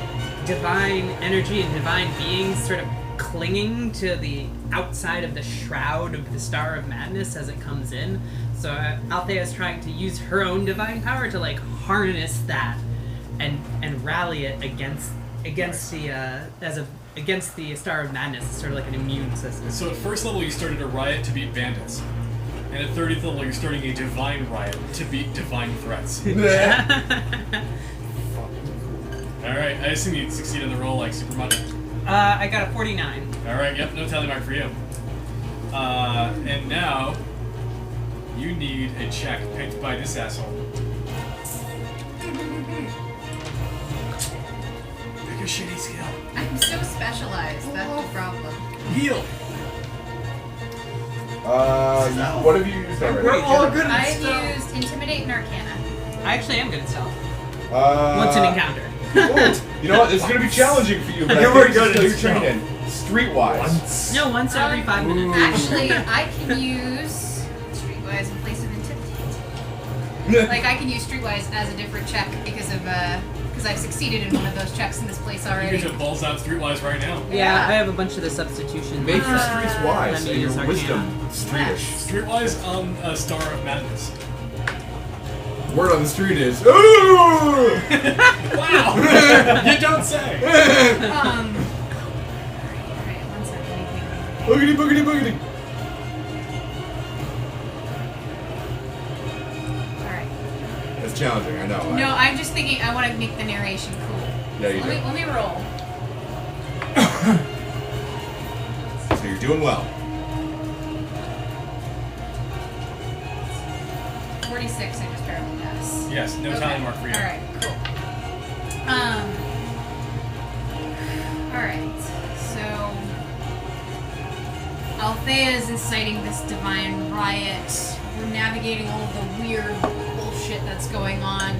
divine energy and divine beings sort of clinging to the outside of the shroud of the Star of Madness as it comes in. So Althea is trying to use her own divine power to like harness that and rally it against the Star of Madness. It's sort of like an immune system. So at first level you started a riot to beat bandits. And at 30th level you're starting a divine riot to beat divine threats. Alright, I assume you'd succeed in the roll like Super Money. I got a 49. Alright, yep, no tally mark for you. And now you need a check picked by this asshole. Pick a shitty skill. I'm so specialized, that's the problem. Heal! What have you used already? We're all good at I've stuff. used Intimidate and Arcana. I actually am good at stealth. Once an encounter. You know what? It's going to be challenging for you, but You I were think good this at is your training. Streetwise. No, once every 5 minutes. Actually, I can use Streetwise in place of Intimidate. Like, I can use Streetwise as a different check because I've succeeded in one of those checks in this place You already. get your balls out streetwise right now. Yeah, I have a bunch of the substitution. Make your streets wise let me and your use Arcana. wisdom streetish. Streetwise on a Star of Madness. Word on the street is, ooh! Wow! You don't say! Alright, one second. Boogity, boogity, boogity. Alright. That's challenging, I know. No, I'm just thinking I want to make the narration cool. Yeah, you do. Let me roll. So you're doing well. 46, I just barely pass. Yes, no tally mark for you. Alright, cool. Alright, so Althea is inciting this divine riot. We're navigating all of the weird bullshit that's going on.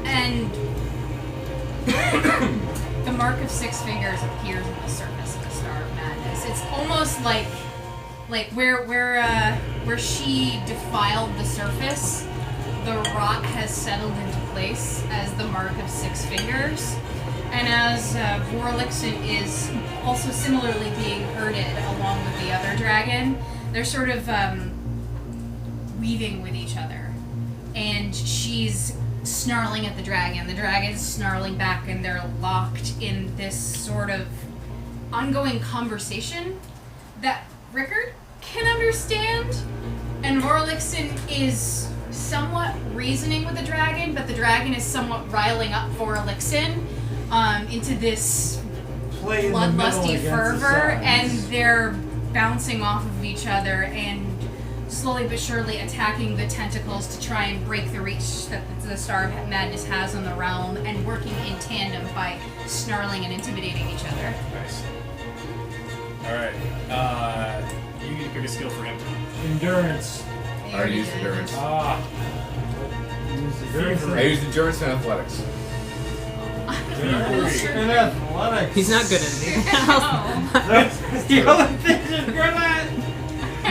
And the mark of 6 fingers appears on the surface of the Star of Madness. It's almost like where she defiled the surface, the rock has settled into place as the mark of 6 fingers. And as Vorlixen is also similarly being herded along with the other dragon, they're sort of weaving with each other. And she's snarling at the dragon's snarling back, and they're locked in this sort of ongoing conversation that Rickard can understand. And Vorlixen is somewhat reasoning with the dragon, but the dragon is somewhat riling up Vorlixen into this Play in the middle bloodlusty against the fervor, sides. and they're bouncing off of each other and slowly but surely attacking the tentacles to try and break the reach that the Star of Madness has on the realm, and working in tandem by snarling and intimidating each other. Nice. Alright. You need to pick a skill for him. Endurance. I already used endurance. Ah. Use endurance. I used endurance and athletics. And athletics. He's not good at anything else. That's the only thing he's good at. I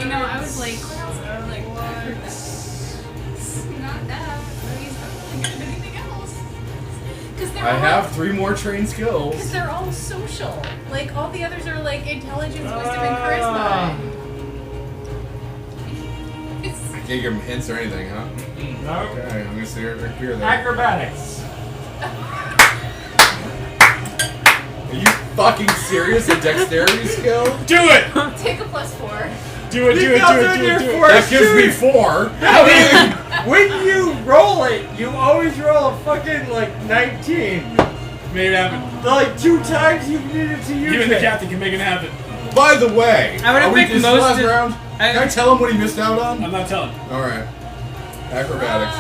know, I was like, what else? I was like, what? It's not that. He's not really good at anything else. Because I have 3 more trained skills. Because they're all social. Like, all the others are like intelligence, wisdom, and charisma. I can't give him hints or anything, huh? No. Okay, I'm gonna sit here and drink beer then. Acrobatics. Are you fucking serious? A dexterity skill? Do it! Take a +4. Do it, do it, do it, do it, do it. That gives me 4. When you roll it, you always roll a fucking like 19. Made it happen. Like 2 times you needed to use You and the it. captain can make it happen. By the way, I would've are we picked this most last of- round? Can I tell him what he missed out on? I'm not telling. Alright. Acrobatics.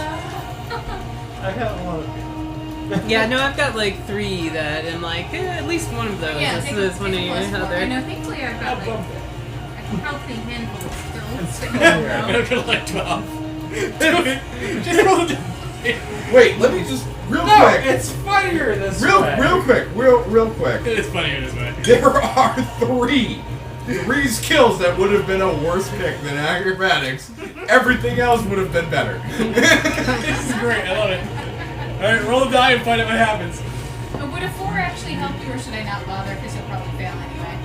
I got a lot of. Yeah, no, I've got like 3 that I'm like, at least one of those. Yeah, This take is a one of +4. your I know, other. thankfully I've got like a healthy handful of skills. I'm gonna like 12. Do it. Just roll the Wait, let me just real No, quick. it's funnier this way. Real quick. It's funnier this way. There are 3 skills that would have been a worse pick than acrobatics. Everything else would have been better. This is great. I love it. Alright, roll a die and find out what happens. Would a 4 actually help you, or should I not bother? Because you'll probably fail anyway.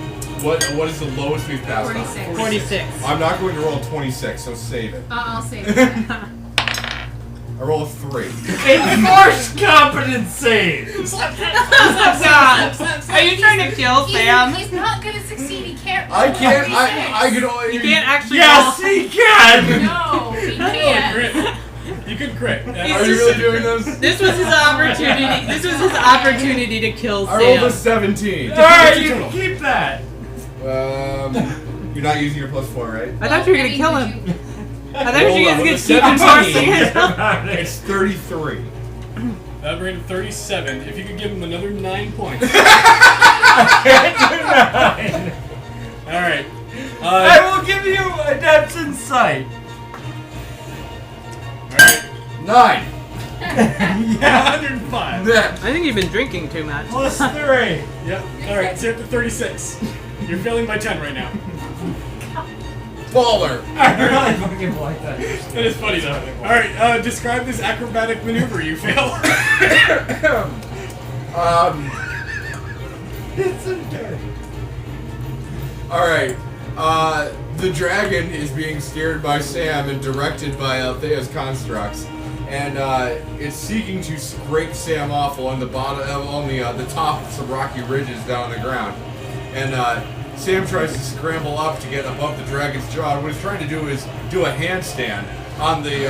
What is the lowest we've passed on? 46. 46. I'm not going to roll a 26, so save it. I'll save it. I roll a 3. Enforced competency. God! Are you trying to kill Sam? He's not gonna succeed. He can't. I roll can't. a I can only. You can't actually Yes, roll. he can. No, he Oh, can't. crit. You can crit. Are you really doing this? This was his opportunity. This was his opportunity to kill I rolled a Sam. 17. All right, you can keep that. You're not using your +4, right? I thought you were gonna kill him. I thought you were Roll gonna a keep 17. enforcing it. It's 33. That brings him 37. If you could give him another 9 points. Alright. I will give you a depth insight. Alright. 9. Yeah. 105. Yeah. I think you've been drinking too much. +3. Yep. Alright, so you're up to 36. You're failing by 10 right now. Baller. I really fucking like that. That is funny though. Alright, describe this acrobatic maneuver you fail. It's okay. Alright. The dragon is being steered by Sam and directed by Athas constructs. And it's seeking to scrape Sam off along the bottom, on the top of some rocky ridges down on the ground. And Sam tries to scramble up to get above the dragon's jaw. And what he's trying to do is do a handstand on the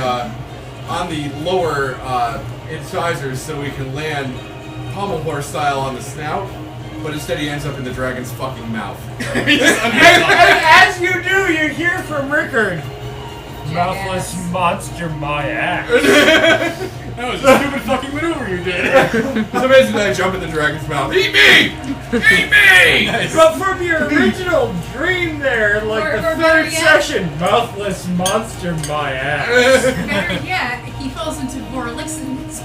lower incisors so he can land pommel horse style on the snout. But instead he ends up in the dragon's fucking mouth. And as you do, you hear from Rickard. Mouthless monster, my ass. That was a stupid fucking maneuver you did. So basically I jump in the dragon's mouth. Eat me! Eat me! But from your original dream there, like Or the better third yet- session, mouthless monster, my ass. Better yet, he falls into Vorlixen's.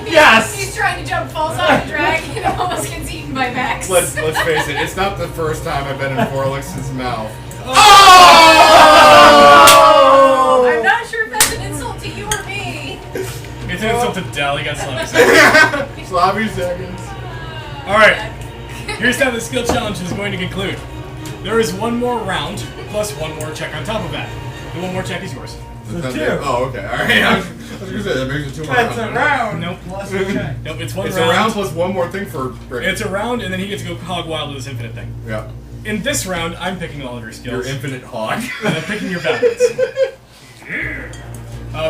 Yes! He's trying to jump, falls off the dragon, and almost gets eaten by Max. Let's face it, it's not the first time I've been in Vorlix's mouth. I'm not sure if that's an insult turns himself to Dell. He got sloppy seconds. Sloppy seconds. Alright. Here's how the skill challenge is going to conclude. There is one more round, plus one more check on top of that. The one more check is yours. So 2. Oh, okay. Alright. I was going to say, that makes it 2 more That's rounds. a round. Nope. Plus a check. Nope, it's one It's round. a round plus one more thing for Rick. It's a round, and then he gets to go hog wild with this infinite thing. Yeah. In this round, I'm picking all of your skills. Your infinite hog. And I'm picking your balance.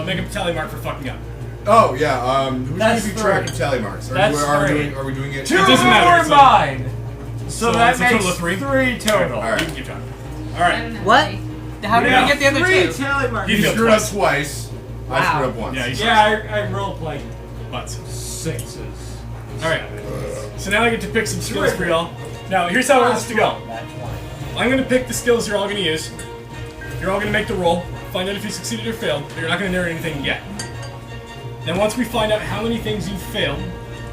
Make a tally mark for fucking up. Oh, yeah. Who's That's keeping track 3. of tally marks? That's 3. Are we doing it? 2 doesn't matter, more it's mine. So So that it's a makes total of 3? 3 total. Alright. You can keep track. I Alright. don't know. What? How did Yeah. we get the other 3 two? tally marks. You You failed screwed up twice. twice. I Wow. screwed up once. Yeah, you Yeah, I rolled like butts. 6s. Alright. So now I get to pick some skills for y'all. Now, here's how it wants to go. That's one. I'm going to pick the skills you're all going to use. You're all going to make the roll, find out if you succeeded or failed, but you're not going to narrate anything yet. Then once we find out how many things you failed,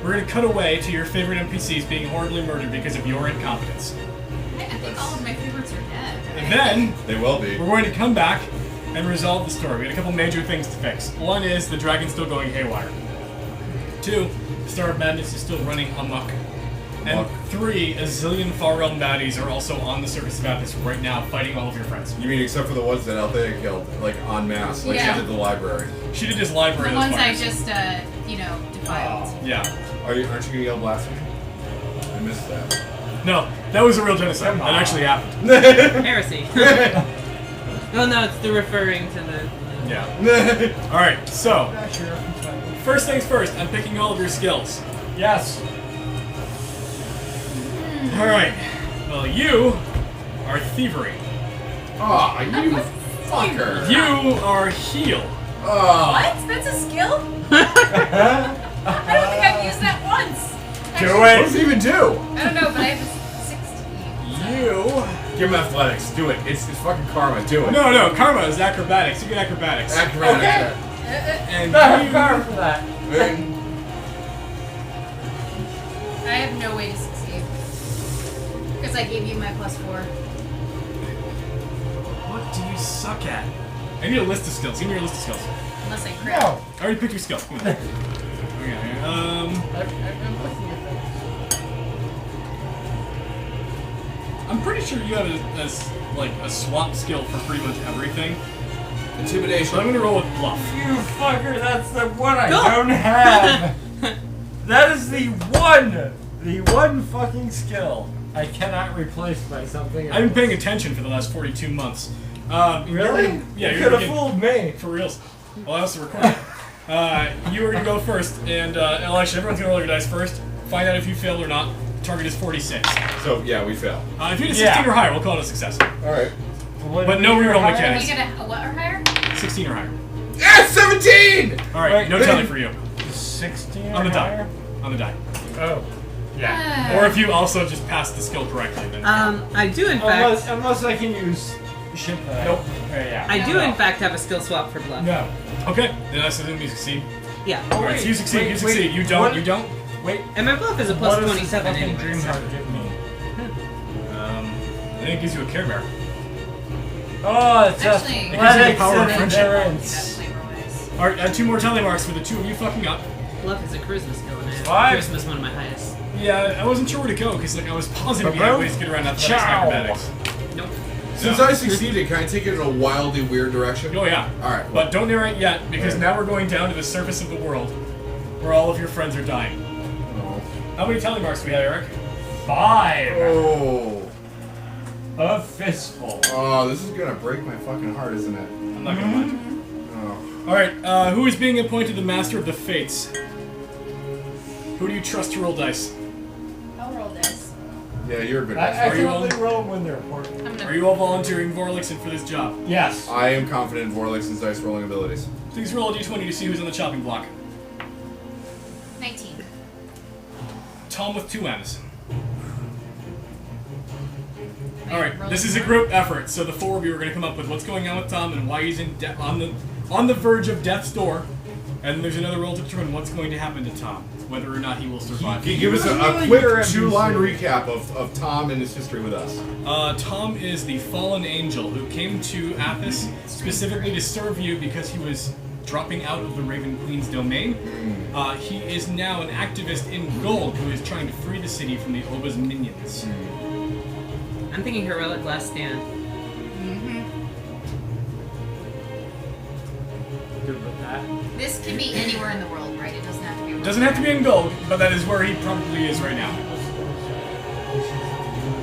we're going to cut away to your favorite NPCs being horribly murdered because of your incompetence. I think all of my favorites are dead. And then, They will be. we're going to come back and resolve the story. We got a couple major things to fix. One is the dragon's still going haywire. 2, the Star of Madness is still running amok. And 3, a zillion far realm baddies are also on the surface of Athas right now, fighting all of your friends. You mean except for the ones that Althea killed, like en masse, like Yeah. she did the library. She did his library. The those ones I fires. just, defiled. Yeah. Aren't you gonna yell blasphemy? I missed that. No, that was a real genocide. Come That on. actually happened. Heresy. No, no, it's the referring to the. Yeah. Alright, so, Yeah, sure. first things first, I'm picking all of your skills. Yes. Alright. Well, you are thievery. Aw, you fucker. You are heal. Oh. What? That's a skill? I don't think I've used that once. Do What it. does it even do? I don't know, but I have a 16. You... Give him athletics. Do it. It's fucking karma. Do it. No, karma is acrobatics. You get acrobatics. Acrobatics. And I have you... power for that. I have no way to succeed. Because I gave you my +4. What do you suck at? I need a list of skills. Give me your list of skills. Unless I crit. No. I already picked your skill. Come on. Okay, I'm looking at I'm pretty sure you have a swap skill for pretty much everything. Intimidation. So I'm gonna roll with bluff. You fucker, that's the one I Go. don't have. That is the one fucking skill I cannot replace by something else. I've been paying attention for the last 42 months. Really? Yeah, you you're could have getting- fooled me. For reals. Well, I also recorded. You were gonna go first, and actually, everyone's gonna roll your dice first. Find out if you failed or not. Target is 46. So yeah, we fail. If you get 16 Yeah. or higher, we'll call it a success. All right. But no reroll Are mechanics. you gonna what or higher? 16 or higher. Yeah, 17. All right, Wait, no tally for you. 16 On the or die. higher? On the die. Oh. Yeah. Or if you also just passed the skill correctly, then. I do in fact. Unless I can use shit that Nope. yeah. I do in fact have a skill swap for bluff. No. Okay, then I assume you succeed. Yeah. Oh, Alright, so you succeed, you wait, succeed. wait, You don't, what- you don't. Wait. And my bluff is a What plus does 27 fucking anyway. Dream so- Heart give me? I think it gives you a Care Bear. Oh, it's just Actually- It gives you the athletics power of and friendship. endurance. That's flavor-wise. Alright, add 2 more tally marks for the 2 of you fucking up. Bluff is a charisma skill, and I have 5. charisma is one of my highest. Yeah, I wasn't sure where to go, because I was positive you had ways to get around athletics and Ciao. acrobatics. Nope. Since No. I succeeded, can I take it in a wildly weird direction? Oh yeah. All right. But don't narrate yet, because Okay. now we're going down to the surface of the world, where all of your friends are dying. Oh. How many tally marks do we have, Eric? 5. Oh. A fistful. Oh, this is gonna break my fucking heart, isn't it? I'm not gonna mind. Oh. Alright, who is being appointed the Master of the Fates? Who do you trust to roll dice? I'll roll this. Yeah, you're a good I master. Are you can only on? roll when they're important. I'm gonna. Are you all volunteering Vorlixen for this job? Yes. I am confident in Vorlixen's dice rolling abilities. Please roll a d20 to see who's on the chopping block. 19. Tom with 2 M's. Wait, Alright, roll this it is a more? group effort, so the 4 of you are going to come up with what's going on with Tom and why he's in on the verge of death's door. And then there's another roll to determine what's going to happen to Tom, whether or not he will survive. Can you give us a Really quick your 2-line NPC. recap of Tom and his history with us? Tom is the fallen angel who came to Athas specifically to serve you because he was dropping out of the Raven Queen's domain. He is now an activist in gold who is trying to free the city from the Oba's minions. I'm thinking heroic last stand. Good with that. This can be anywhere in the world, right? It doesn't have to be. It doesn't have to be in gold, but that is where he probably is right now.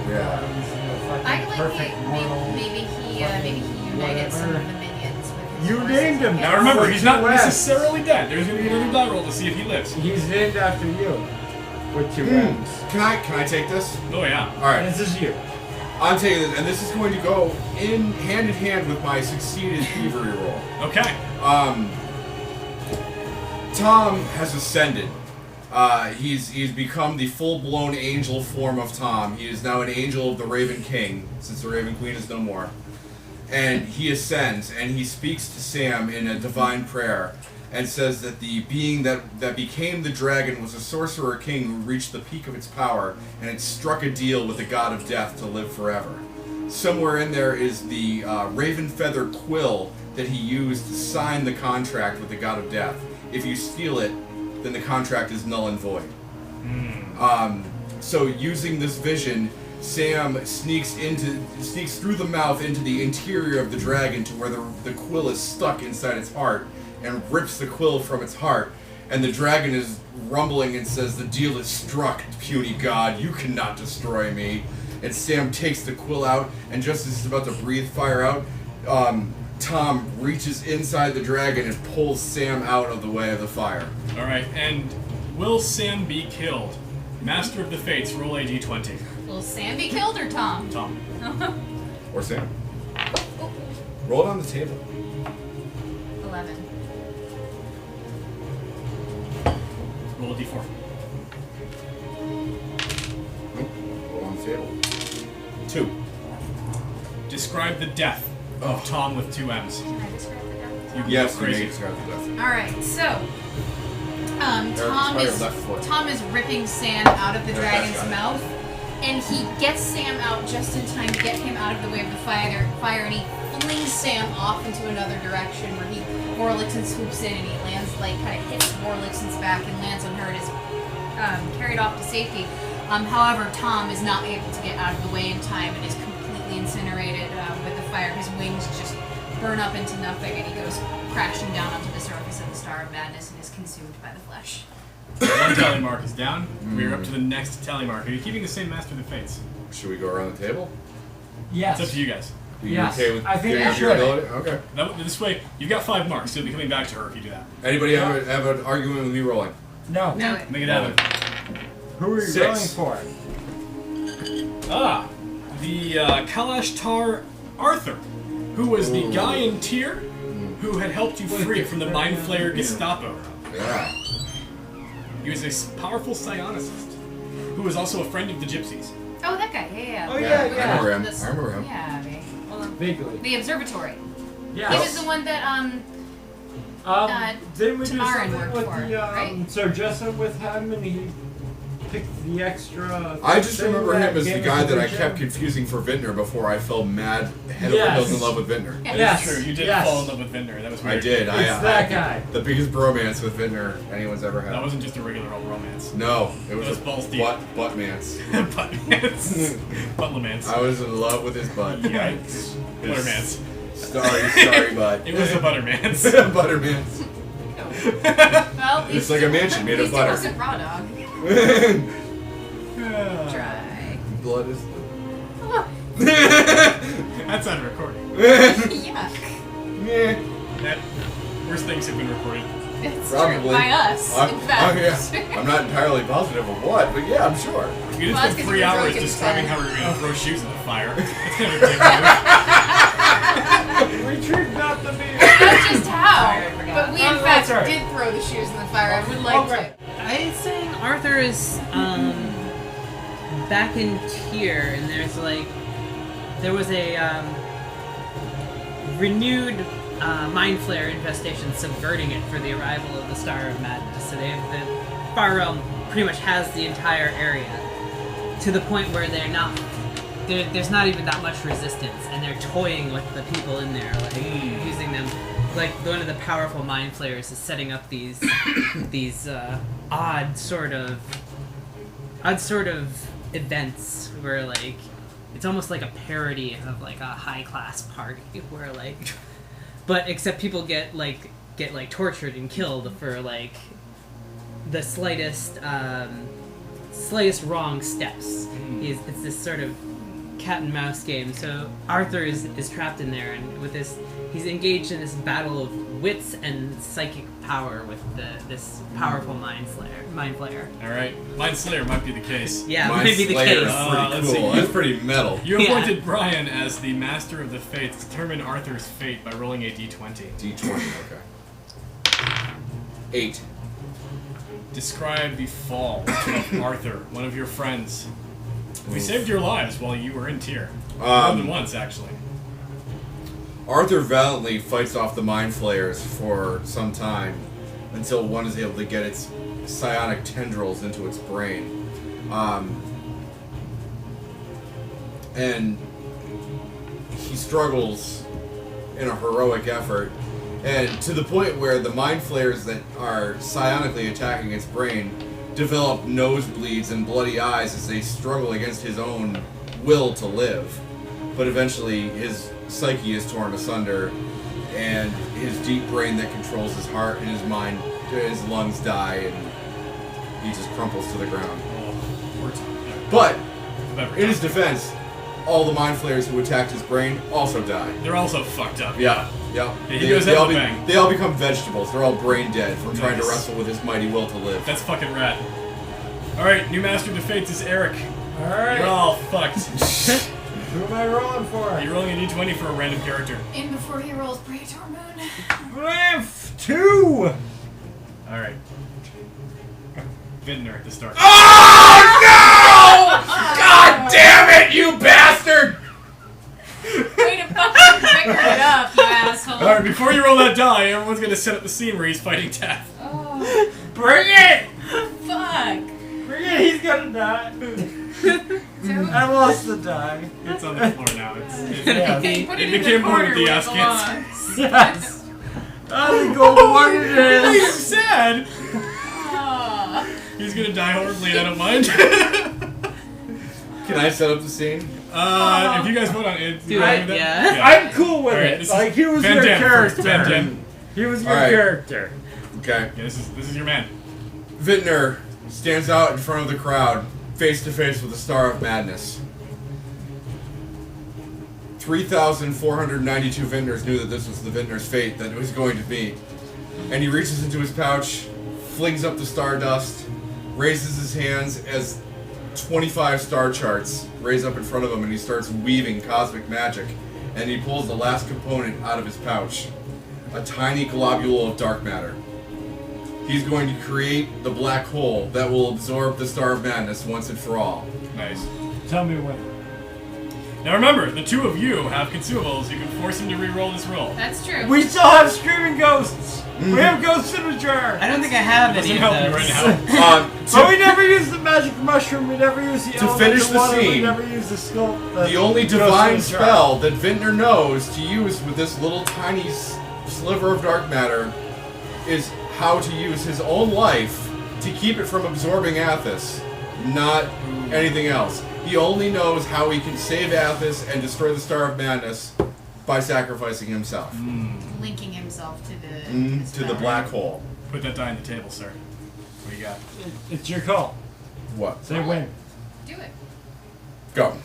Yeah. I like maybe he united some of the minions with his You forces named him. against- Now remember, he's not West. necessarily dead. There's going to be another die roll to see if he lives. He's named after you. With 2 M's. Can I take this? Oh yeah. All right. This is you. I'm taking this, and this is going to go hand in hand with my succeeded thievery roll. Okay. Tom has ascended. He's become the full-blown angel form of Tom. He is now an angel of the Raven King, since the Raven Queen is no more. And he ascends, and he speaks to Sam in a divine prayer, and says that the being that became the dragon was a sorcerer king who reached the peak of its power, and it struck a deal with the god of death to live forever. Somewhere in there is the raven feather quill that he used to sign the contract with the god of death. If you steal it, then the contract is null and void. So using this vision, Sam sneaks through the mouth into the interior of the dragon to where the quill is stuck inside its heart, and rips the quill from its heart. And the dragon is rumbling and says, "The deal is struck, puny god. You cannot destroy me." And Sam takes the quill out, and just as he's about to breathe fire out, Tom reaches inside the dragon and pulls Sam out of the way of the fire. All right. And will Sam be killed? Master of the Fates, roll a d20. Will Sam be killed or Tom? Tom. Or Sam. Roll it on the table. 11. Roll a d4. Nope. Roll on the table. 2. Describe the death of Tom with 2 M's. Can I describe the death? You Yes, go you may crazy. describe the death. All right, so Tom describe is your left foot. Tom is ripping Sam out of the There, that's dragon's got it. mouth, and he gets Sam out just in time to get him out of the way of the fire, and he flings Sam off into another direction where Warlickson swoops in and he lands, kind of hits Warlickson's back and lands on her and is carried off to safety. However, Tom is not able to get out of the way in time and is completely incinerated with the fire. His wings just burn up into nothing, and he goes crashing down onto the surface of the Star of Madness and is consumed by the flesh. One tally mark is down. We're up to the next tally mark. Are you keeping the same Master of the Fates? Should we go around the table? Yes. It's up to you guys. Are you Yes, okay with I think giving we up your should. ability? Okay. This way, you've got 5 marks, so you'll be coming back to her if you do that. Anybody have an argument with me rolling? No. No. Make it happen. Who are you 6. rolling for? The Kalash Tar Arthur, who was the guy in Tyr who had helped you free from the Mind Flayer Gestapo. Yeah. He was a powerful psionicist who was also a friend of the Gypsies. Oh, that guy. Yeah. Oh, yeah, I remember him. This- I remember him. Yeah. Vaguely. The observatory. Yeah. He was the one that Didn't we do Tamarin something worked with for, the right? Sir Jessup with him, and he picked the extra? I just thing remember that him as the gave guy us that I vision? kept confusing for Vintner before I fell mad head over Yes. heels in love with Vintner. Yeah. That Yes. is true. You did Yes. fall in love with Vintner. That was weird. I did. I that guy. The biggest bromance with Vintner anyone's ever had. That wasn't just a regular old romance. No, it was That was a balls deep. buttmance. Buttmance. Buttlemance. I was in love with his butt. Yikes. Buttermance. Sorry, bud. It was a Buttermance. Buttermance. Well, at It's least like a mansion at made of least butter. It wasn't raw dog. Dry. Blood is. That's on recording. Yuck. Yeah. That worse things have been recorded. It's Probably. true. By us, in fact. I'm not entirely positive of what, but yeah, I'm sure. We did Well, spend that's 'cause 3 you were hours drunk and describing fat. how we were going to throw shoes in the fire. It's kind of ridiculous. Retrieve not the beer. Not just how, Sorry, I forgot. but we in Oh, fact that's right. did throw the shoes in the fire. I would like Okay. to. I saying Arthur is back in Tyr, and there was a renewed Mind Flayer infestation subverting it for the arrival of the Star of Madness. So the Far Realm pretty much has the entire area to the point where there's not even that much resistance, and they're toying with the people in there, using them like one of the powerful mind flayers is setting up these odd sort of events where like it's almost like a parody of like a high class party where like, but except people get tortured and killed for like the slightest wrong steps. It's this sort of cat and mouse game. So Arthur is trapped in there, and with this, he's engaged in this battle of wits and psychic power with this powerful mind flayer. All right, Mind Slayer might be the case. Yeah, Mind maybe the Slayer case. is pretty Let's cool. see. That's pretty metal. You Yeah. appointed Brian as the Master of the Fates. Determine Arthur's fate by rolling a d20. D20, okay. 8. Describe the fall of Arthur, one of your friends. We saved your lives while you were in Tyr. More than once, actually. Arthur valiantly fights off the Mind Flayers for some time until one is able to get its psionic tendrils into its brain. And he struggles in a heroic effort, and to the point where the Mind Flayers that are psionically attacking its brain develop nosebleeds and bloody eyes as they struggle against his own will to live. But eventually his psyche is torn asunder, and his deep brain that controls his heart and his mind, his lungs die, and he just crumples to the ground. But in his defense, all the Mind Flayers who attacked his brain also die. They're also fucked up. Yeah. Yeah, he goes out with a bang. They all become vegetables. They're all brain dead from trying to Nice. wrestle with his mighty will to live. That's fucking rad. Alright, new Master of the Fates is Eric. Alright. You're all fucked. Who am I rolling for? You're rolling a d20 for a random character. In before he rolls Praetor Moon. F2! Alright. Vintner at the start. Oh no! God damn it, you bastard! Way to fucking figure it up, you asshole. Alright, before you roll that die, everyone's gonna set up the scene where he's fighting Taff. Oh, Bring it! fuck. Bring it, he's gonna die. So, I lost the die. It's on the floor now. It's Yeah. okay, put it It in became the more corner of the where it ass cancer. belongs. Yes! I think go what it You're is. sad! Aw. He's gonna die horribly, I don't mind. Can I set up the scene? If you guys vote on it, Do you it, agree with that? yeah. I'm cool with Alright, it. this is Like, he was Van your Damme first, character. Van Damme. He was your Alright. character. Okay. Yeah, this is your man. Vintner stands out in front of the crowd, face to face with the Star of Madness. 3,492 Vintners knew that this was the Vintner's fate that it was going to be. And he reaches into his pouch, flings up the stardust, raises his hands as 25 star charts raise up in front of him, and he starts weaving cosmic magic. And he pulls the last component out of his pouch, a tiny globule of dark matter. He's going to create the black hole that will absorb the Star of Madness once and for all. Nice. Tell me when. Now remember, the two of you have consumables. You can force him to re-roll this roll. That's true. We still have screaming ghosts. We have ghosts in a jar. I don't think I have any Doesn't of help you those. right now. But we never use the magic mushroom. We never use the To finish the water, We scene, never use the sculpt. The only divine spell that Vintner knows to use with this little tiny sliver of dark matter is how to use his own life to keep it from absorbing Athas, not anything else. He only knows how he can save Athas and destroy the Star of Madness by sacrificing himself Linking himself to the to the black hole. Put that die on the table, sir. What do you got? It's your call. What? Say when. Do it. Go.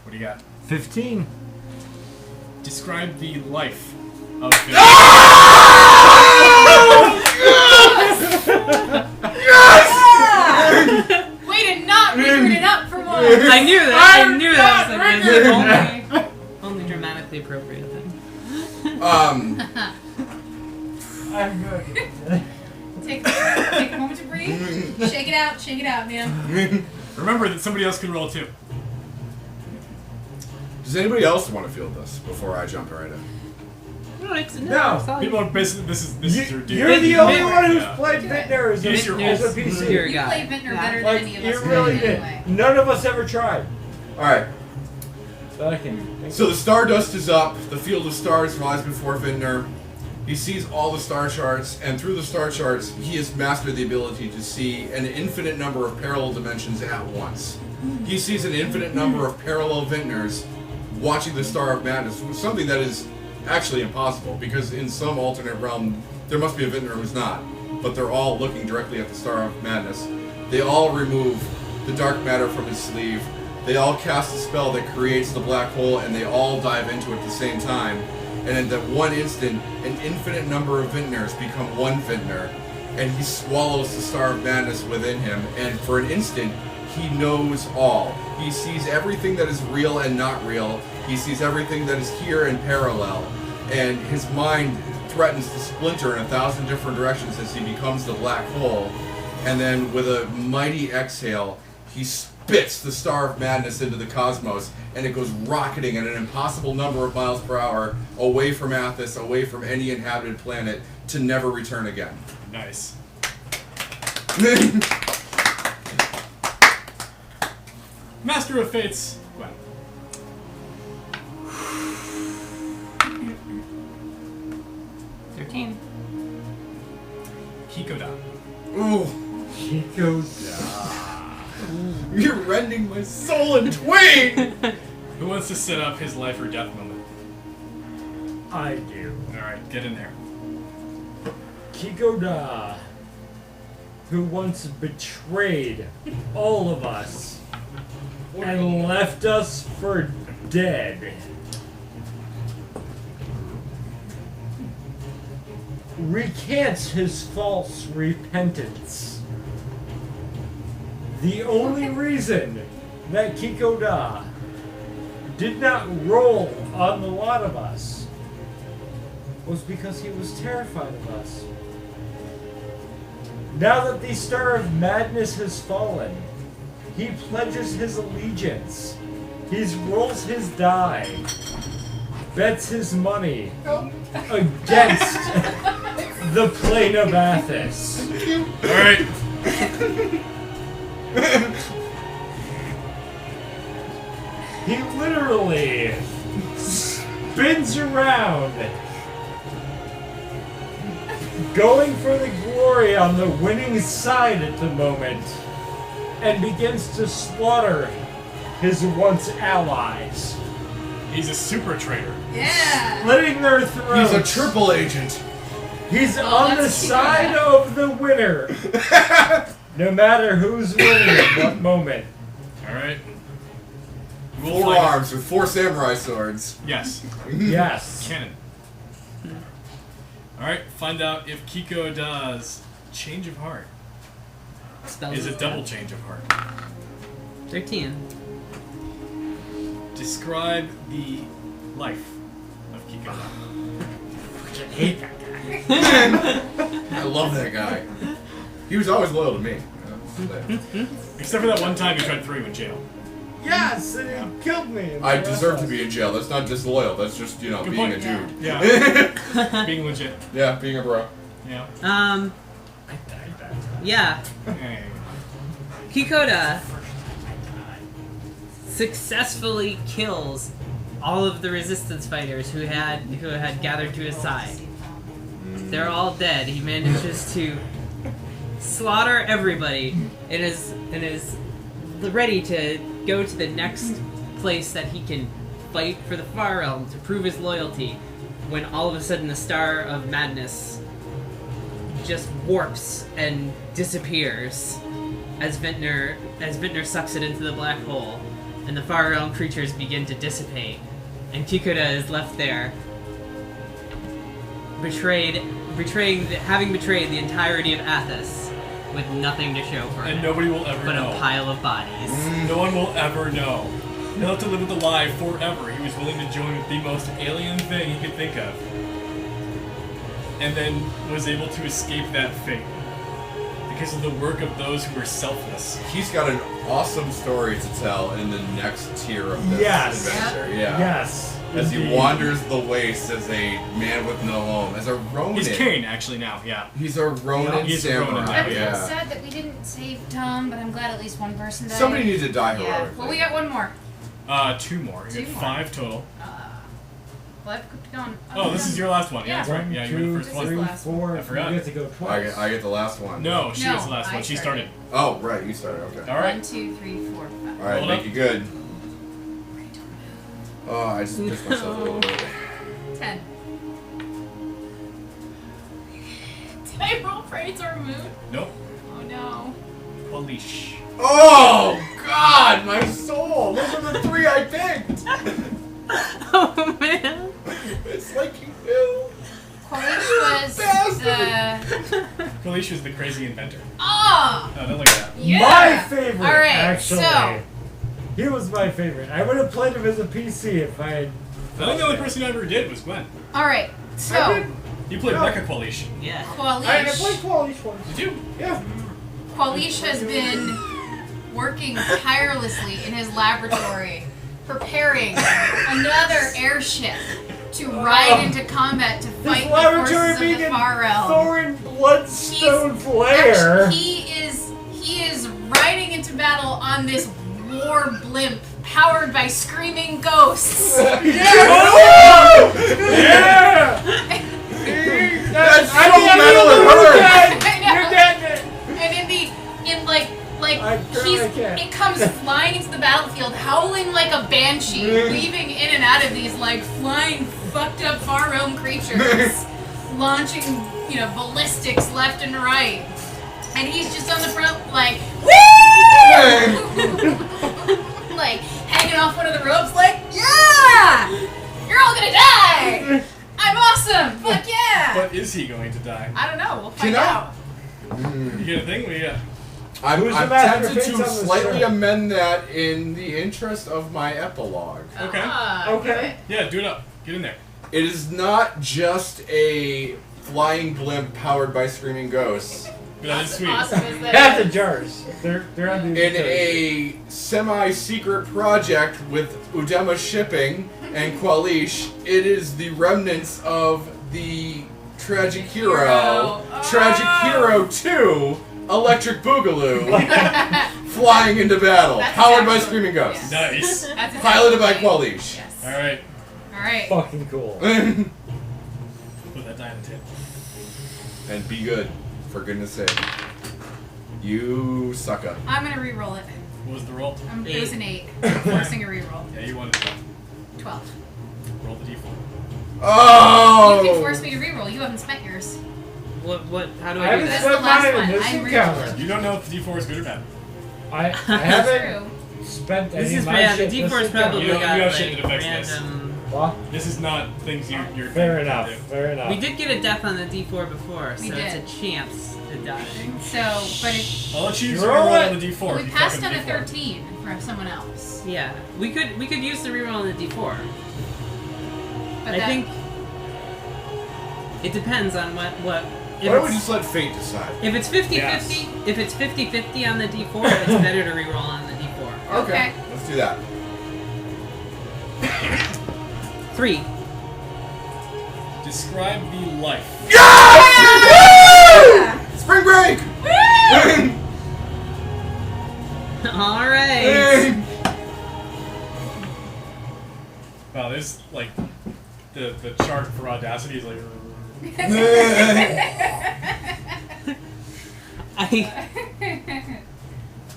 What do you got? 15. Describe the life of Vintner. Way to not recruit it up for once. I knew that. I knew that was Rigor. the only dramatically appropriate thing. I'm good. Take a moment to breathe. Shake it out, man. Remember that somebody else can roll too. Does anybody else want to field this before I jump right in? No, it's No. it's all People are basically this is your dude. You're the only Vintner. one who's Yeah. played Vintner as He's your a host. PC. Your You guy. play Vintner better than Like, any of you us really did did. anyway. None of us ever tried. Alright. But I can. So the stardust is up. The field of stars lies before Vintner. He sees all the star charts, and through the star charts, he has mastered the ability to see an infinite number of parallel dimensions at once. He sees an infinite number of parallel Vintners watching the Star of Madness, something that is actually impossible, because in some alternate realm, there must be a Vintner who's not, but they're all looking directly at the Star of Madness. They all remove the dark matter from his sleeve. They all cast a spell that creates the black hole, and they all dive into it at the same time. And in that one instant, an infinite number of Vintners become one Vintner, and he swallows the Star of Madness within him, and for an instant, he knows all. He sees everything that is real and not real. He sees everything that is here and parallel. And his mind threatens to splinter in 1,000 different directions as he becomes the black hole. And then with a mighty exhale, he spits the Star of Madness into the cosmos, and it goes rocketing at an impossible number of miles per hour away from Athas, away from any inhabited planet, to never return again. Nice. Master of Fates. Gwen. Kikoda. Ooh, you're rending my soul in twain! Who wants to set up his life or death moment? I do. Alright, get in there. Kikoda, who once betrayed all of us and left us for dead, recants his false repentance. The only reason that Kikoda did not roll on the lot of us was because he was terrified of us. Now that the Star of Madness has fallen, he pledges his allegiance. He rolls his die, bets his money against the plane of Athas. Alright. He literally spins around, going for the glory on the winning side at the moment, and begins to slaughter his once allies. He's a super traitor. Yeah. Splitting their throats. He's a triple agent. He's Oh, on the that's cute. side of the winner. No matter who's winning at what moment. Alright. Four arms with 4 samurai swords. Yes. Yes. Cannon. Alright, find out if Kiko does change of heart. Spells Is a his double death. change of heart. 13. Describe the life of Kiko. I hate that guy. I love that guy. He was always loyal to me. Except for that one time he tried to throw you in jail. Yes, and he killed me. I deserve to be in jail. That's not disloyal. That's just, you know, Good being point. a dude. Yeah. Being legit. Yeah, being a bro. Yeah. I died that time. Yeah. Hey. Kikoda successfully kills all of the resistance fighters who had gathered to his side. They're all dead. He manages to slaughter everybody and is ready to go to the next place that he can fight for the Far Realm to prove his loyalty, when all of a sudden the Star of Madness just warps and disappears as Vintner sucks it into the black hole, and the Far Realm creatures begin to dissipate, and Kikoda is left there, having betrayed the entirety of Athas, with nothing to show for And it nobody will ever but know. a pile of bodies. No one will ever know. He'll have to live with the lie forever. He was willing to join with the most alien thing he could think of. And then was able to escape that fate. Because of the work of those who were selfless. He's got an awesome story to tell in the next tier of this Yes. adventure. Yeah. Yes. As he indeed. wanders the waste as a man with no home. As a Ronin. He's Kane, actually, now, yeah. He's a Ronin He's a Ronin samurai. now, I'm kind of Yeah. sad that we didn't save Tom, but I'm glad at least one person died. Somebody needs to die Yeah. heroically. Well, we got one more. 2 more. You Two get more. 5 total. Well, I've kept going. Oh, this is your last one. Yeah, that's right. 1, Yeah, you were 2, the first one. 3, last 4. I forgot. You get to go twice. I get the last one. No, she No, gets the last I one. She started. started. Oh, right, you started. Okay. All right. 1, 2, 3, 4, 5. All right, Roll it make up. it good. Oh, I just pissed myself a little bit. 10. Did I roll praise or mood? Nope. Oh no. Polish. Oh God, my soul! Those are the 3 I picked. Oh man. It's like you knew. Qualish was Polish was the crazy inventor. Oh! No, don't look at that. Yeah! My favorite, All right, actually. so He was my favorite. I would have played him as a PC if I had. I think the only person I ever did was Gwen. alright, I so did. You played No. Mecha Polish. Yeah. I played Qualish Qualish once. Did you? Yeah. Qualish has been working tirelessly in his laboratory, preparing another airship to ride into combat to fight His the laboratory forces being of the in far realm. Thorin Bloodstone's lair. Actually, he is riding into battle on this war blimp powered by screaming ghosts. Yeah! That's I so mean, metal and you're hurt. dead. I know. You're dead. And I can't. it comes flying into the battlefield, howling like a banshee, weaving in and out of these like flying, fucked up far realm creatures, launching, ballistics left and right. And he's just on the front, like, woo! Like hanging off one of the ropes, like, yeah, you're all gonna die. I'm awesome. Fuck yeah. But is he going to die? I don't know. We'll find Can I- out. You get a thing? We I'm Who's the tempted master face to on the slightly shirt? amend that in the interest of my epilogue. Okay. Okay. Yeah, do it up. Get in there. It is not just a flying blimp powered by screaming ghosts. But that is sweet. Awesome is Half that? the jars. They're on the In a semi-secret project with Udema Shipping and Qualish, it is the remnants of the Tragic Hero, Tragic Hero 2, Electric Boogaloo, flying into battle, That's powered by excellent. screaming ghosts, Nice. That's a piloted by excellent name. Qualish. Yes. All right. All right. fucking cool. Put that die on the table. And be good, for goodness sake. You sucka. I'm gonna re-roll it. What was the roll? It was an 8. I'm forcing a re-roll. Yeah, you wanted to 12. roll the d4. Oh! You can force me to re-roll. You haven't spent yours. What? How do I I do haven't That's that? the spent last mine one. in this I'm encounter. You don't know if the d4 is good or bad. I That's haven't true. spent any This of is my bad. The shit this D4's probably You don't- got you have like shit that affects this. random. What? This is not things you're Fair thinking enough. to do. Fair enough. We did get a death on the D4 before, so We it's did. a chance to die. So, but if I'll let you use Roll your roll it. on the d4. we if you passed fuck on a with the D4. 13 for someone else. Yeah, we could use the reroll on the D4. But I that, think it depends on what. If Why don't we it's, just let fate decide? if it's 50-50, Yes. if it's 50-50 on the D4, it's better to reroll on the D4. Okay. Let's do that. 3. Describe the life. Spring break! All right. Wow, there's like the chart for Audacity is like.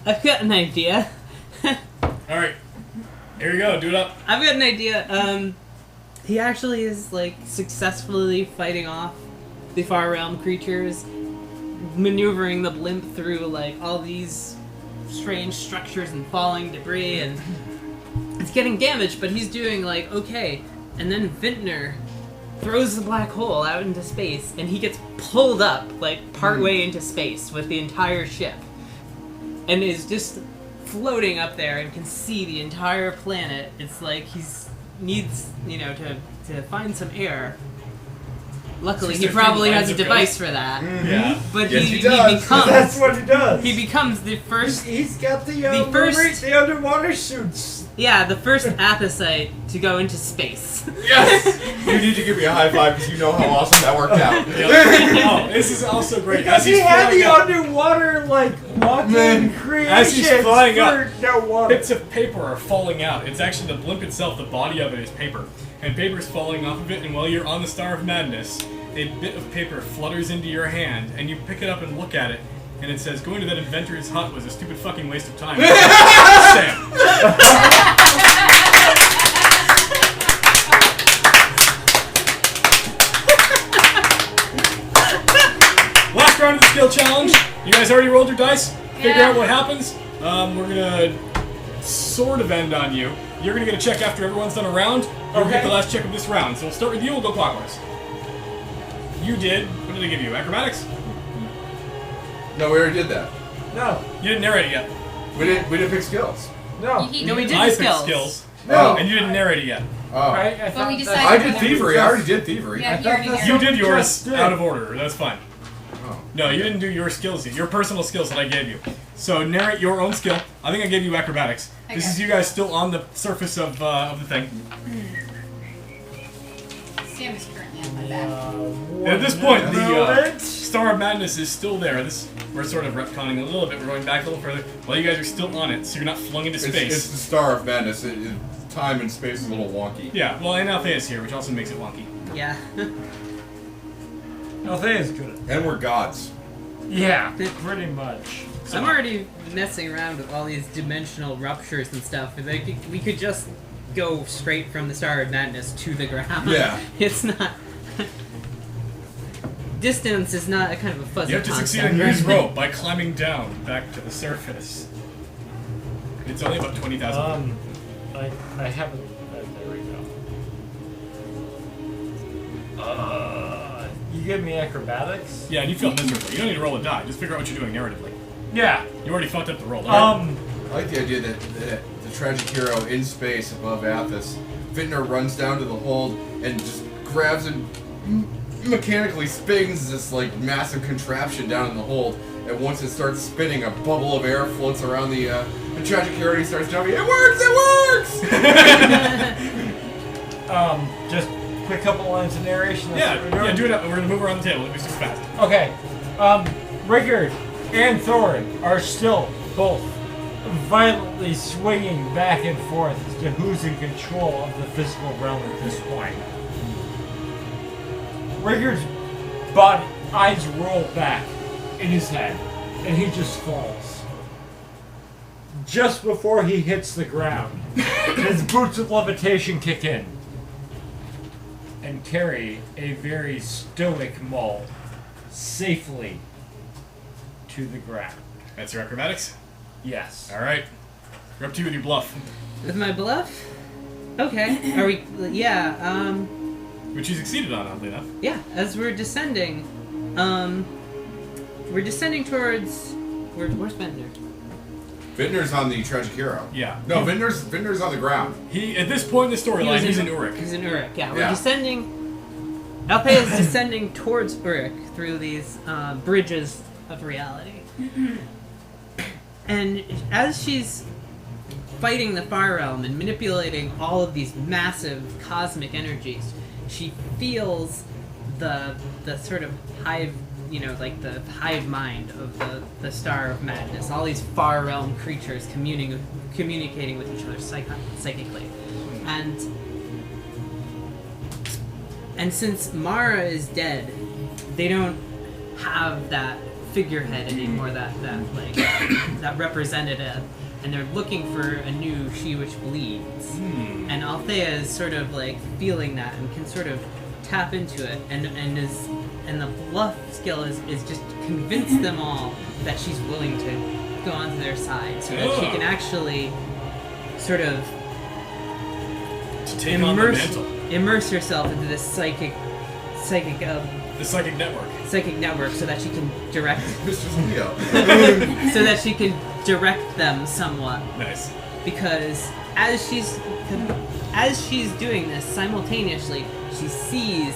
I've got an idea. All right, here you go. Do it up. I've got an idea. He actually is like successfully fighting off the far realm creatures, maneuvering the blimp through like all these strange structures and falling debris, and it's getting damaged, but he's doing like okay. And then Vintner throws the black hole out into space, and he gets pulled up like partway into space with the entire ship, and is just floating up there and can see the entire planet. It's like he's needs to find some air, Luckily, Just he a few probably lines has a of device ghosts. for that. Yeah. But Yes, he he does. becomes That's what he does. he becomes the first He's got the first- underwater suits. the first Athasite to go into space. Yes! You need to give me a high five because you know how awesome that worked out. Oh, this is also great. Because As he he's had flying the up, underwater walking creation as he's flying for up, no water. bits of paper are falling out. It's actually the blimp itself, the body of it is paper. And paper's falling off of it, and while you're on the Star of Madness, a bit of paper flutters into your hand, and you pick it up and look at it, and it says, going to that inventor's hut was a stupid fucking waste of time. Sam. Last round of the skill challenge. You guys already rolled your dice? Figure Yeah. out what happens? We're gonna sort of end on you. You're gonna get a check after everyone's done a round. You'll get Okay. the last check of this round. So we'll start with you, we'll go clockwise. You did, what did they give you? Acrobatics? No, we already did that. No, You didn't narrate it yet. We didn't pick skills. no. No, we did I the picked skills. skills. No. And you didn't narrate it yet. Oh. I But thought we that- decided- I did thievery. I already did thievery. Yeah, I he thought already that's- You did. did yours Just did. out of order, that's fine. Oh. No, you didn't do your skills yet. Your personal skills that I gave you. So narrate your own skill. I think I gave you acrobatics. This Okay. is you guys still on the surface of the thing. Sam is currently on my back. At this point, the moment. Star of Madness is still there. We're sort of retconning a little bit. We're going back a little further. While you guys are still on it, so you're not flung into space. It's the Star of Madness. Time and space is a little wonky. Yeah, well, and Athas here, which also makes it wonky. Yeah. Althea's good. And we're gods. Yeah, pretty much. I'm already messing around with all these dimensional ruptures and stuff. Like, we could just go straight from the Star of Madness to the ground. Yeah. It's not. Distance is not a kind of a fuzzy You have to succeed concept, on News right? Rope by climbing down back to the surface. It's only about 20,000. I haven't. There we go. You give me acrobatics? Yeah, and you feel miserable. You don't need to roll a die. Just figure out what you're doing narratively. Yeah. You already fucked up the roll. I like the idea that the tragic hero in space above Athas, Vintner runs down to the hold and just grabs and mechanically spins this like massive contraption down in the hold. And once it starts spinning, a bubble of air floats around the tragic hero and he starts jumping. It works! It works! Just quick couple lines of narration. That's what we're Yeah, doing? do it up. We're gonna move around the table. It'll be super fast. Okay. Rickard and Thorin are still both violently swinging back and forth as to who's in control of the physical realm at this point. Rickard's body, eyes roll back in his head, and he just falls. Just before he hits the ground, his boots of levitation kick in and carry a very stoic Maul safely to the ground. That's your acrobatics? Yes. Alright. You're up to you with your bluff. With my bluff? Okay. Are we. Yeah, Which you succeeded on, oddly enough. Yeah, as we're descending towards. Where's Bender? Vintner's on the tragic hero. Yeah. No, Vintner's on the ground. He, at this point in the storyline, he's in Uruk. He's in Uruk, yeah. We're Yeah. descending. Althea is descending towards Uruk through these bridges of reality. And as she's fighting the Far Realm and manipulating all of these massive cosmic energies, she feels the sort of hive, like the hive mind of the Star of Madness. All these Far Realm creatures communicating with each other psychically. And since Mara is dead, they don't have that figurehead anymore, that representative, and they're looking for a new She Which Bleeds. And Althea is sort of like feeling that and can sort of tap into it, and the bluff skill is just convince them all that she's willing to go onto their side, so that she can actually sort of To take on the mantle. immerse herself into this psychic The psychic network. so that she can direct Mr. Leo. so that she can direct them somewhat, Nice. because as she's doing this simultaneously, she sees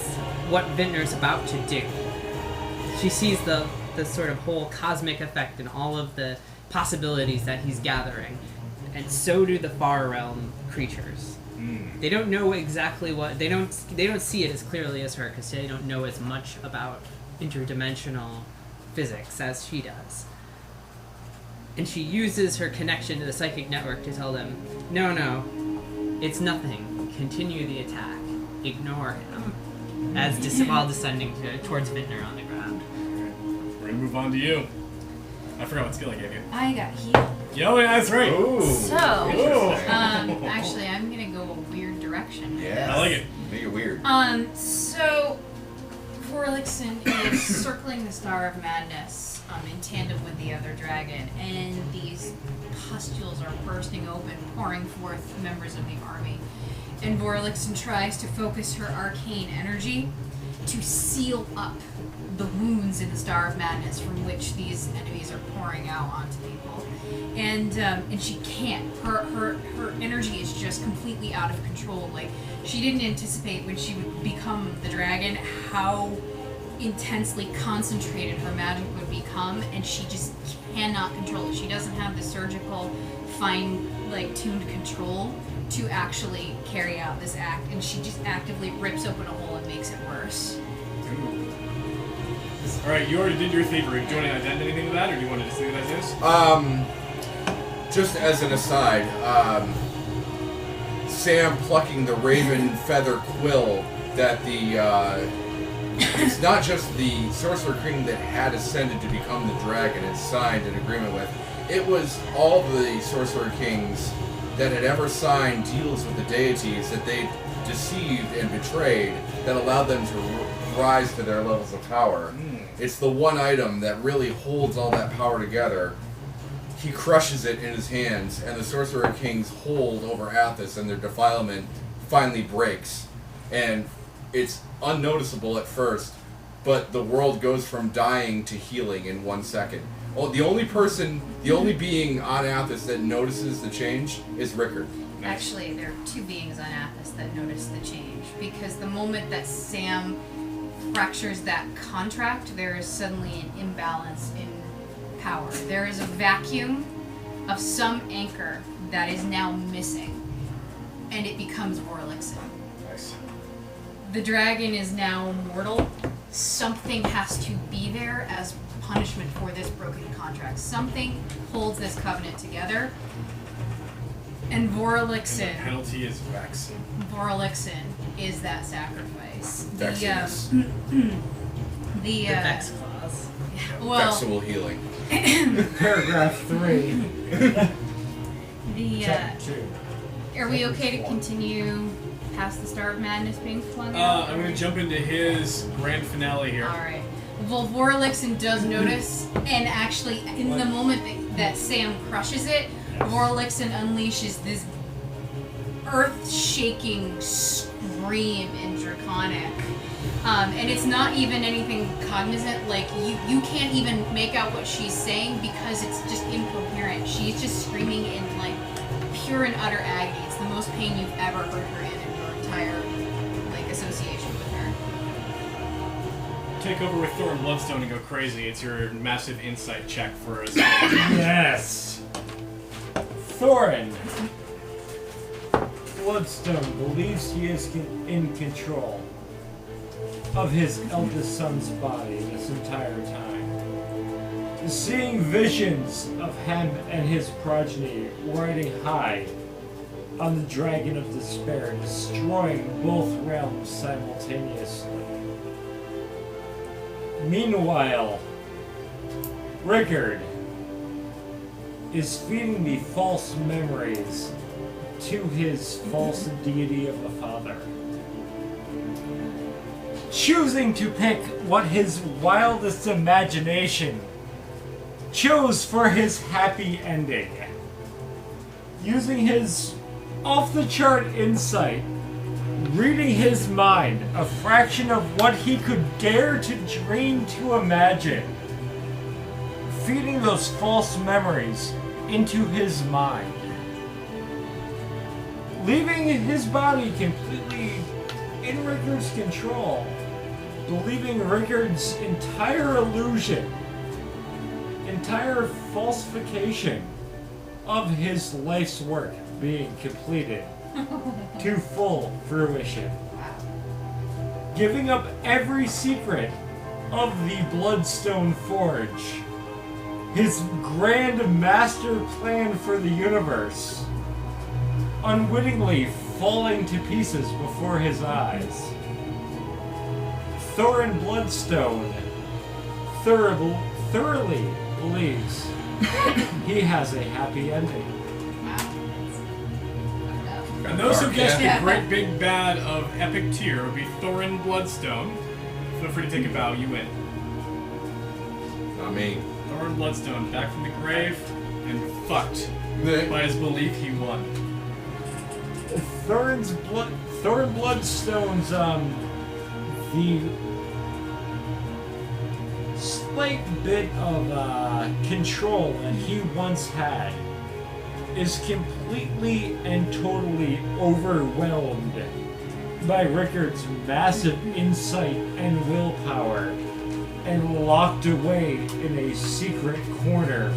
what Vintner's about to do. She sees the sort of whole cosmic effect and all of the possibilities that he's gathering, and so do the far realm creatures. They don't know exactly what they don't see it as clearly as her because they don't know as much about interdimensional physics as she does. And she uses her connection to the psychic network to tell them, no, it's nothing. Continue the attack. Ignore him. While descending towards Vintner on the ground. We're gonna move on to you. I forgot what skill I gave you. I got healed. Yo, that's right. Ooh. So, Interesting. actually, I'm gonna go a weird direction. Yeah. I like it. Make it weird. So, Vorlixen is circling the Star of Madness in tandem with the other dragon, and these pustules are bursting open, pouring forth members of the army. And Vorlixen tries to focus her arcane energy to seal up the wounds in the Star of Madness from which these enemies are pouring out onto people. And she can't. Her energy is just completely out of control. Like, she didn't anticipate when she would become the dragon how intensely concentrated her magic would become, and she just cannot control it. She doesn't have the surgical, fine, tuned control to actually carry out this act, and she just actively rips open a hole and makes it worse. Ooh. Alright, you already did your thievery. Do you want to add anything to that, or do you want to just leave it as is? Just as an aside, Sam plucking the raven feather quill that it's not just the Sorcerer King that had ascended to become the dragon and signed an agreement with. It was all the Sorcerer Kings that had ever signed deals with the deities that they deceived and betrayed that allowed them to rise to their levels of power. It's the one item that really holds all that power together. He crushes it in his hands, and the Sorcerer King's hold over Athas and their defilement finally breaks. And it's unnoticeable at first, but the world goes from dying to healing in 1 second. Oh, the only being on Athas that notices the change is Rickard. Actually, there are two beings on Athas that notice the change, because the moment that Sam fractures that contract, there is suddenly an imbalance in power. There is a vacuum of some anchor that is now missing, and it becomes Vorlixen. Nice. The dragon is now mortal. Something has to be there as punishment for this broken contract. Something holds this covenant together. And The penalty is Vex. Vorlixen is that sacrifice. Vexiness. The Vex clause. Well, Vexual healing. Paragraph 3. Chapter 2. Are we okay to continue past the Star of Madness being flung I'm going to jump into his grand finale here. Alright. Well, Vorlixen does notice, and actually, in the moment that Sam crushes it, Vorlixen unleashes this earth-shaking scream in Draconic. And it's not even anything cognizant, like, you can't even make out what she's saying because it's just incoherent. She's just screaming in, pure and utter agony. It's the most pain you've ever heard her in your entire, association with her. Take over with Thor and Bloodstone and go crazy. It's your massive insight check for us. Yes. Thorin. Bloodstone believes he is in control of his eldest son's body this entire time. Seeing visions of him and his progeny riding high on the Dragon of Despair, destroying both realms simultaneously. Meanwhile, Rickard is feeding the false memories to his false deity of the father, choosing to pick what his wildest imagination chose for his happy ending, using his off-the-chart insight, reading his mind, a fraction of what he could dare to dream to imagine, feeding those false memories into his mind, leaving his body completely in Rickard's control, believing Rickard's entire illusion, entire falsification of his life's work being completed to full fruition. Giving up every secret of the Bloodstone Forge, his grand master plan for the universe, unwittingly falling to pieces before his eyes. Thorin Bloodstone thoroughly believes he has a happy ending. And those who guessed Yeah. the great big bad of epic tier would be Thorin Bloodstone. Feel free to take a bow, you win. Not me. Thorin Bloodstone, back from the grave, and fucked by his belief he won. Thorin Bloodstone's the slight bit of control that he once had is completely and totally overwhelmed by Rickard's massive insight and willpower, and locked away in a secret corner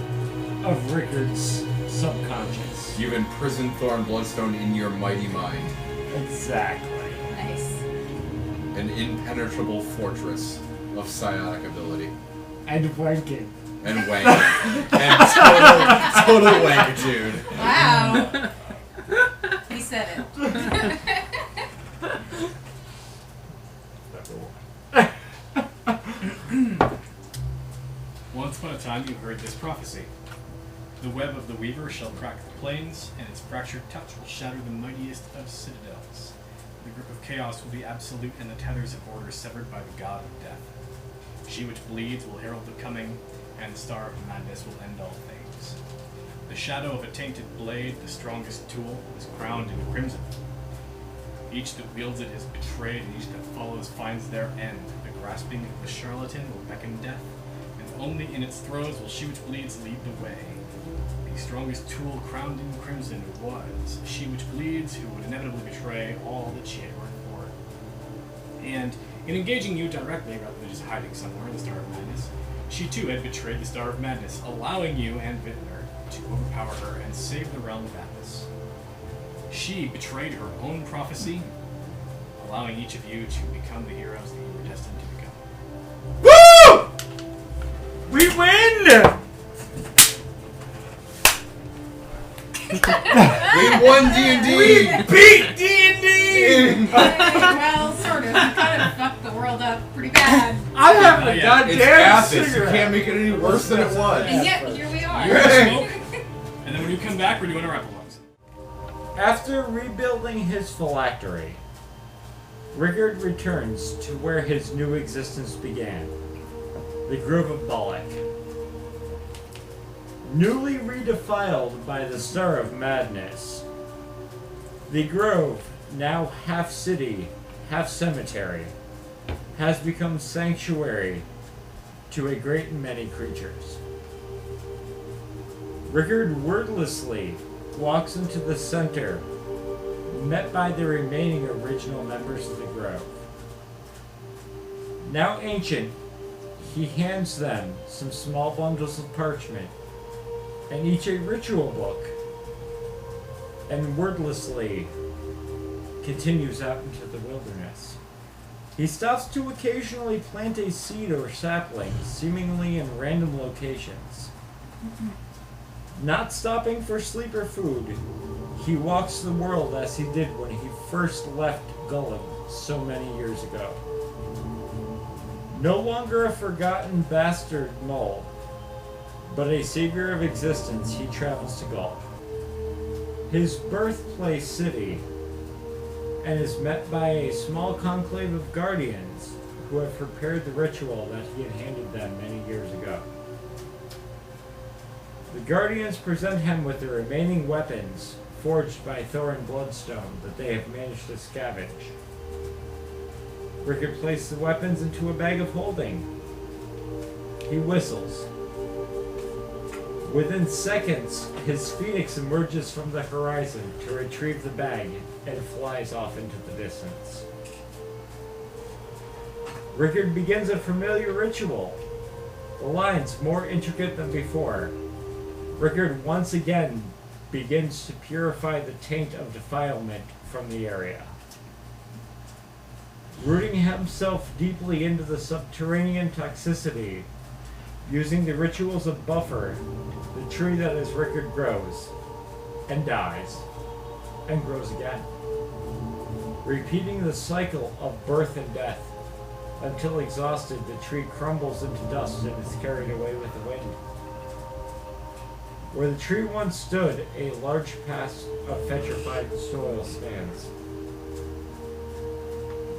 of Rickard's subconscious. You've imprisoned Thorin Bloodstone in your mighty mind. Exactly. Nice. An impenetrable fortress of psionic ability. And wanking. And wanking. And total wankitude. Wow. He said it. Once upon a time you heard this prophecy. The web of the weaver shall crack the plains, and its fractured touch will shatter the mightiest of citadels. The grip of chaos will be absolute, and the tethers of order severed by the god of death. She which bleeds will herald the coming, and the star of madness will end all things. The shadow of a tainted blade, the strongest tool, is crowned in crimson. Each that wields it is betrayed, and each that follows finds their end. The grasping of the charlatan will beckon death, and only in its throes will she which bleeds lead the way. The strongest tool crowned in crimson was she which bleeds, who would inevitably betray all that she had worked for. And in engaging you directly, rather than just hiding somewhere in the Star of Madness, she too had betrayed the Star of Madness, allowing you and Vintner to overpower her and save the realm of Athas. She betrayed her own prophecy, allowing each of you to become the heroes that you were destined to become. Woo! We win! We won D&D! We beat D&D! Well, sort of. You kind of fucked the world up pretty bad. I have a Yeah. goddamn It's Athas. You cigarette. can't make it any worse than it was. And yet, here we are. You're gonna smoke, and then when you come back, we're doing our epilogues. After rebuilding his phylactery, Rickard returns to where his new existence began, the Grove of Balak. Newly redefiled by the Star of Madness, the Grove, now half city, half cemetery, has become sanctuary to a great many creatures. Rickard wordlessly walks into the center, met by the remaining original members of the Grove. Now ancient, he hands them some small bundles of parchment, and each a ritual book, and wordlessly continues out into the wilderness. He stops to occasionally plant a seed or sapling, seemingly in random locations. Not stopping for sleep or food, he walks the world as he did when he first left Gullum so many years ago. No longer a forgotten bastard mole, but a savior of existence, he travels to Gaul, his birthplace city, and is met by a small conclave of guardians who have prepared the ritual that he had handed them many years ago. The guardians present him with the remaining weapons forged by Thorin Bloodstone that they have managed to scavenge. Rickard places the weapons into a bag of holding. He whistles. Within seconds, his phoenix emerges from the horizon to retrieve the bag and flies off into the distance. Rickard begins a familiar ritual. The lines more intricate than before. Rickard once again begins to purify the taint of defilement from the area. Rooting himself deeply into the subterranean toxicity, using the rituals of buffer, the tree that is Rickard grows, and dies, and grows again, repeating the cycle of birth and death, until exhausted the tree crumbles into dust and is carried away with the wind. Where the tree once stood, a large patch of petrified soil stands.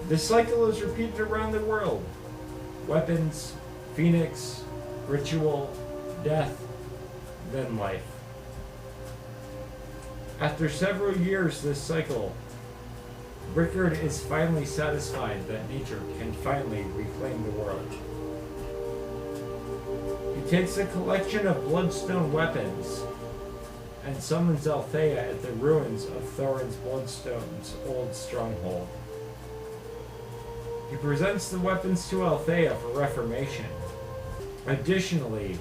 This cycle is repeated around the world. Weapons, phoenix, ritual, death, then life. After several years this cycle, Rickard is finally satisfied that nature can finally reclaim the world. He takes a collection of bloodstone weapons and summons Althea at the ruins of Thorin's Bloodstone's old stronghold. He presents the weapons to Althea for reformation. Additionally,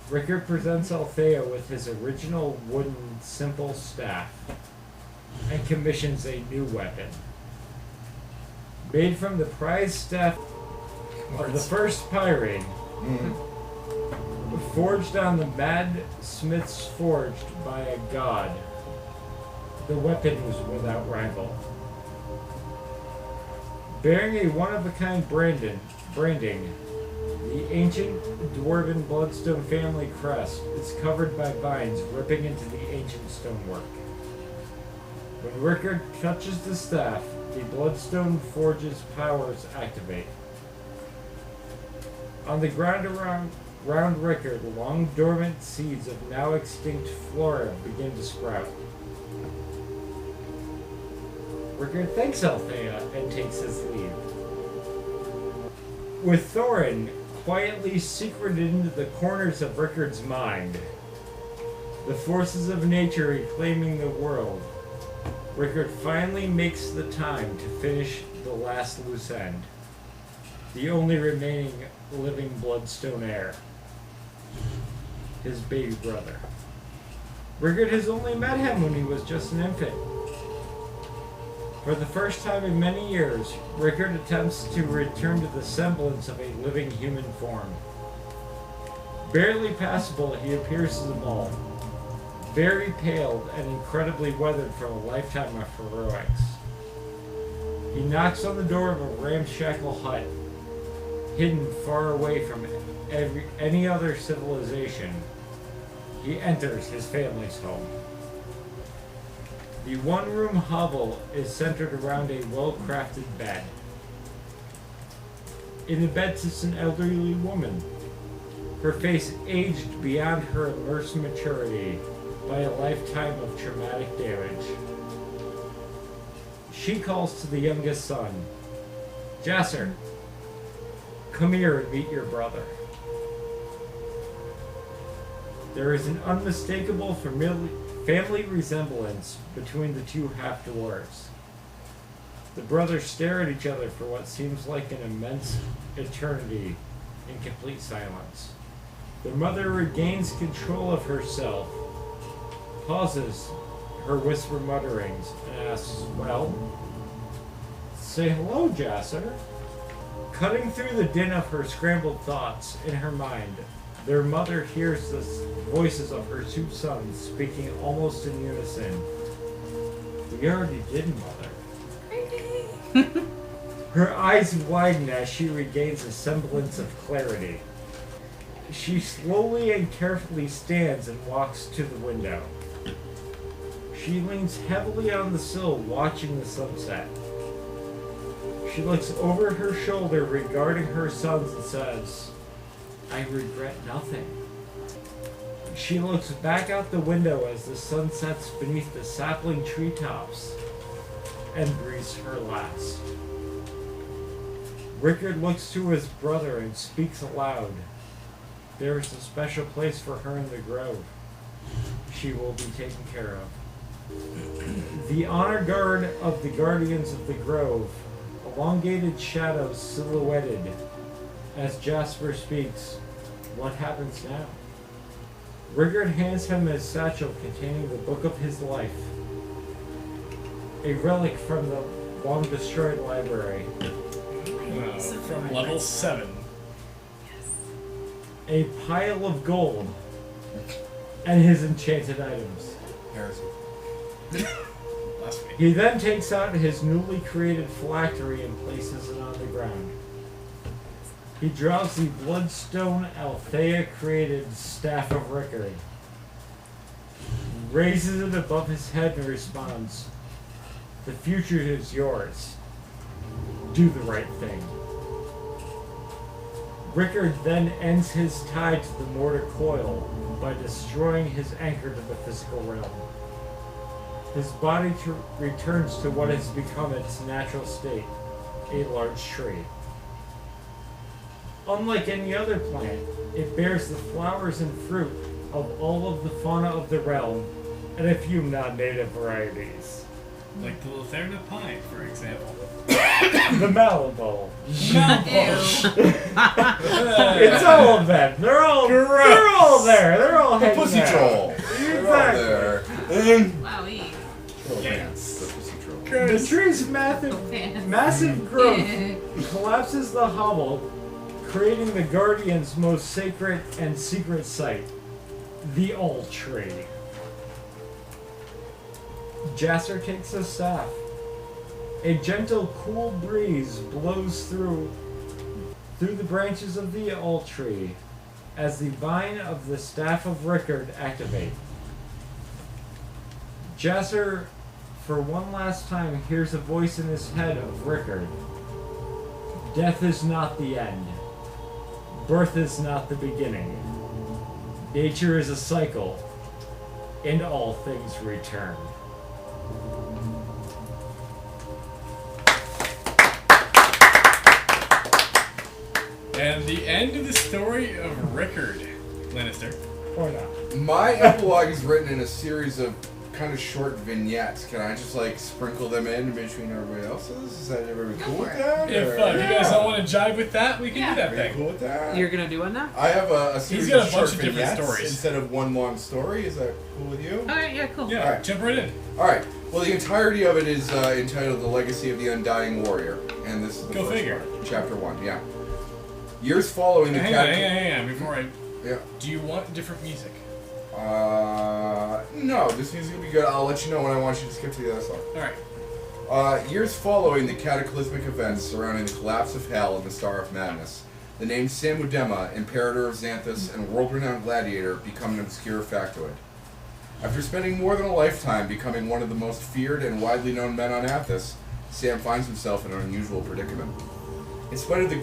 Rickard presents Althea with his original wooden simple staff and commissions a new weapon. Made from the prized staff of the first Pyre, forged on the mad smith's forged by a god. The weapon was without rival. Bearing a one-of-a-kind branding, the ancient dwarven bloodstone family crest is covered by vines ripping into the ancient stonework. When Rickard touches the staff, the bloodstone forge's powers activate. On the ground around Rickard, long dormant seeds of now extinct flora begin to sprout. Rickard thanks Althea and takes his leave. With Thorin quietly secreted into the corners of Rickard's mind, the forces of nature reclaiming the world, Rickard finally makes the time to finish the last loose end, the only remaining living bloodstone heir, his baby brother. Rickard has only met him when he was just an infant. For the first time in many years, Rickard attempts to return to the semblance of a living human form. Barely passable, he appears to them all, very pale and incredibly weathered from a lifetime of heroics. He knocks on the door of a ramshackle hut, hidden far away from any other civilization. He enters his family's home. The one-room hovel is centered around a well-crafted bed. In the bed sits an elderly woman, her face aged beyond her immersed maturity by a lifetime of traumatic damage. She calls to the youngest son, Jasser, come here and meet your brother. There is an unmistakable family resemblance between the two half-dwarves. The brothers stare at each other for what seems like an immense eternity in complete silence. The mother regains control of herself, pauses her whisper mutterings, and asks, well, say hello, Jasser. Cutting through the din of her scrambled thoughts in her mind, their mother hears the voices of her two sons speaking almost in unison. We already did, Mother. Her eyes widen as she regains a semblance of clarity. She slowly and carefully stands and walks to the window. She leans heavily on the sill, watching the sunset. She looks over her shoulder regarding her sons and says, I regret nothing. She looks back out the window as the sun sets beneath the sapling treetops and breathes her last. Rickard looks to his brother and speaks aloud. There is a special place for her in the grove. She will be taken care of. The honor guard of the Guardians of the Grove, elongated shadows silhouetted. As Jasper speaks, what happens now? Rickard hands him his satchel containing the book of his life, a relic from the long-destroyed library. From level 7. A pile of gold, and his enchanted items. Heresy. Last week. He then takes out his newly created phylactery and places it on the ground. He draws the bloodstone Althea created Staff of Rickard, raises it above his head and responds, "The future is yours. Do the right thing." Rickard then ends his tie to the mortar coil by destroying his anchor to the physical realm. His body returns to what has become its natural state, a large tree. Unlike any other plant, it bears the flowers and fruit of all of the fauna of the realm and a few non-native varieties. Like the Latherna pine, for example. The Malibu. Ew. It's all of them. They're all there. They're all hanging Pussy out. troll. They're all there. Wowee. Troll pants. The pussy troll. The tree's massive growth collapses the hovel, creating the Guardian's most sacred and secret site, the All Tree. Jasser takes a staff. A gentle, cool breeze blows through the branches of the All Tree as the vine of the Staff of Rickard activate. Jasser, for one last time, hears a voice in his head of Rickard. Death is not the end. Birth is not the beginning. Nature is a cycle, and all things return. And the end of the story of Rickard Lannister. Or not. My epilogue is written in a series of kind of short vignettes. Can I just like sprinkle them in between everybody else's? Is that everybody cool with that? If or- you guys don't want to jive with that, we can Yeah. do that Are you thing. cool with that? You're gonna do one now? I have a series got a of short bunch of different vignettes stories. instead of one long story. Is that cool with you? Alright, yeah, cool. Yeah, Alright. jump right in. Alright, well the entirety of it is entitled The Legacy of the Undying Warrior. And this is the Go first figure. part, Chapter 1, yeah. Years following the Hang on. Before I... Yeah. Do you want different music? No, this music will be good. I'll let you know when I want you to skip to the other song. Alright. Years following the cataclysmic events surrounding the collapse of Hell and the Star of Madness, the names Samudema, Imperator of Xanthus, and world-renowned gladiator become an obscure factoid. After spending more than a lifetime becoming one of the most feared and widely known men on Athas, Sam finds himself in an unusual predicament. In spite of the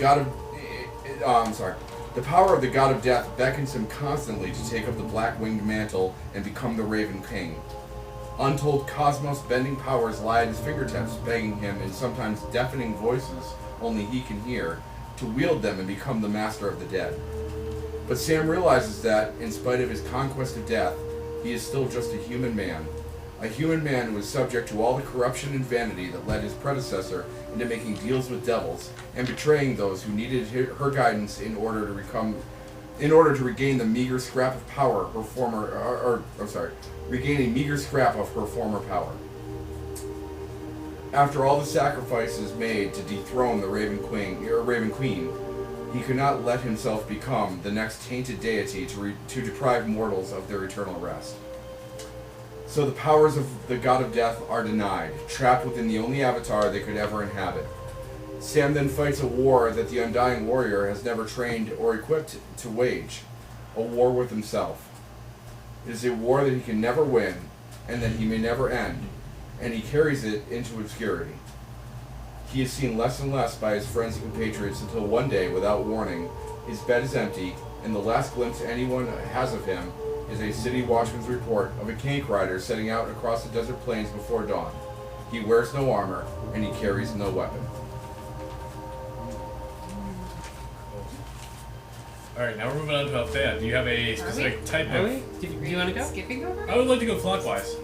the power of the God of Death beckons him constantly to take up the black-winged mantle and become the Raven King. Untold cosmos-bending powers lie at his fingertips, begging him in sometimes deafening voices only he can hear, to wield them and become the master of the dead. But Sam realizes that, in spite of his conquest of death, he is still just a human man who is subject to all the corruption and vanity that led his predecessor into making deals with devils and betraying those who needed her guidance in order to regain the meager scrap of power regain a meager scrap of her former power. After all the sacrifices made to dethrone the Raven Queen, he could not let himself become the next tainted deity to deprive mortals of their eternal rest. So the powers of the God of Death are denied, trapped within the only avatar they could ever inhabit. Sam then fights a war that the Undying Warrior has never trained or equipped to wage, a war with himself. It is a war that he can never win, and that he may never end, and he carries it into obscurity. He is seen less and less by his friends and compatriots until one day, without warning, his bed is empty, and the last glimpse anyone has of him is a city watchman's report of a tank rider setting out across the desert plains before dawn. He wears no armor, and he carries no weapon. Alright, now we're moving on to Althea. Do you have a specific type Are of... we? Do you want to go? Skipping over? I would like to go clockwise.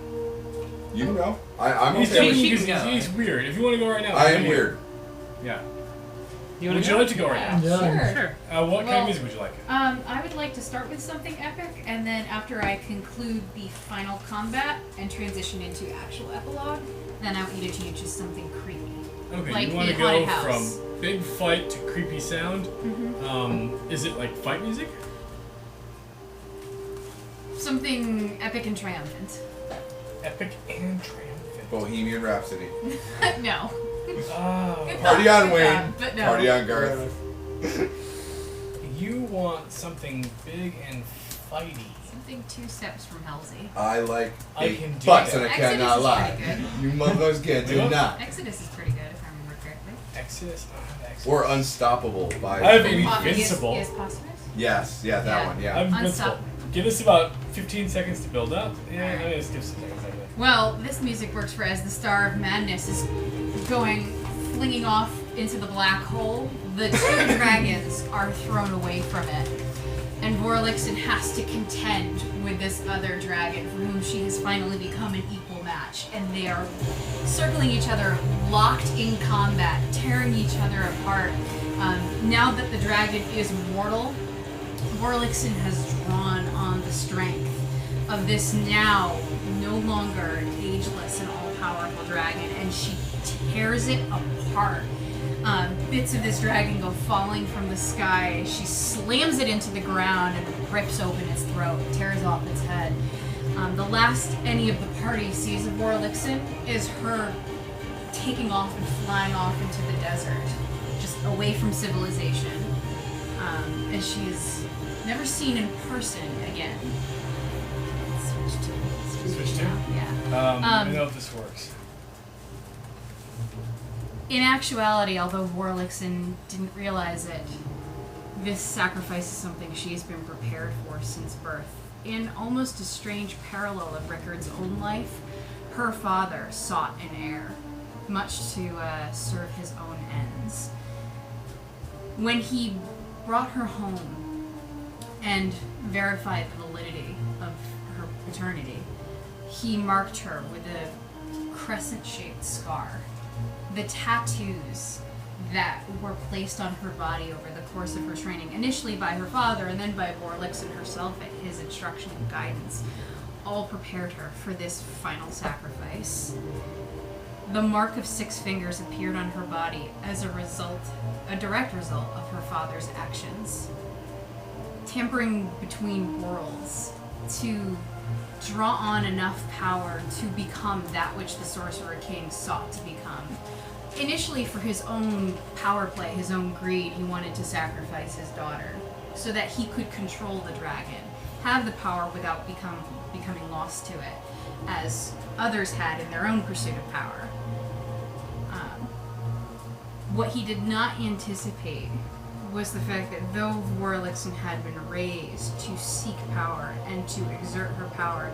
You can go. I'm He's okay. She taking can because go. he's weird. If you want to go right now... I am weird. Yeah. You Would you like to go right now? Yeah. Sure. What kind Well, of music would you like? I would like to start with something epic, and then after I conclude the final combat and transition into actual epilogue, then I want you to change to something creepy. Okay, like you want to the haunted go house. from big fight to creepy sound. Is it like fight music? Something epic and triumphant. Epic and triumphant. Bohemian Rhapsody. No. Oh. Good Party thought, on good Wayne. thought, but no. Party on Garth. You want something big and fighty. Something 2 steps from Halsey. I like I big can do butts that. and I Exodus cannot is lie. pretty good. You motherfuckers can't do What? not. Exodus is pretty good, if I remember correctly. Exodus? I don't have Exodus. Or Unstoppable by. I have Yes, Invincible. yes, Posthumous? Yes, yeah, that Yeah. one, yeah. I'm Invincible. Unstoppable. Give us about 15 seconds to build up. Yeah, Alright. I'm gonna just give some seconds like that. Well, this music works for as the Star of Madness is flinging off into the black hole. The 2 dragons are thrown away from it. And Vorlixen has to contend with this other dragon for whom she has finally become an equal match. And they are circling each other, locked in combat, tearing each other apart. Now that the dragon is mortal, Vorlixen has drawn on the strength of this now no longer ageless and all-powerful dragon, and she tears it apart. Bits of this dragon go falling from the sky. She slams it into the ground and rips open its throat, tears off its head. The last any of the party sees of Vorlixen is her taking off and flying off into the desert, just away from civilization. And she is never seen in person again. Switch to? Yeah. I know if this works. In actuality, although Vorlixen didn't realize it, this sacrifice is something she's been prepared for since birth. In almost a strange parallel of Rickard's own life, her father sought an heir, much to serve his own ends. When he brought her home and verified the validity of her paternity, he marked her with a crescent-shaped scar. The tattoos that were placed on her body over the course of her training, initially by her father and then by Vorlixen herself at his instruction and guidance, all prepared her for this final sacrifice. The mark of 6 fingers appeared on her body as a direct result of her father's actions. Tampering between worlds to draw on enough power to become that which the Sorcerer King sought to become. Initially, for his own power play, his own greed, he wanted to sacrifice his daughter so that he could control the dragon, have the power without becoming lost to it, as others had in their own pursuit of power. What he did not anticipate was the fact that though Vorlixen had been raised to seek power and to exert her power,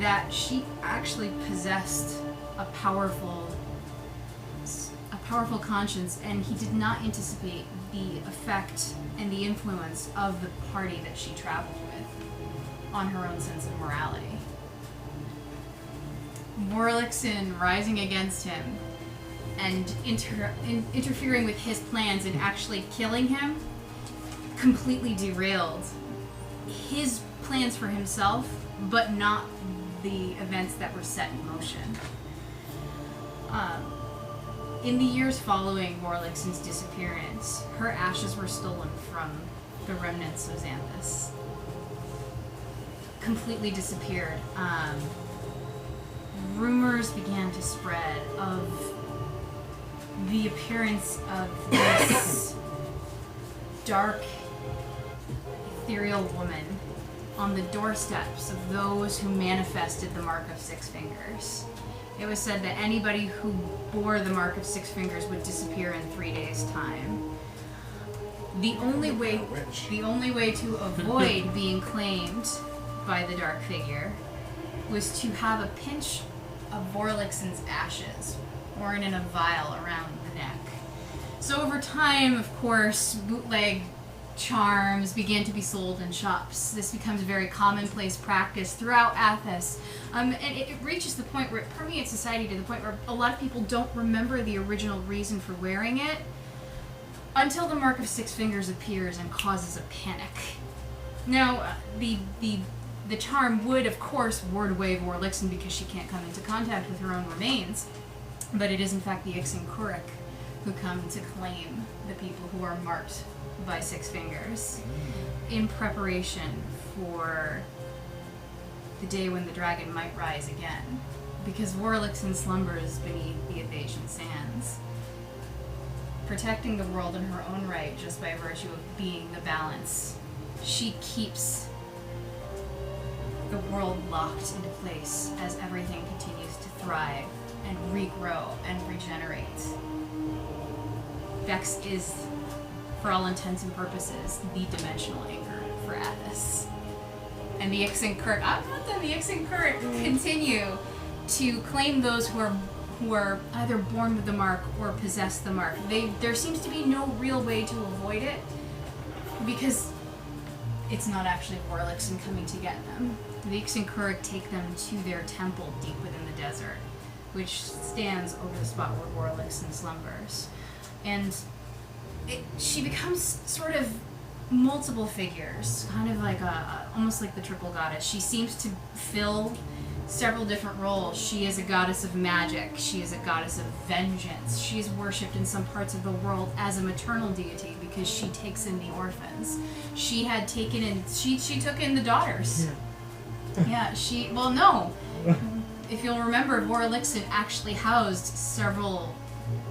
that she actually possessed a powerful conscience, and he did not anticipate the effect and the influence of the party that she traveled with on her own sense of morality. Vorlixen rising against him and interfering with his plans and actually killing him completely derailed his plans for himself, but not the events that were set in motion. In the years following Vorlixen's disappearance, her ashes were stolen from the remnants of Xanthus. Completely disappeared. Rumors began to spread of the appearance of this dark, ethereal woman on the doorsteps of those who manifested the Mark of 6 Fingers. It was said that anybody who bore the Mark of 6 Fingers would disappear in 3 days' time. The only way to avoid being claimed by the dark figure was to have a pinch of Vorlixen's ashes worn in a vial around the neck. So over time, of course, bootleg charms began to be sold in shops. This becomes a very commonplace practice throughout Athas. And it reaches the point where it permeates society to the point where a lot of people don't remember the original reason for wearing it, until the Mark of Six Fingers appears and causes a panic. Now, the charm would, of course, ward away Vorlixen because she can't come into contact with her own remains, but it is in fact the Ixen-Kurik who come to claim the people who are marked by Six Fingers in preparation for the day when the dragon might rise again, because Vorlixen slumbers beneath the Athasian sands, protecting the world in her own right just by virtue of being the balance. She keeps the world locked into place as everything continues to thrive and regrow and regenerate. Vex is, for all intents and purposes, the dimensional anchor for Athas. And the Ixen-Kurik, I've let them, the Ixen-Kurik continue to claim those who are either born with the mark or possess the mark. There seems to be no real way to avoid it, because it's not actually Vorlixen coming to get them. The Ixen-Kurik take them to their temple deep within the desert, which stands over the spot where Vorlixen slumbers. And she becomes sort of multiple figures, kind of like almost like the triple goddess. She seems to fill several different roles. She is a goddess of magic. She is a goddess of vengeance. She is worshipped in some parts of the world as a maternal deity because she takes in the orphans. She had taken in, she took in the daughters. Yeah, no. If you'll remember, Vorlixen actually housed several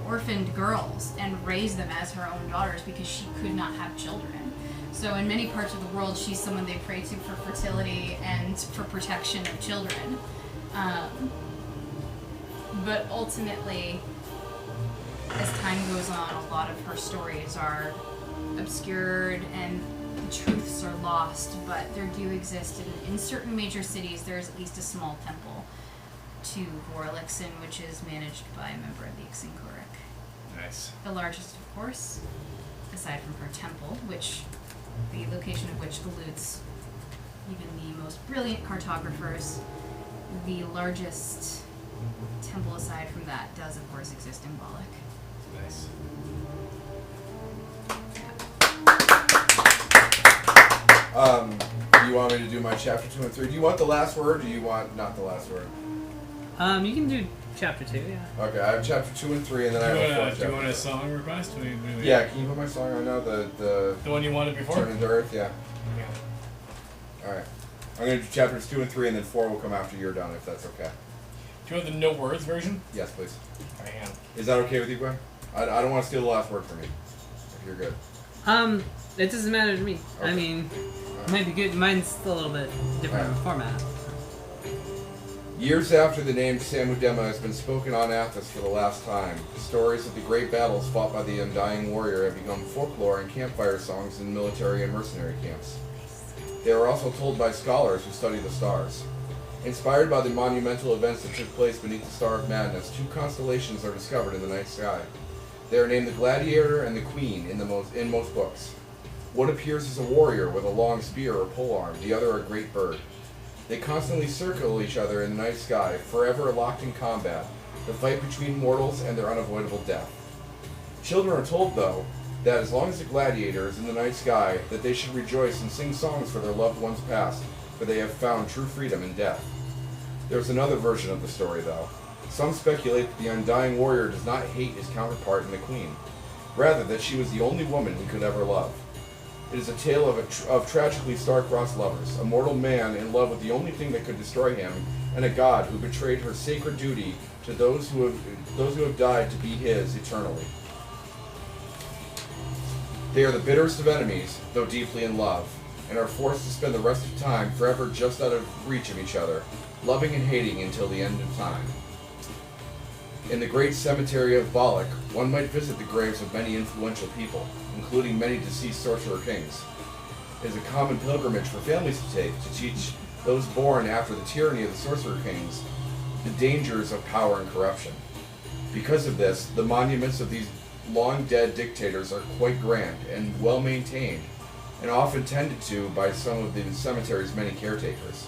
orphaned girls and raised them as her own daughters because she could not have children. So in many parts of the world, she's someone they pray to for fertility and for protection of children. But ultimately, as time goes on, a lot of her stories are obscured and truths are lost, but there do exist in certain major cities. There is at least a small temple to Vorlixen, which is managed by a member of the Ixen-Kurik. Nice. The largest, of course, aside from her temple, which the location of which eludes even the most brilliant cartographers. The largest temple aside from that does, of course, exist in Balak. Nice. Do you want me to do my chapter 2 and 3? Do you want the last word, or do you want not the last word? You can do chapter 2, yeah. Okay, I have chapter 2 and 3, and then I have a fourth Do you want a chapter. song request? Yeah, can you put my song on now? The one you wanted before? Turn into Earth, yeah. Yeah. Alright. I'm going to do chapters 2 and 3, and then 4 will come after you're done, if that's okay. Do you want the no words version? Yes, please. I am. Is that okay with you, Gwen? I don't want to steal the last word from you. If you're good. It doesn't matter to me. Okay. I mean, it might be good. Mine's a little bit different format. Years after the name Samudema has been spoken on Athas for the last time, stories of the great battles fought by the Undying Warrior have become folklore and campfire songs in military and mercenary camps. They are also told by scholars who study the stars. Inspired by the monumental events that took place beneath the Star of Madness, two constellations are discovered in the night sky. They are named the Gladiator and the Queen in most books. One appears as a warrior with a long spear or polearm, the other a great bird. They constantly circle each other in the night sky, forever locked in combat, the fight between mortals and their unavoidable death. Children are told, though, that as long as the gladiator is in the night sky, that they should rejoice and sing songs for their loved ones past, for they have found true freedom in death. There's another version of the story, though. Some speculate that the Undying Warrior does not hate his counterpart in the Queen, rather that she was the only woman he could ever love. It is a tale of tragically star-crossed lovers, a mortal man in love with the only thing that could destroy him, and a god who betrayed her sacred duty to those who have died to be his eternally. They are the bitterest of enemies, though deeply in love, and are forced to spend the rest of time forever just out of reach of each other, loving and hating until the end of time. In the great cemetery of Balak, one might visit the graves of many influential people, including many deceased sorcerer kings. It is a common pilgrimage for families to take to teach those born after the tyranny of the sorcerer kings the dangers of power and corruption. Because of this, the monuments of these long-dead dictators are quite grand and well-maintained, and often tended to by some of the cemetery's many caretakers.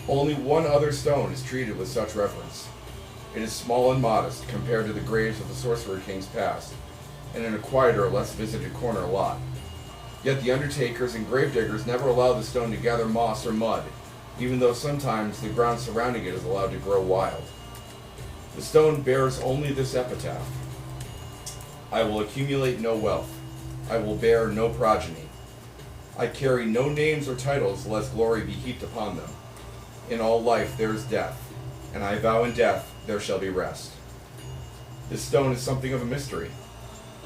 Only one other stone is treated with such reverence. It is small and modest compared to the graves of the sorcerer kings past. and in a quieter, less visited corner lot. Yet the undertakers and gravediggers never allow the stone to gather moss or mud, even though sometimes the ground surrounding it is allowed to grow wild. The stone bears only this epitaph: I will accumulate no wealth. I will bear no progeny. I carry no names or titles, lest glory be heaped upon them. In all life there is death, and I vow in death there shall be rest. This stone is something of a mystery.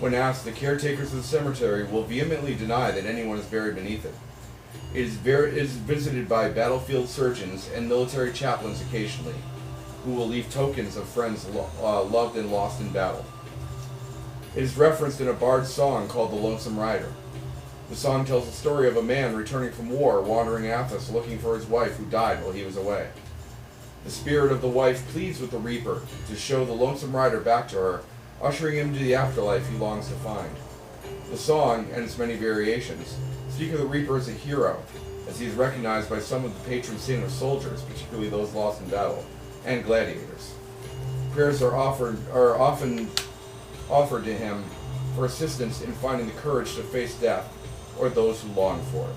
When asked, the caretakers of the cemetery will vehemently deny that anyone is buried beneath it. It is visited by battlefield surgeons and military chaplains occasionally, who will leave tokens of friends loved and lost in battle. It is referenced in a bard's song called The Lonesome Rider. The song tells the story of a man returning from war, wandering Athas, looking for his wife who died while he was away. The spirit of the wife pleads with the reaper to show the lonesome rider back to her, ushering him to the afterlife he longs to find. The song, and its many variations, speak of the reaper as a hero, as he is recognized by some of the patron saint of soldiers, particularly those lost in battle, and gladiators. Prayers are often offered to him for assistance in finding the courage to face death, or those who long for it.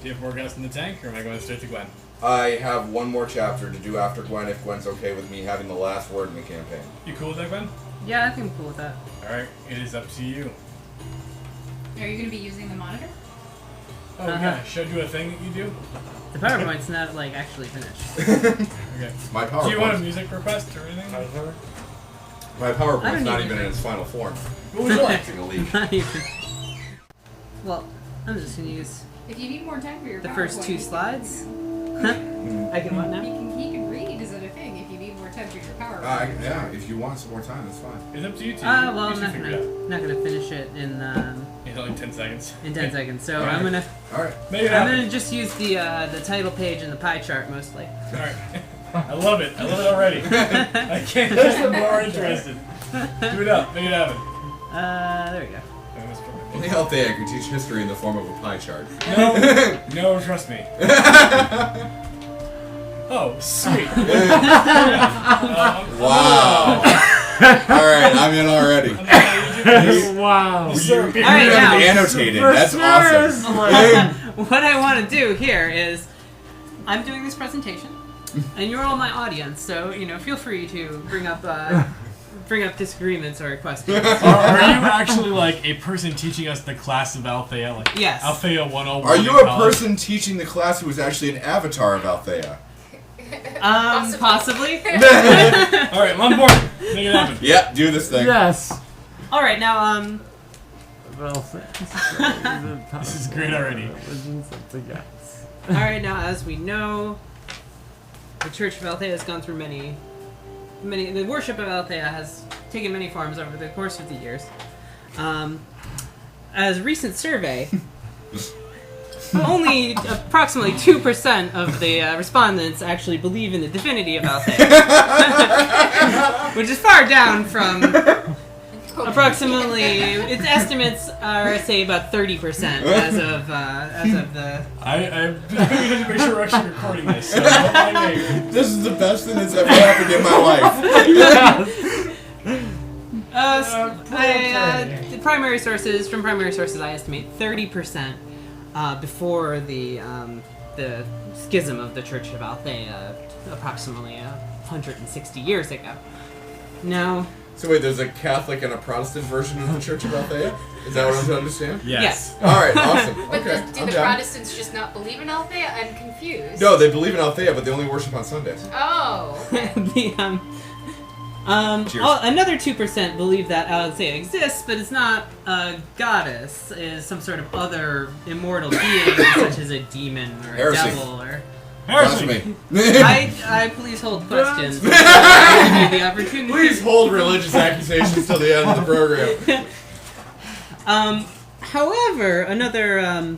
Do you have more gas in the tank, or am I going straight to Gwen? I have one more chapter to do after Gwen, if Gwen's okay with me having the last word in the campaign. You cool with that, Gwen? Yeah, I think I'm cool with that. Alright, it is up to you. Are you going to be using the monitor? Oh, yeah. Should I do a thing that you do? The PowerPoint's not, like, actually finished. Okay. My PowerPoint. Do you want a music request or anything? My I PowerPoint's don't not need even in music. its final form. What would you like? It's gonna leak. Not even. Well, I'm just gonna use If you need more time for your the PowerPoint, first two you can- slides. I can what now? He can read is a thing if you need more time for your PowerPoint. Yeah, if you want some more time, that's fine. It's up to you two. Well, You I'm should not figure it out. gonna finish it in In like 10 seconds. 10 seconds. So Alright. I'm gonna Alright. Make it I'm happen. gonna just use the title page and the pie chart mostly. Alright. I love it. I love it already. I can't get more interested. Do it up. Make it happen. There we go. Only Althea can teach history in the form of a pie chart. No, no, trust me. Oh, sweet. Wow. Alright, I'm in already. Wow. You Alright, have now. it annotated. That's awesome. What I want to do here is, I'm doing this presentation, and you're all my audience, so feel free to bring up disagreements or questions. Are you actually like a person teaching us the class of Althea? Like Yes. Althea 101. Are you in a college? person teaching the class who is actually an avatar of Althea? Possibly. Alright, I'm on board. Make it happen. Yeah, do this thing. Yes. All right, now This is great already. all right, now as we know, the Church of Althea has gone through many. The worship of Althea has taken many forms over the course of the years. As a recent survey, only approximately 2% of the respondents actually believe in the divinity of Althea, which is far down from approximately. Its estimates are, say, about 30% as of the. I'm just paying attention to make sure we're actually recording this. So don't mind me. This is the best thing that's ever happened in my life. The primary sources, I estimate 30% before the schism of the Church of Althea, approximately 160 years ago. Now. So wait, there's a Catholic and a Protestant version of the Church of Althea? Is that what I'm to understand? Yes. Alright, awesome. But Okay, do I'm the down. Protestants just not believe in Althea? I'm confused. No, they believe in Althea, but they only worship on Sundays. Oh. Okay. Cheers. Another 2% believe that Althea exists, but it's not a goddess. Is some sort of other immortal being, such as a demon or a Heresy. devil or. Blasphemy. I please hold questions. I give you the opportunity. Please hold religious accusations till the end of the program. However, another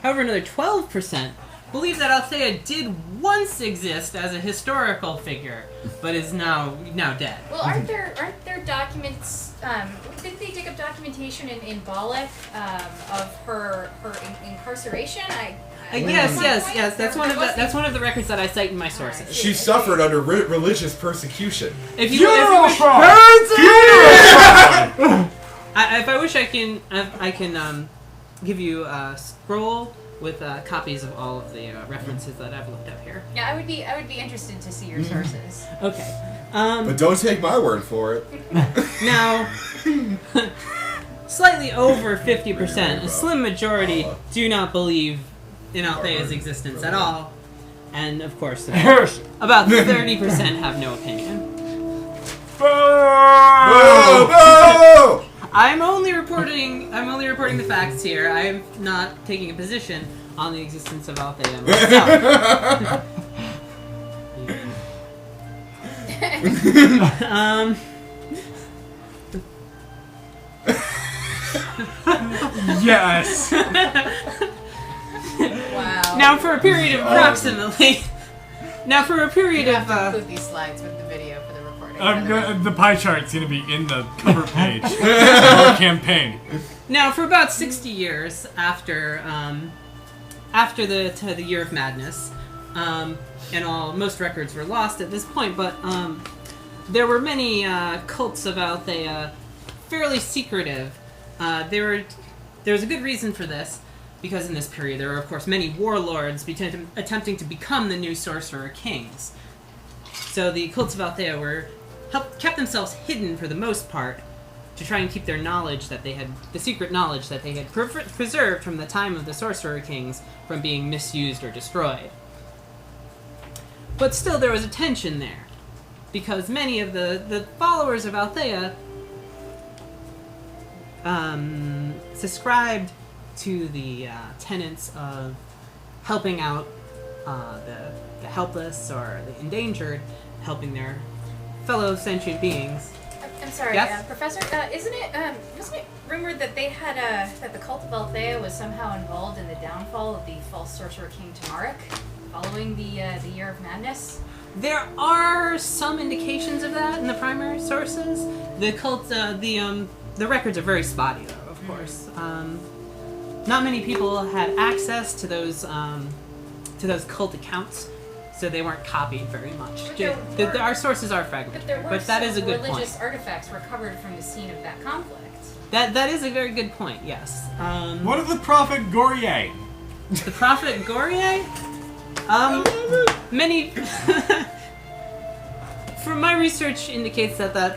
12% believe that Althea did once exist as a historical figure, but is now dead. Well, aren't there documents? Didn't they dig up documentation in Balak of her incarceration? Yes. That's one of the records that I cite in my sources. She suffered under religious persecution. If you Funeral wish, fraud! if I wish, I can give you a scroll with copies of all of the references that I've looked up here. Yeah, I would be interested to see your sources. Okay. But don't take my word for it. Now, slightly over 50%, a slim majority, do not believe in Althea's existence at all, and of course, about 30% have no opinion. Boo! I'm only reporting the facts here. I am not taking a position on the existence of Althea myself. Yes. Wow. Now for a period of approximately. Now for a period You of. have to include these slides with the video for the recording. The pie chart's gonna be in the cover page of our campaign. Now for about 60 years after the Year of Madness, and most records were lost at this point, but there were many cults of Althea, fairly secretive. There was a good reason for this, because in this period there were, of course, many warlords attempting to become the new Sorcerer Kings. So the cults of Althea kept themselves hidden for the most part, to try and keep their knowledge that they had, the secret knowledge that they had preserved from the time of the Sorcerer Kings from being misused or destroyed. But still there was a tension there, because many of the followers of Althea subscribed to the tenets of helping out the helpless or the endangered, helping their fellow sentient beings. I'm sorry, Yes? Professor. Wasn't it rumored that they had that the cult of Althea was somehow involved in the downfall of the false sorcerer king Tamarek following the Year of Madness? There are some indications of that in the primary sources. The cult, the records are very spotty, though, of course. Not many people had access to those cult accounts, so they weren't copied very much. Our sources are fragmented, But there were that is a good religious point. artifacts recovered from the scene of that conflict. That is a very good point. Yes. What of the Prophet Goryeo? The Prophet Goryeo? Many. From my research indicates that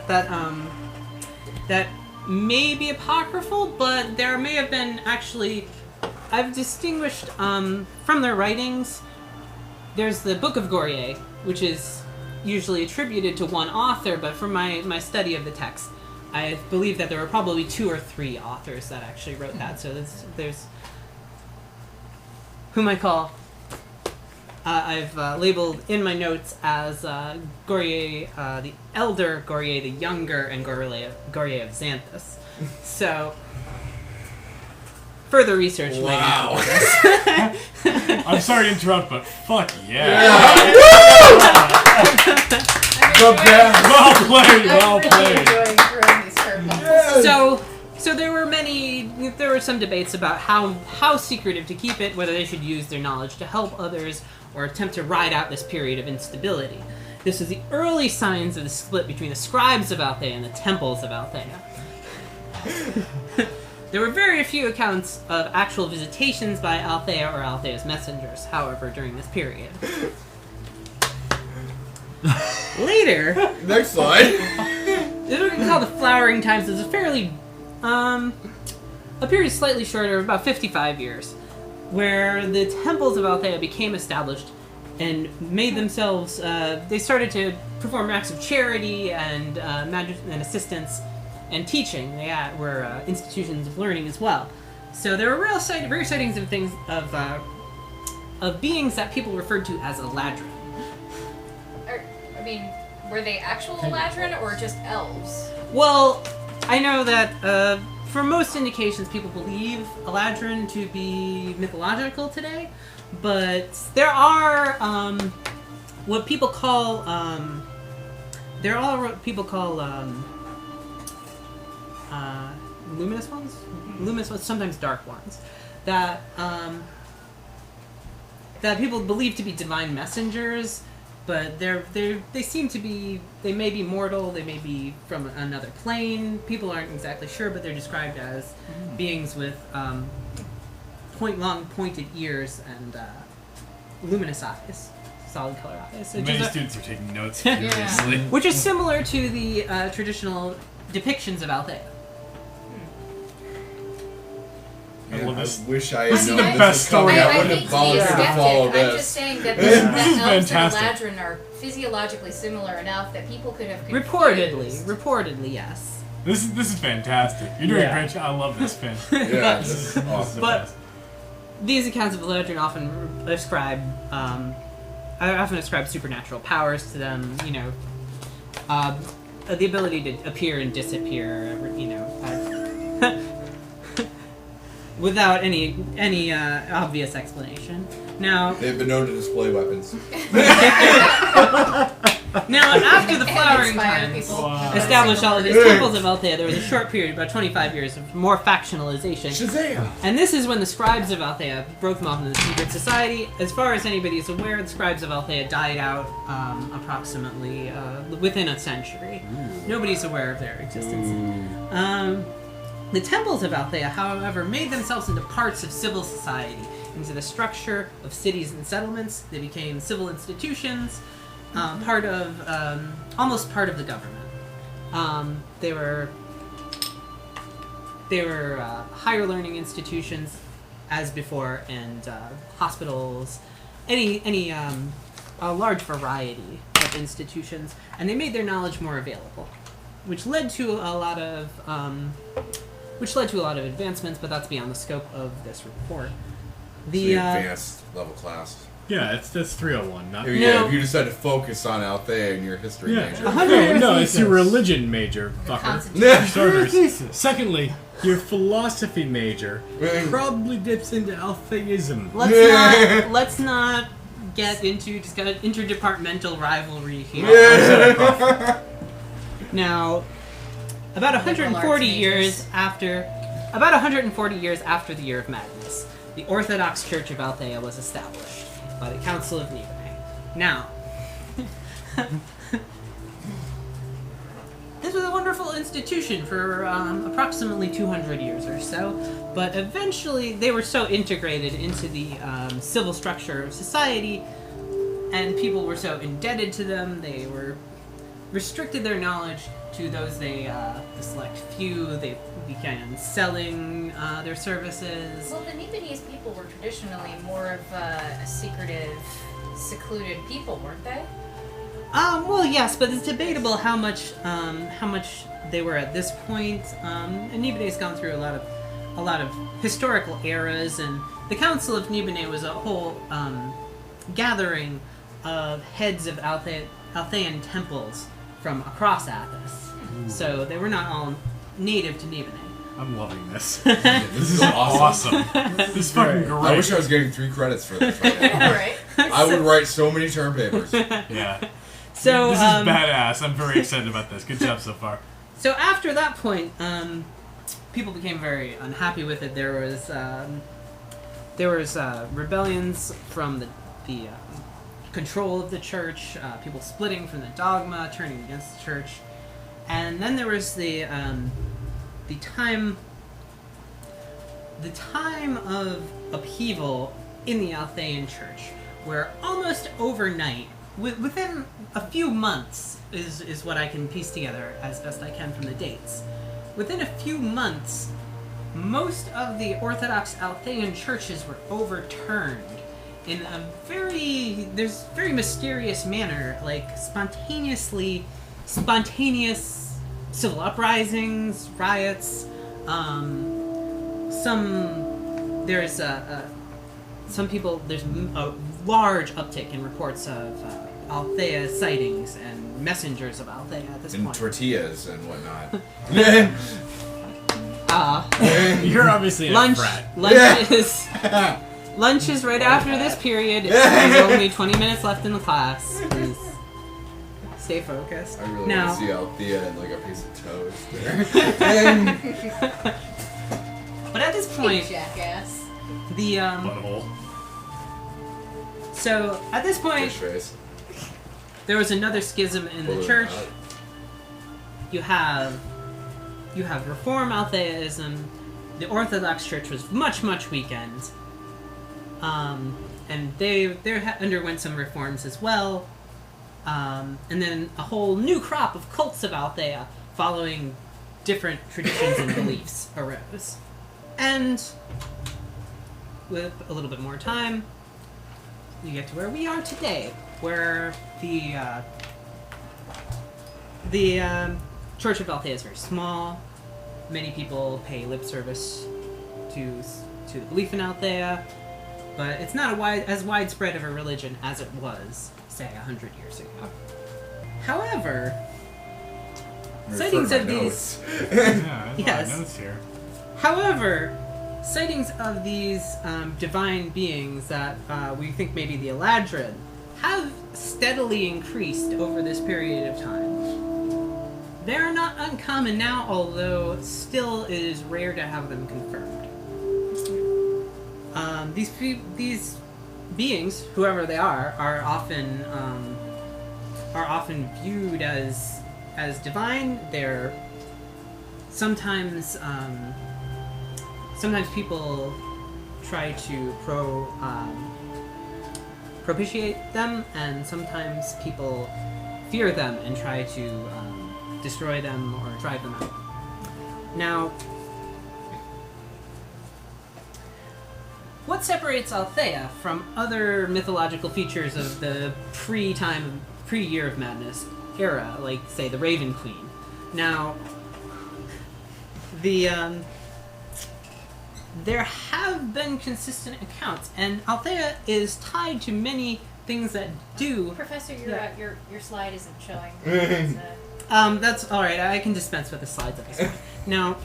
may be apocryphal, but there may have been actually. I've distinguished from their writings. There's the Book of Goryeo, which is usually attributed to one author, but from my study of the text, I believe that there were probably 2 or 3 authors that actually wrote that. So there's whom I call. I've labeled in my notes as Goryeo the Elder, Goryeo the Younger, and Goryeo of Xanthus. So, further research Wow. might include this. I'm sorry to interrupt, but fuck yeah. Well played, well played. Enjoying throwing these curveballs. So there were some debates about how secretive to keep it, whether they should use their knowledge to help others or attempt to ride out this period of instability. This was the early signs of the split between the scribes of Althea and the temples of Althea. There were very few accounts of actual visitations by Althea or Althea's messengers, however, during this period. Later, Next slide. this is what we call the Flowering Times. It's a fairly, a period slightly shorter, about 55 years, where the temples of Althea became established and made themselves, they started to perform acts of charity and and assistance and teaching. They were institutions of learning as well. So there were rare sightings of things, of beings that people referred to as Eladrin. Were they actual Eladrin or just elves? Well, I know that for most indications, people believe Eladrin to be mythological today, but there are what people call luminous ones, sometimes dark ones, that that people believe to be divine messengers, but they seem to be, they may be mortal, they may be from another plane. People aren't exactly sure, but they're described as beings with long pointed ears and luminous eyes, solid color eyes. Many students are taking notes furiously. Which is similar to the traditional depictions of Althea. I love this. wish I had This is known the this best was coming. story. I I wouldn't hate have to be a volunteered to skeptic. follow I'm this. just saying that, This is that elves and fantastic. Eladrin are physiologically similar enough that people could have confused. Reportedly, yes. This is fantastic. You're doing a great job. I love this, Finn. Yeah, this is awesome. But these accounts of Eladrin often ascribe, supernatural powers to them. You know, the ability to appear and disappear. You know, without any obvious explanation. Now, They've been known to display weapons. now after the And flowering inspire times people. established all of these temples of Althea, there was a short period, about 25 years, of more factionalization. Shazam! And this is when the scribes of Althea broke them off into the secret society. As far as anybody is aware, the scribes of Althea died out approximately within a century. Nobody's aware of their existence. The temples of Althea, however, made themselves into parts of civil society, into the structure of cities and settlements. They became civil institutions, almost part of the government. They were higher learning institutions, as before, and hospitals, a large variety of institutions, and they made their knowledge more available, which led to a lot of advancements, but that's beyond the scope of this report. The advanced level class. Yeah, that's 301, not... Yeah, if you decide to focus on Althea in your history major. No, it's your religion major, fucker. Concentration. Starters. Secondly, your philosophy major probably dips into Altheism. Let's not get into just kind of interdepartmental rivalry here. Now, about 140 years after the Year of Madness, the Orthodox Church of Althea was established by the Council of Nibelheim. Now, this was a wonderful institution for approximately 200 years or so, but eventually they were so integrated into the civil structure of society, and people were so indebted to them, they were restricted their knowledge to those the select few. They began selling their services. Well, the Nibelheim people were traditionally more of a secretive, secluded people, weren't they? Well, yes, but it's debatable how much they were at this point. And Nibelheim's gone through a lot of historical eras, and the Council of Nibelheim was a whole gathering of heads of Althean temples from across Athas. So they were not all native to Nibelheim. I'm loving this. This is awesome. This is fucking great. I wish I was getting 3 credits for this right now. All right. I would write so many term papers. Yeah. So This is badass. I'm very excited about this. Good job so far. So after that point, people became very unhappy with it. There was rebellions from the control of the church, people splitting from the dogma, turning against the church, and then there was the time of upheaval in the Althean church, where almost overnight, within a few months, is what I can piece together as best I can from the dates. Within a few months, most of the Orthodox Althean churches were overturned in a very mysterious manner, like spontaneous civil uprisings, riots. There's a large uptick in reports of Althea sightings and messengers of Althea at this And point. tortillas and whatnot. You're obviously in a frat. Lunch is right after this period. There's only 20 minutes left in the class. Please stay focused. I really Now, want to see Althea and like a piece of toast there. but at this point, Jackass. the Butthole. So at this point, Fish face. there was another schism in the Pull it church. out. You have Reform Altheism. The Orthodox Church was much weakened, and they underwent some reforms as well. And then a whole new crop of cults of Althea following different traditions and beliefs arose. And with a little bit more time, you get to where we are today, where the Church of Althea is very small. Many people pay lip service to the belief in Althea, but it's not as widespread of a religion as it was, say, 100 years ago. However, sightings of these... Yeah, I have Yes. notes here. However, sightings of these divine beings that we think may be the Eladrin have steadily increased over this period of time. They are not uncommon now, although still it is rare to have them confirmed. These beings, whoever they are often viewed as divine. They're sometimes people try to propitiate them, and sometimes people fear them and try to destroy them or drive them out. Now, what separates Althea from other mythological features of the pre-Year of Madness era, like, say, the Raven Queen? Now, there have been consistent accounts, and Althea is tied to many things that do... Professor, your slide isn't showing. That's alright, I can dispense with the slides at this point. Now,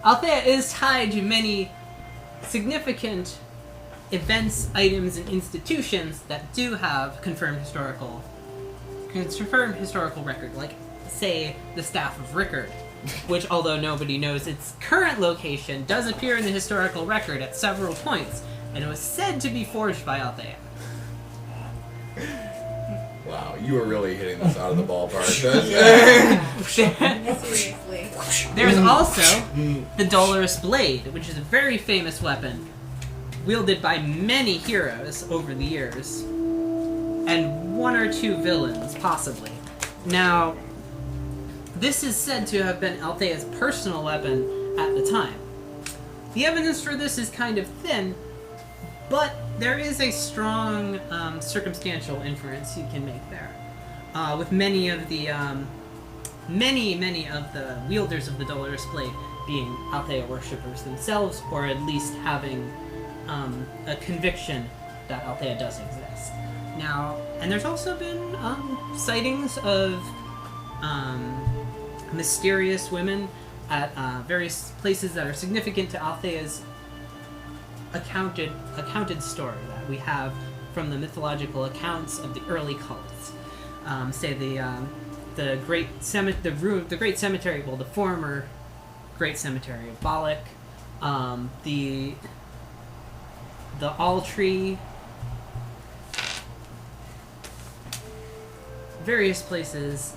Althea is tied to many significant events, items, and institutions that do have confirmed historical record, like, say, the Staff of Rickard, which, although nobody knows its current location, does appear in the historical record at several points, and it was said to be forged by Althea. Wow, you were really hitting this out of the ballpark. Seriously. There's also the Dolorous Blade, which is a very famous weapon, wielded by many heroes over the years, and one or two villains, possibly. Now, this is said to have been Althea's personal weapon at the time. The evidence for this is kind of thin, but there is a strong circumstantial inference you can make there. With many of the wielders of the Dolorous Blade being Althea worshippers themselves, or at least having a conviction that Althea does exist. Now, and there's also been sightings of mysterious women at various places that are significant to Althea's accounted story that we have from the mythological accounts of the early cults. Say the great cemetery, well, the former great cemetery of Balak, the All Tree, various places.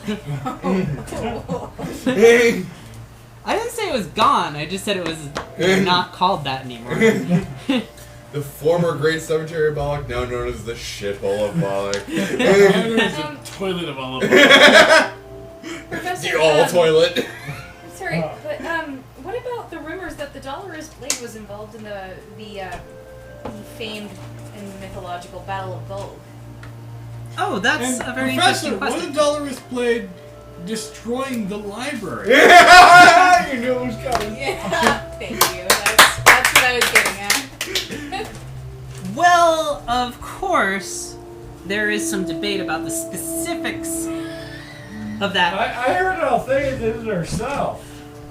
I didn't say it was gone. I just said it was not called that anymore. The former Great Cemetery of Balak, now known as the shithole of Balak. Toilet of all of Professor, The all toilet. Sorry, but what about the rumors that the Dolorous Blade was involved in the famed and mythological Battle of Bulg? Oh, that's a very Professor, interesting what question. a Dolorous Blade destroying the library. You knew it was coming. Yeah, thank you. That's what I was getting at. Well, of course, there is some debate about the specifics of that. I heard Althea did it herself.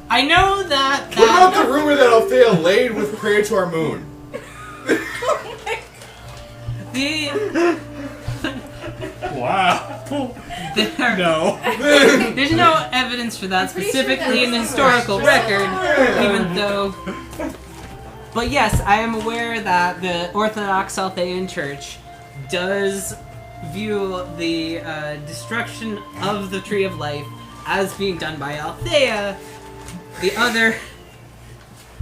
I know that. What about the rumor that Althea laid with Praetor Moon? Wow. No. There's no evidence for that I'm pretty sure specifically that in the was historical somewhere. record, even though But yes, I am aware that the Orthodox Altheian Church does view the destruction of the Tree of Life as being done by Althea.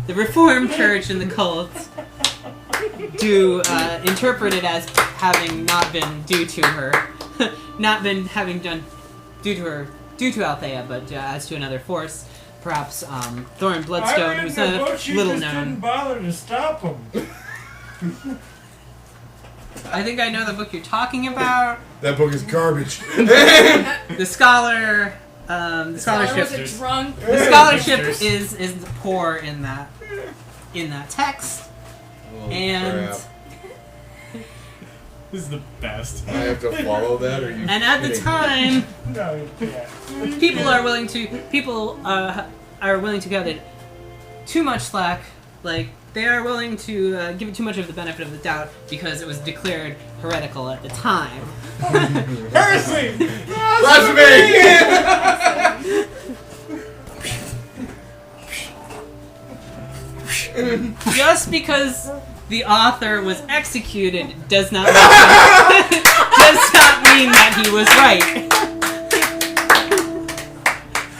The Reformed Church and the cult do interpret it as having not been due to her, not been having done due to Althea, but as to another force. Perhaps Thorin Bloodstone, who's a little known. Didn't bother to stop him. I think I know the book you're talking about. That book is garbage. The scholar, the scholarship. was a drunk. The scholarship is poor in that text, Oh, and crap. This is the best. I have to follow that, or you? and at the kidding? time, No, you can't. people are willing to cut it too much slack. Like they are willing to give it too much of the benefit of the doubt because it was declared heretical at the time. Heresy! Blasphemy! Just because the author was executed does not mean that he was right.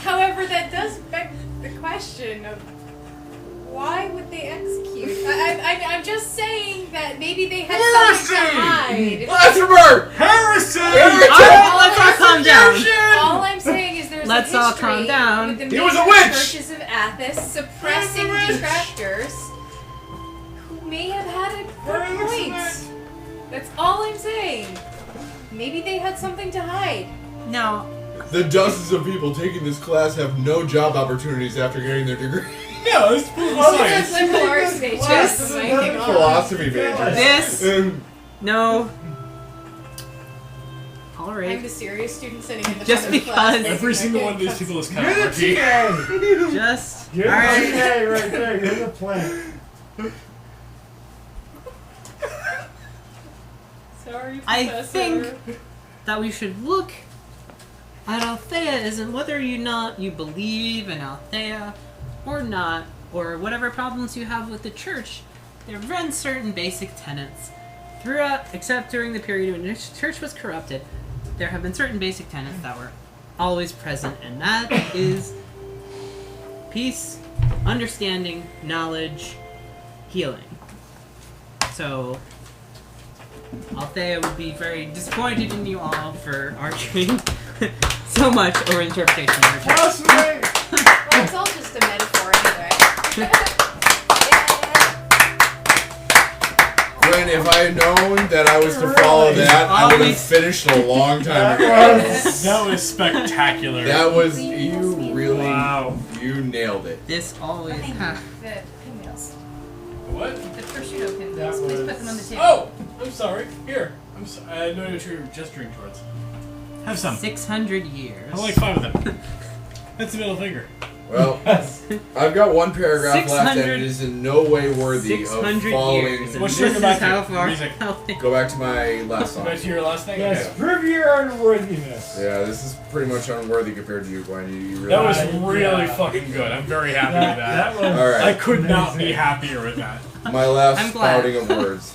However, that does beg the question of why would they execute? I'm just saying that maybe they had something to hide. Blasphemer! Heresy! Let's all calm down. All I'm saying is there's Let's a all history calm down. with the He was a major witch! churches of Athas suppressing detractors who may have had a good point. That's all I'm saying. Maybe they had something to hide. Now, The dozens of people taking this class have no job opportunities after getting their degree. Yeah, it's political Because science. liberal arts they just making on. Philosophy majors. this Um, no. I'm Alright. the serious student sitting in the Just front of the class. because- Every single one of these people is kind You're of the rookie. TA! Just You're the alright. TA right there. You're the plant. Sorry, I Professor. think that we should look at Altheaism, whether you believe in Althea or not, or whatever problems you have with the church. There run certain basic tenets throughout, except during the period when the church was corrupted. There have been certain basic tenets that were always present, and that is peace, understanding, knowledge, healing. So, Althea would be very disappointed in you all for arguing so much over interpretation of her text. Blasphemy! Well, it's all just a metaphor anyway. When if I had known that I was to follow that, I would have Always- finished a long time ago. That was spectacular. That was you really. Wow. You nailed it. This always ha. The pinwheels. What? The prosciutto pinwheels. That Please was- put them on the table. Oh, I'm sorry. Here. I'm so, I know what you're gesturing towards. Have some. 600 years. I like 5 of them. That's the middle finger. Well, I've got one paragraph left, and 600 it is in no way worthy of 600 following. years. And What's this your is back how to? far. Music. Go back to my last song. Back to your last thing? Yes, Okay. prove your unworthiness. Yeah, this is pretty much unworthy compared to you, Gwen. You really. That was Yeah. really fucking good. I'm very happy with that. was All right. I could not be amazing. happier with that. My last I'm glad. spouting of words.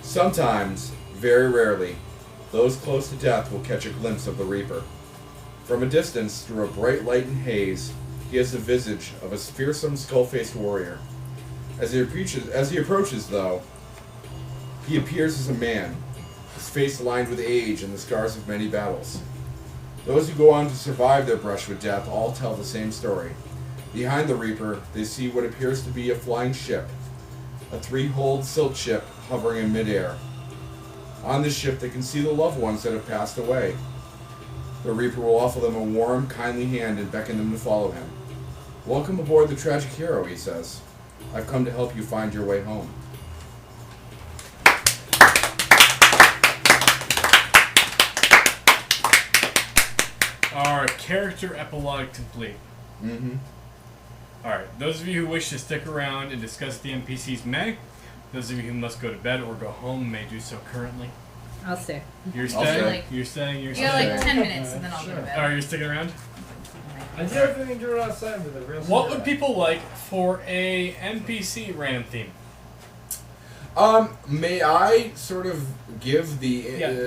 Sometimes, very rarely, those close to death will catch a glimpse of the Reaper. From a distance, through a bright light and haze, he has the visage of a fearsome, skull-faced warrior. As he approaches, though, he appears as a man, his face lined with age and the scars of many battles. Those who go on to survive their brush with death all tell the same story. Behind the Reaper, they see what appears to be a flying ship, a 3-hulled silt ship hovering in midair. On this ship, they can see the loved ones that have passed away. The Reaper will offer them a warm, kindly hand and beckon them to follow him. "Welcome aboard the tragic hero," he says. "I've come to help you find your way home." Our character epilogue complete. Mm-hmm. Alright, those of you who wish to stick around and discuss the NPCs may. Those of you who must go to bed or go home may do so currently. I'll stay. You're I'll staying? stay. You're staying? You're You got staying? like 10 minutes and then I'll go to Oh, bed. you're sticking around? I did everything to do it outside with a real. What would people like for a NPC random theme? May I sort of give the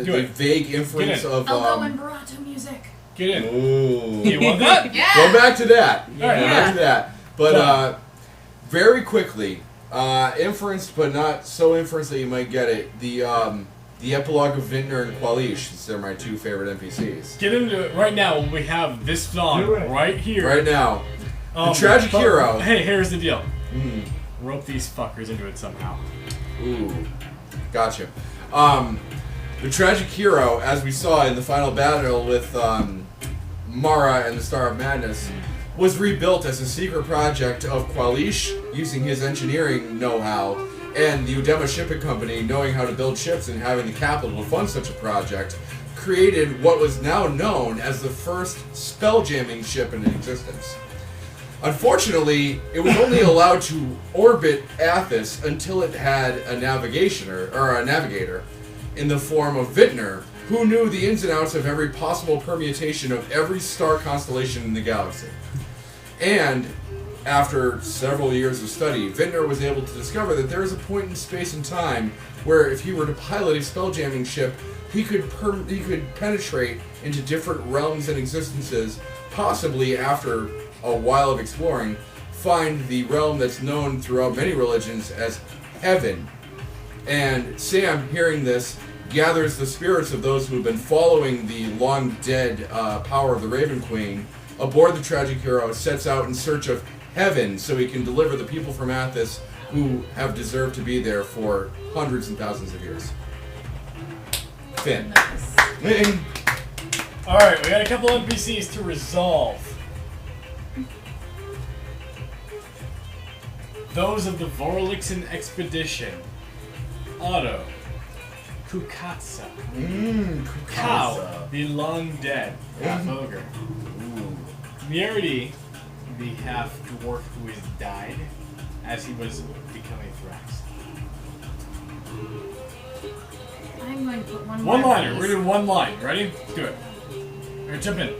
do it. vague inference Get of I'll go in Barato music. Get in. Ooh. You want that? Yeah. Go back to that. All right. Go back to that. But very quickly, inference, but not so inference that you might get it. The epilogue of Vintner and Qualish. These are my two favorite NPCs. Get into it right now. We have this song Do it. right here. Right now, the tragic but- hero. Hey, here's the deal. Mm. Rope these fuckers into it somehow. Ooh, gotcha. The tragic hero, as we saw in the final battle with Mara and the Star of Madness, was rebuilt as a secret project of Qualish using his engineering know-how, and the Udema Shipping Company, knowing how to build ships and having the capital to fund such a project, created what was now known as the first spell-jamming ship in existence. Unfortunately, it was only allowed to orbit Athas until it had a navigator in the form of Vintner, who knew the ins and outs of every possible permutation of every star constellation in the galaxy. And after several years of study, Vintner was able to discover that there is a point in space and time where if he were to pilot a spell-jamming ship, he could penetrate into different realms and existences, possibly after a while of exploring, find the realm that's known throughout many religions as heaven. And Sam, hearing this, gathers the spirits of those who have been following the long-dead power of the Raven Queen aboard the tragic hero, sets out in search of heaven so he can deliver the people from Athas who have deserved to be there for hundreds and thousands of years. Finn. Alright, we got a couple NPCs to resolve. Those of the Vorlixen expedition. Otto. Kukatsa. Cow, the long dead. Half ogre. Mierdy, the half dwarf who has died as he was becoming Thrax. I'm going to put one One more, liner. We're please. gonna do one line. Ready? Let's do it. Alright, jump in.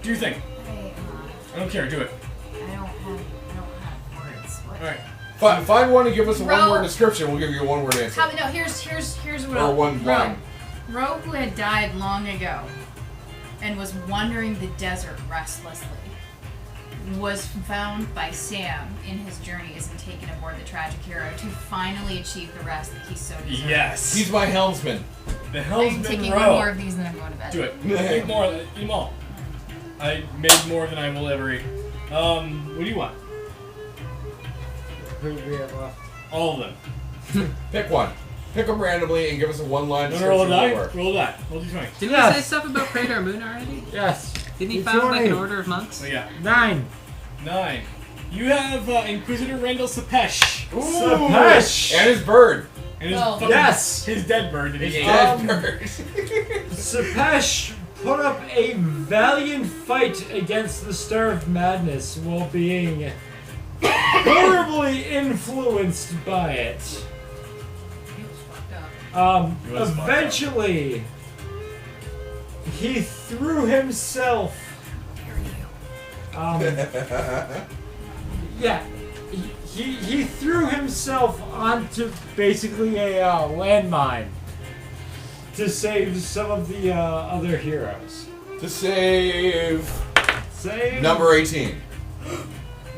Do your thing. I don't care. Do it. I don't have words. What? Alright. Find one and give us a Ro- one-word description. We'll give you a one-word answer. How, no, here's what Or I'll- one line. Ro, who had died long ago and was wandering the desert restlessly, was found by Sam in his journeys and taken aboard the tragic hero to finally achieve the rest that he so deserved. Yes. He's my helmsman. The I'm helmsman taking row. one more of these and then I'm going to bed. Do it. Make more. Eat them all. I made more than I will ever eat. What do you want? Who do we have left? All of them. Pick one. Pick them randomly and give us a one-line You wanna roll a description die? of the Roll a die. Roll d20. Didn't Yes. we say stuff about Praetor Moon already? Yes. Didn't he It's found like an only- order of monks? So yeah. 9. 9. You have Inquisitor Randall Sapesh. Sapesh! And his bird. And his, Oh. fucking- Yes! his dead bird that he His ate. dead bird. Sapesh put up a valiant fight against the Star of Madness while being horribly influenced by it. He was fucked up. He was fucked up. Eventually, he threw himself. Yeah, he threw himself onto basically a landmine to save some of the other heroes. To save Save number 18.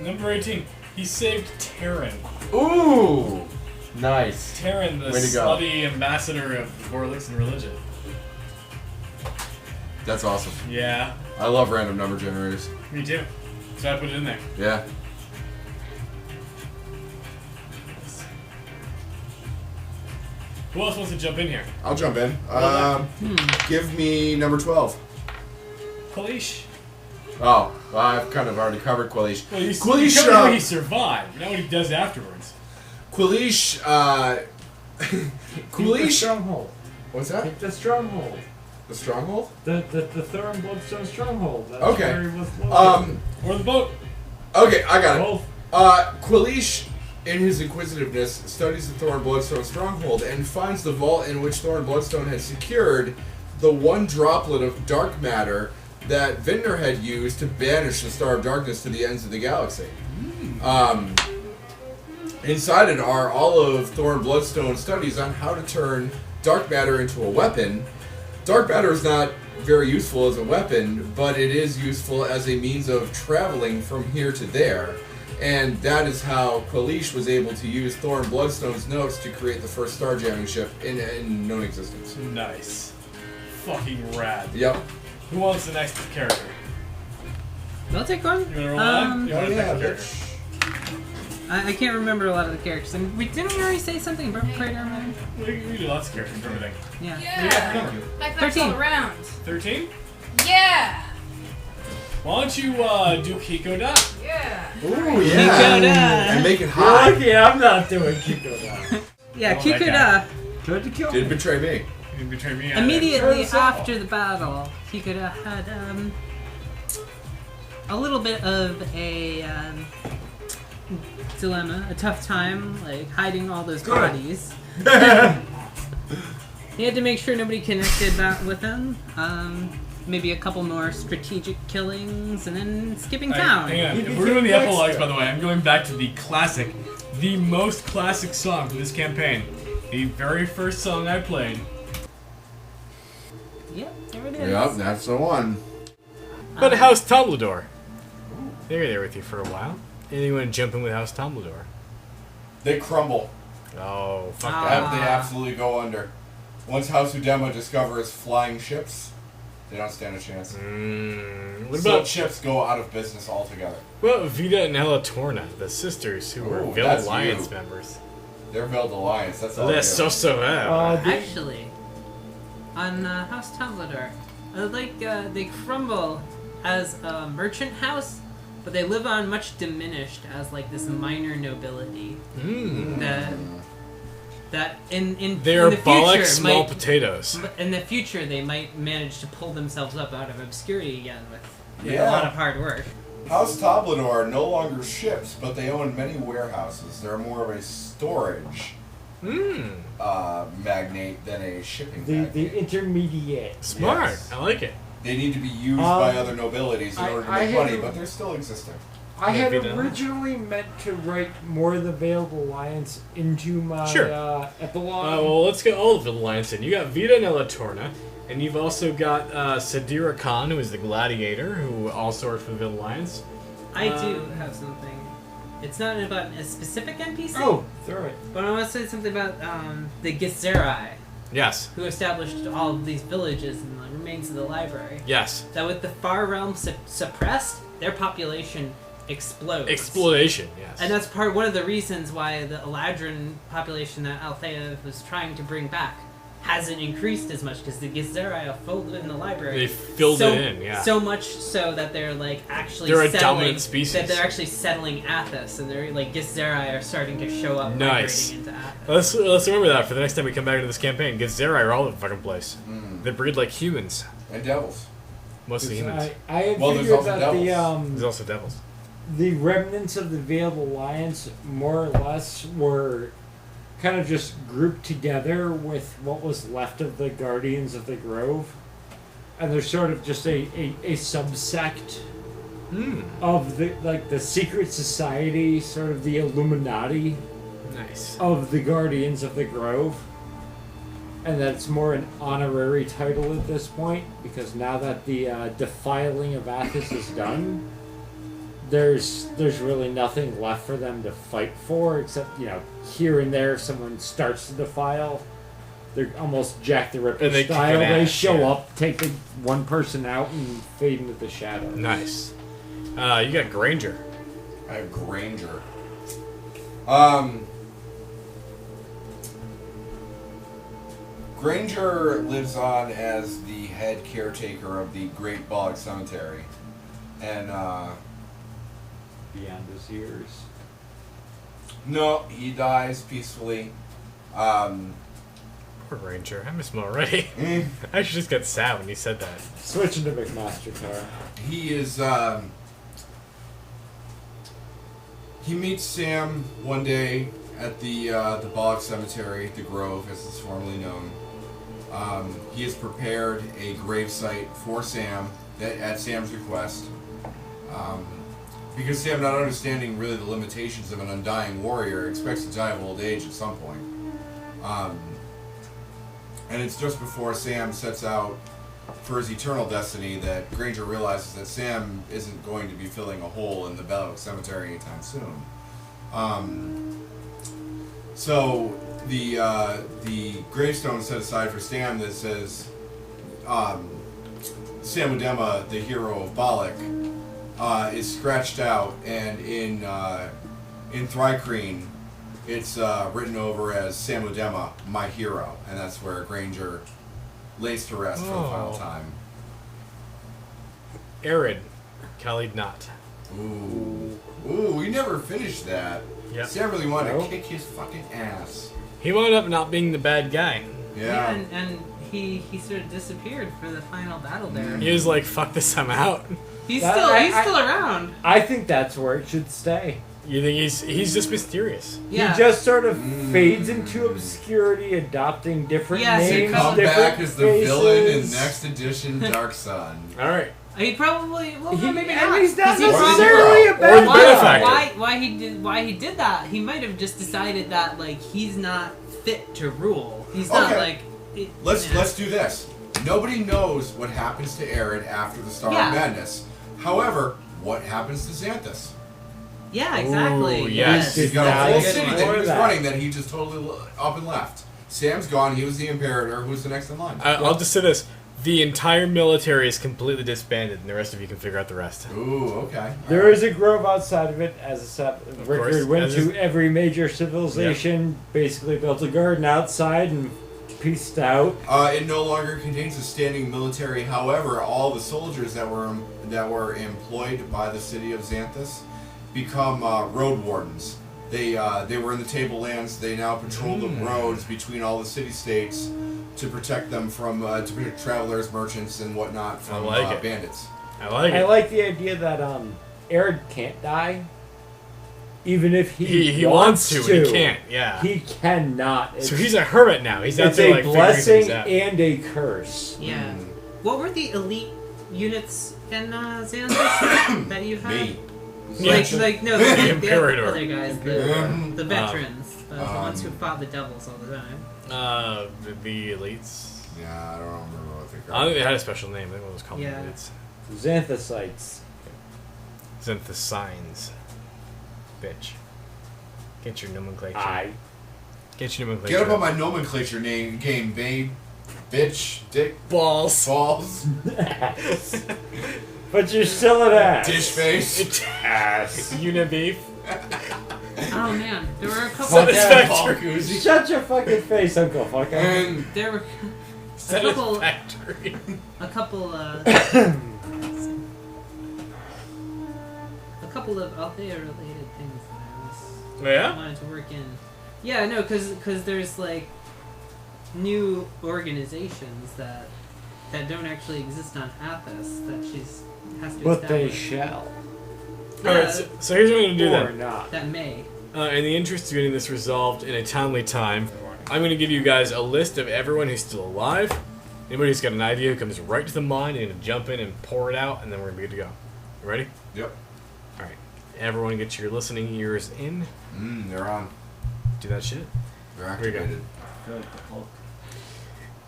Number 18. He saved Terran. Ooh, nice. Terran, the Way to go. slutty ambassador of Vorlixen religion. That's awesome. Yeah, I love random number generators. me too. So I put it in there. Yeah. Who else wants to jump in here? I'll jump in. Well Give me number 12. Kalish. Oh, well, I've kind of already covered Qualish. Well, you Qualish, covered how he survived. Not what he does afterwards. Qualish, the Qualish. stronghold. What's that? Take the stronghold. The stronghold? The Thorn Bloodstone stronghold. That's Okay. where he was located. Or the boat. Okay, I got it. Both. Qualish, in his inquisitiveness, studies the Thorn Bloodstone stronghold and finds the vault in which Thorn Bloodstone had secured the one droplet of dark matter that Vindner had used to banish the Star of Darkness to the ends of the galaxy. Inside it are all of Thor and Bloodstone's studies on how to turn dark matter into a weapon. Dark matter is not very useful as a weapon, but it is useful as a means of traveling from here to there. And that is how Qualish was able to use Thor and Bloodstone's notes to create the first starjamming ship in known existence. Nice. Fucking rad. Yep. Who wants the next character? I'll take one. You wanna roll on? You wanna pick a character? I can't remember a lot of the characters. And didn't we already say something about Praetor? We do lots of characters and everything. Yeah. Yeah. High fives 13. all around. 13? Yeah. Why don't you do Hikoda? Yeah. Ooh, yeah. Kikoda. And make it You're hot. lucky I'm not doing Kiko. Yeah, Oh, that Kikoda. Tried to kill Did me. betray me. You didn't betray me. Immediately Turns out. after the battle, Kikoda had a little bit of a dilemma, a tough time, like hiding all those bodies. He had to make sure nobody connected that with him. Maybe a couple more strategic killings, and then skipping town. Hang on. You If can we're doing the take epilogues, Dexter. by the way, I'm going back to the classic, the most classic song from this campaign. The very first song I played. Yep, there it is. Yep, that's the one. But House Tumbledore. They were there with you for a while. Anyone jump in with House Tumbledore? They crumble. Oh, fuck Ah. that. They absolutely go under. Once House Udema discovers flying ships, they don't stand a chance. What Silk about ships go out of business altogether. Vita and Ella Torna, the sisters who were Ooh, Vil that's Alliance you. members? They're Veld Alliance. That's all. Oh, they that's do. so well. Actually, on House Tumbledore, they crumble as a merchant house, but they live on much diminished as like this minor nobility. That in They in are the Bollock future small might, potatoes. in the future they might manage to pull themselves up out of obscurity again with Yeah. a lot of hard work. House Tumbledore are no longer ships, but they own many warehouses. They're more of a storage magnate than a shipping The magnate. intermediate. Smart. Yes. I like it. They need to be used by other nobilities in order to I make had money, a- but they're still existing. I had Maybe not. originally meant to write more of the Veiled Alliance into my Sure. epilogue. Well, let's get all of the Alliance in. You got Vita and Ella Torna, and you've also got Sadira Khan, who is the gladiator, who also works for the Vil Alliance. I do have something. It's not about a specific NPC. Oh, throw it. But I want to say something about the Githzerai, Yes. who established all of these villages and the remains of the library. Yes. That with the Far Realm suppressed, their population explodes. Exploitation, yes. And that's one of the reasons why the Eladrin population that Althea was trying to bring back hasn't increased as much, because the Githzerai are filled in the library. They filled it in, yeah. So much so that they're like actually They're a settling, dominant species. That they're actually settling Athas, and they're like Githzerai are starting to show up Nice. migrating into Athas. Let's remember that for the next time we come back into this campaign. Githzerai are all over the fucking place. They breed like humans. And devils. Mostly humans. I had Well, there's figured also that devils. There's also devils. the remnants of the Veiled Alliance more or less were kind of just grouped together with what was left of the Guardians of the Grove. And they're sort of just a subsect of the secret society, sort of the Illuminati Nice. of the Guardians of the Grove. And that it's more an honorary title at this point, because now that the defiling of Athas is done, there's really nothing left for them to fight for, except, here and there if someone starts to defile. They're almost Jack the Ripper And they kick style. an They ass, show yeah. up, take the one person out, and fade into the shadows. Nice. You got Granger. I have Granger. Granger lives on as the head caretaker of the Great Bog Cemetery. And, Beyond his years. no, he dies peacefully. Poor Granger. I miss him already. Mm. I actually just got sad when you said that. Switching to McMaster car. He is, he meets Sam one day at the Bog Cemetery, the Grove, as it's formerly known. He has prepared a gravesite for Sam at Sam's request. Because Sam, not understanding really the limitations of an undying warrior, expects to die of old age at some point. And it's just before Sam sets out for his eternal destiny that Granger realizes that Sam isn't going to be filling a hole in the Belloc Cemetery anytime soon. So the gravestone set aside for Sam that says Sam Udema, the hero of Balak, is scratched out, and in Thrycreen, it's written over as Sam Udema, my hero, and that's where Granger lays to rest for the final time. Arid, Khalid Not. Ooh, we never finished that. Yep. Sam really wanted to kick his fucking ass. He wound up not being the bad guy. Yeah. And he sort of disappeared for the final battle there. He was like, "Fuck this, I'm out." He's That- still around. I think that's where it should stay. You think he's just mysterious? Yeah. He just sort of fades into obscurity, adopting different Yeah, so names, Come different back as the faces. villain in next edition Dark Sun. All right. He probably maybe and not. he's not 'Cause he necessarily a Or bad the guy. benefactor. why he did that? He might have just decided that like he's not fit to rule. He's not Okay. like. Let's do this. Nobody knows what happens to Arid after the Star Yeah. of Madness. However, what happens to Xanthus? Yeah, exactly. Ooh, yes. He's got a Now, whole good city one. that he was That. running that he just totally up and left. Sam's gone. He was the Imperator. Who's the next in line? I'll just say this: the entire military is completely disbanded, and the rest of you can figure out the rest. Ooh, okay. There is a grove outside of it, as course, Rickard went as to is- every major civilization, basically built a garden outside and pieced out. It no longer contains a standing military. However, all the soldiers that were employed by the city of Xanthus become road wardens. They were in the Tablelands. They now patrol the roads between all the city-states to protect them from to protect travelers, merchants, and whatnot from I like it. bandits. I like I it. like the idea that Arid can't die, even if He wants to, but he can't. Yeah. He cannot. So he's a hermit now. He's out It's there a like figuring blessing things out. and a curse. Yeah. What were the elite units in Xanthus that you had? Me. Like no, the Imperator. other guys, the veterans, the ones who fought the devils all the time. The elites. Yeah, I don't remember what they I don't called. think they had a special name. I think it was called Yeah. elites. Xanthusites. Xanthosines. Bitch. Get your nomenclature. I. Get your nomenclature. Get up on my nomenclature name game, babe. Bitch, dick, balls. balls, But you're still an ass. dish face. Ass. Unibeef. Oh man, there were a couple. Fuck Paul Koozie. Shut your fucking face, Uncle Fucker. And There were Satisfactory. a couple of Althea related things that I Oh, yeah? wanted to work in. Yeah, no, because there's like new organizations that don't actually exist on Athas that she's has to But they establish. shall. Alright, so here's what I'm going to do Or then. not. That may. In the interest of getting this resolved in a timely time, I'm going to give you guys a list of everyone who's still alive. Anybody who's got an idea who comes right to the mind, you're going to jump in and pour it out, and then we're going to be good to go. You ready? yep. Alright. Everyone get your listening ears in. They're on. Do that shit. They're Here we go. activated.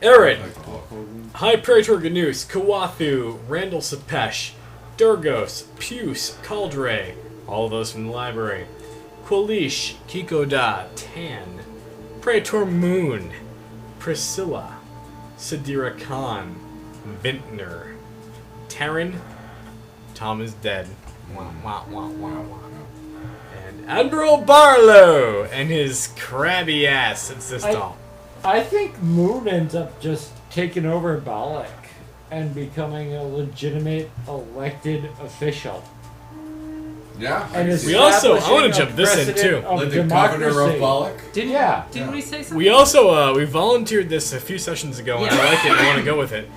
Arid, Like the Hulk. High Praetor Ganus, Kawathu, Randall Sapesh, Durgos, Puce, Caldre, all of those from the library. Qualish, Kikoda, Tan, Praetor Moon, Priscilla, Sadira Khan, Vintner, Taryn, Tom is dead. Wah, wah, wah, wah, wah. And Admiral Barlow and his crabby ass. It's this tall. I think Moon ends up just taking over Balak and becoming a legitimate elected official. Yeah. And We also- I wanna establishing a jump this in, precedent too. of like the governor democracy. of Balak. Didn't Yeah. we say something? We also we volunteered this a few sessions ago, and Yeah. I like it. I want to go with it.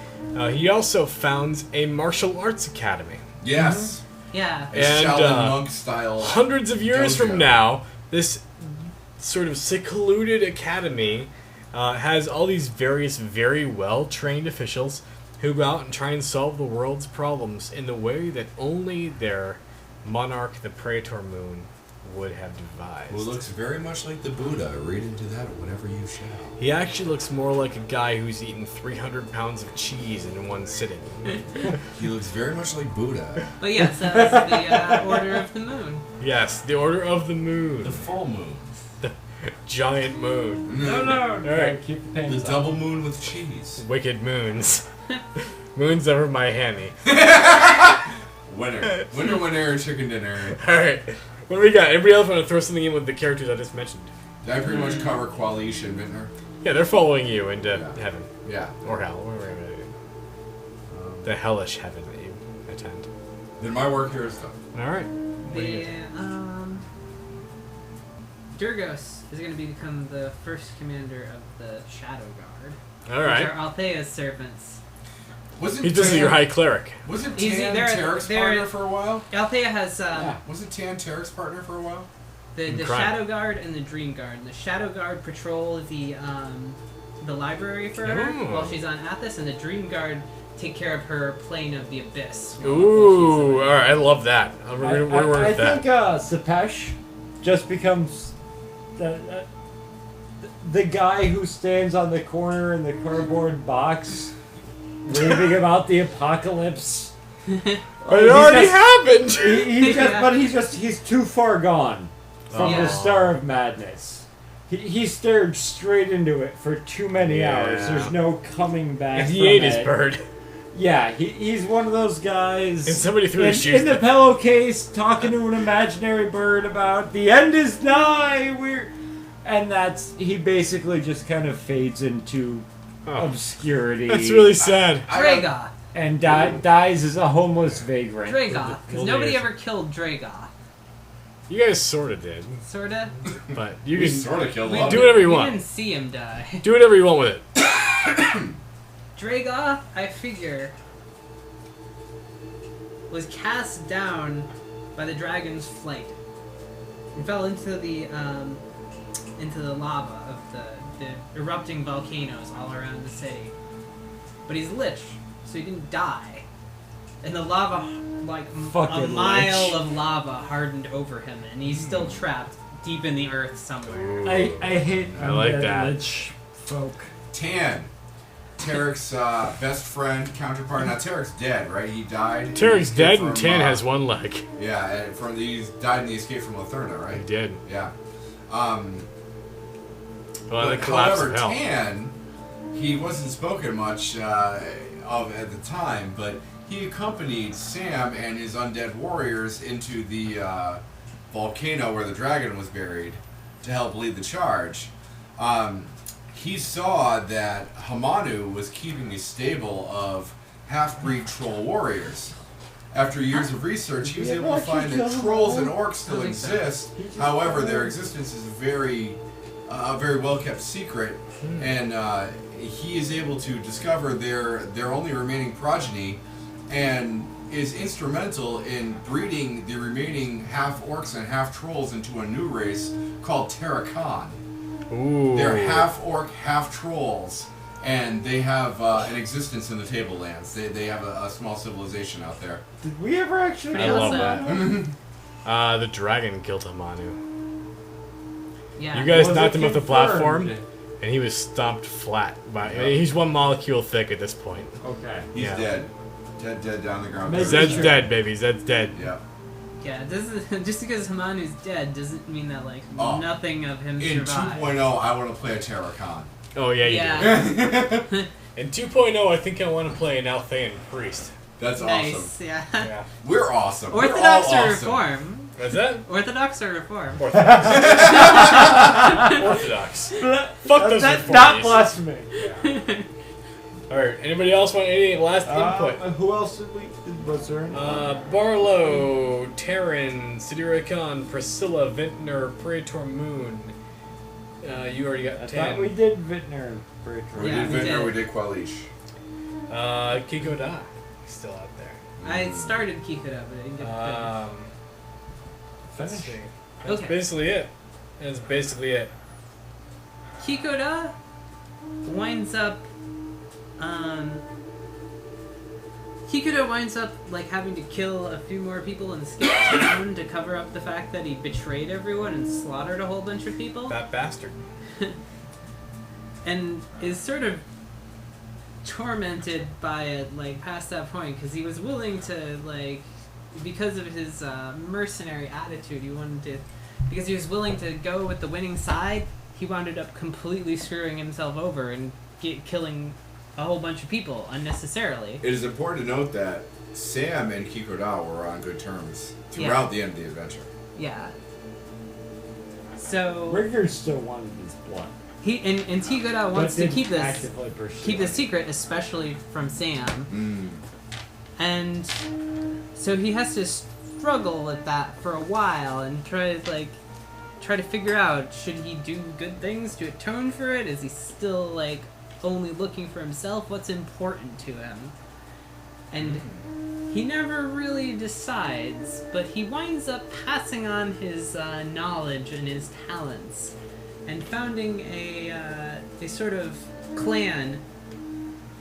He also founds a martial arts academy. Yes. Yeah. A And, Shaolin monk style. Hundreds of years dojo. from now, this sort of secluded academy has all these various very well trained officials who go out and try and solve the world's problems in the way that only their monarch, the Praetor Moon, would have devised. Who looks very much like the Buddha. Read into that whatever you shall. He actually looks more like a guy who's eaten 300 pounds of cheese in one sitting. He looks very much like Buddha. But yes, that's the Order of the Moon. Yes, the Order of the Moon. The full moon. The giant moon. No. All right. Keep the The pains double moon with cheese. Wicked moons. Moons over my hammy. Winner, chicken dinner. Alright. What do we got? Anybody else want to throw something in with the characters I just mentioned? Did I pretty much cover Qualish and Vintner? Yeah, they're following you into heaven. Yeah. Or hell. Whatever it is. The hellish heaven that you attend. Then my work here is done. Alright. The Durgos is going to become the first commander of the Shadow Guard. Which Alright. are Althea's servants. Wasn't He's just your high cleric. Wasn't He's- Tan they're- Tarek's they're- partner for a while? Althea has Wasn't Tan Tarek's partner for a while? the crime. Shadow Guard and the Dream Guard. And the Shadow Guard patrol the library for her Ooh. while she's on Athas, and the Dream Guard take care of her plane of the abyss. Ooh, alright, I love that. We're I with that. think Sepesh just becomes the guy who stands on the corner in the cardboard box, raving about the apocalypse. It already happened! He's too far gone from Yeah. the Star of Madness. He stared straight into it for too many hours. There's no coming back. And he from ate his it. bird. Yeah, he's one of those guys. And somebody threw his shoes in the pillowcase, talking to an imaginary bird about the end is nigh. He basically just kind of fades into obscurity. That's really sad. Dragoth. And dies as a homeless vagrant. Dragoth. Because Old nobody days. ever killed Dragoth. You guys sorta did. Sorta. But you We can sort of killed We him. do whatever you we want. didn't see him die. Do whatever you want with it. Dragoth, I figure, was cast down by the dragon's flight and fell into the lava of the erupting volcanoes all around the city. But he's lich, so he didn't die. And the lava, like a Fucking mile lich. of lava, hardened over him, and he's still trapped deep in the earth somewhere. I hate I like undead that. lich folk. Tan. Tarek's best friend, counterpart. Now Tarek's dead, right? He died. Tarek's He dead escaped and from, Tan has one leg. Yeah, and he died in the escape from Latherna, He right? did. Yeah. Well, the But collapse however, of hell. Tan, he wasn't spoken much of at the time, but he accompanied Sam and his undead warriors into the volcano where the dragon was buried to help lead the charge. He saw that Hamanu was keeping a stable of half-breed troll warriors. After years of research, he was able to find that trolls and orcs still exist. However, their existence is a very well-kept secret, and he is able to discover their only remaining progeny, and is instrumental in breeding the remaining half-orcs and half-trolls into a new race called Terrakan. Ooh. They're half-orc, half-trolls, and they have an existence in the Tablelands. They have a small civilization out there. Did we ever actually? Pretty I love awesome. that. The dragon killed Hamanu. Yeah. You guys Was knocked it him off the confirmed? platform, and he was stomped flat. He's one molecule thick at this point. Okay. He's Yeah. dead. Dead down the ground. Maybe- Zed's Sure. dead, baby. Zed's dead. Yeah. Yeah, just because Hamanu's dead doesn't mean that Oh. nothing of him In survived. 2.0, I want to play a Terrakan. Oh yeah, you Yeah. do. In 2.0, I think I want to play an Althean priest. That's Nice. awesome. Yeah. Yeah. We're awesome. We're Orthodox all or awesome. Reform? Is that Orthodox or Reform? Orthodox? Orthodox. Fuck those That's reformies. not blasphemy. All right. Anybody else want any last input? Who else did we? Was there? Barlow, Terran, Sidira Khan, Priscilla, Vintner, Praetor Moon. You already got I 10. thought we did Vintner and Breaker. We Yeah, did we Vintner, did. we did Qualish. Kiko Da. Still out there. I started Kikuda, but I didn't get to Let's Finish. see. That's Okay. basically it. That's basically it. Kikuda winds up Kikuta winds up like having to kill a few more people and escape town to cover up the fact that he betrayed everyone and slaughtered a whole bunch of people. That bastard. And is sort of tormented by it, like, past that point, because he was willing to, like, because of his mercenary attitude, because he was willing to go with the winning side, he wound up completely screwing himself over and killing a whole bunch of people unnecessarily. It is important to note that Sam and Kikoda were on good terms throughout the end of the adventure. Yeah. So Rigger still wanted his blood. And Kikoda wants to keep actively pursue the it. secret, especially from Sam. Mm. And so he has to struggle with that for a while and try to figure out, should he do good things to atone for it? Is he still like only looking for himself? What's important to him? And he never really decides, but he winds up passing on his knowledge and his talents and founding a sort of clan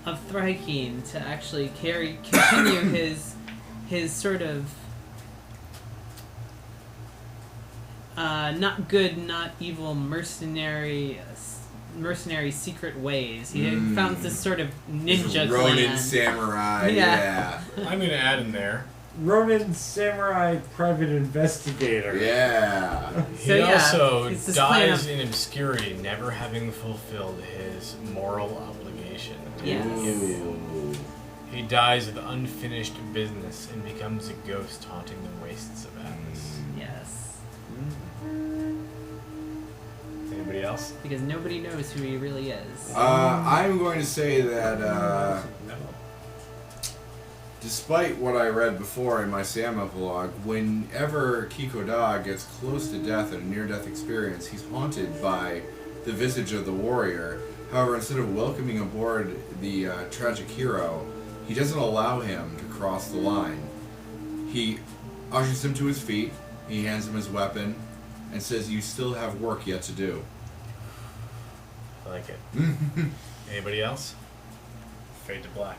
of Thrykean to actually continue his sort of not good, not evil mercenary secret ways. He found this sort of ninja Ronin clan. samurai, Yeah. I'm gonna add in there. Ronin Samurai Private Investigator. Yeah. So, He yeah, also it's this dies plan in obscurity, never having fulfilled his moral obligation. Yes. Ooh. He dies with unfinished business and becomes a ghost haunting the wastes of Athas. Yes. Anybody else? Because nobody knows who he really is. I'm going to say that despite what I read before in my Sam epilogue, whenever Kikoda gets close to death in a near-death experience, he's haunted by the visage of the warrior. However, instead of welcoming aboard the tragic hero, he doesn't allow him to cross the line. He ushers him to his feet, he hands him his weapon, and says, "You still have work yet to do." I like it. Anybody else? Fade to black.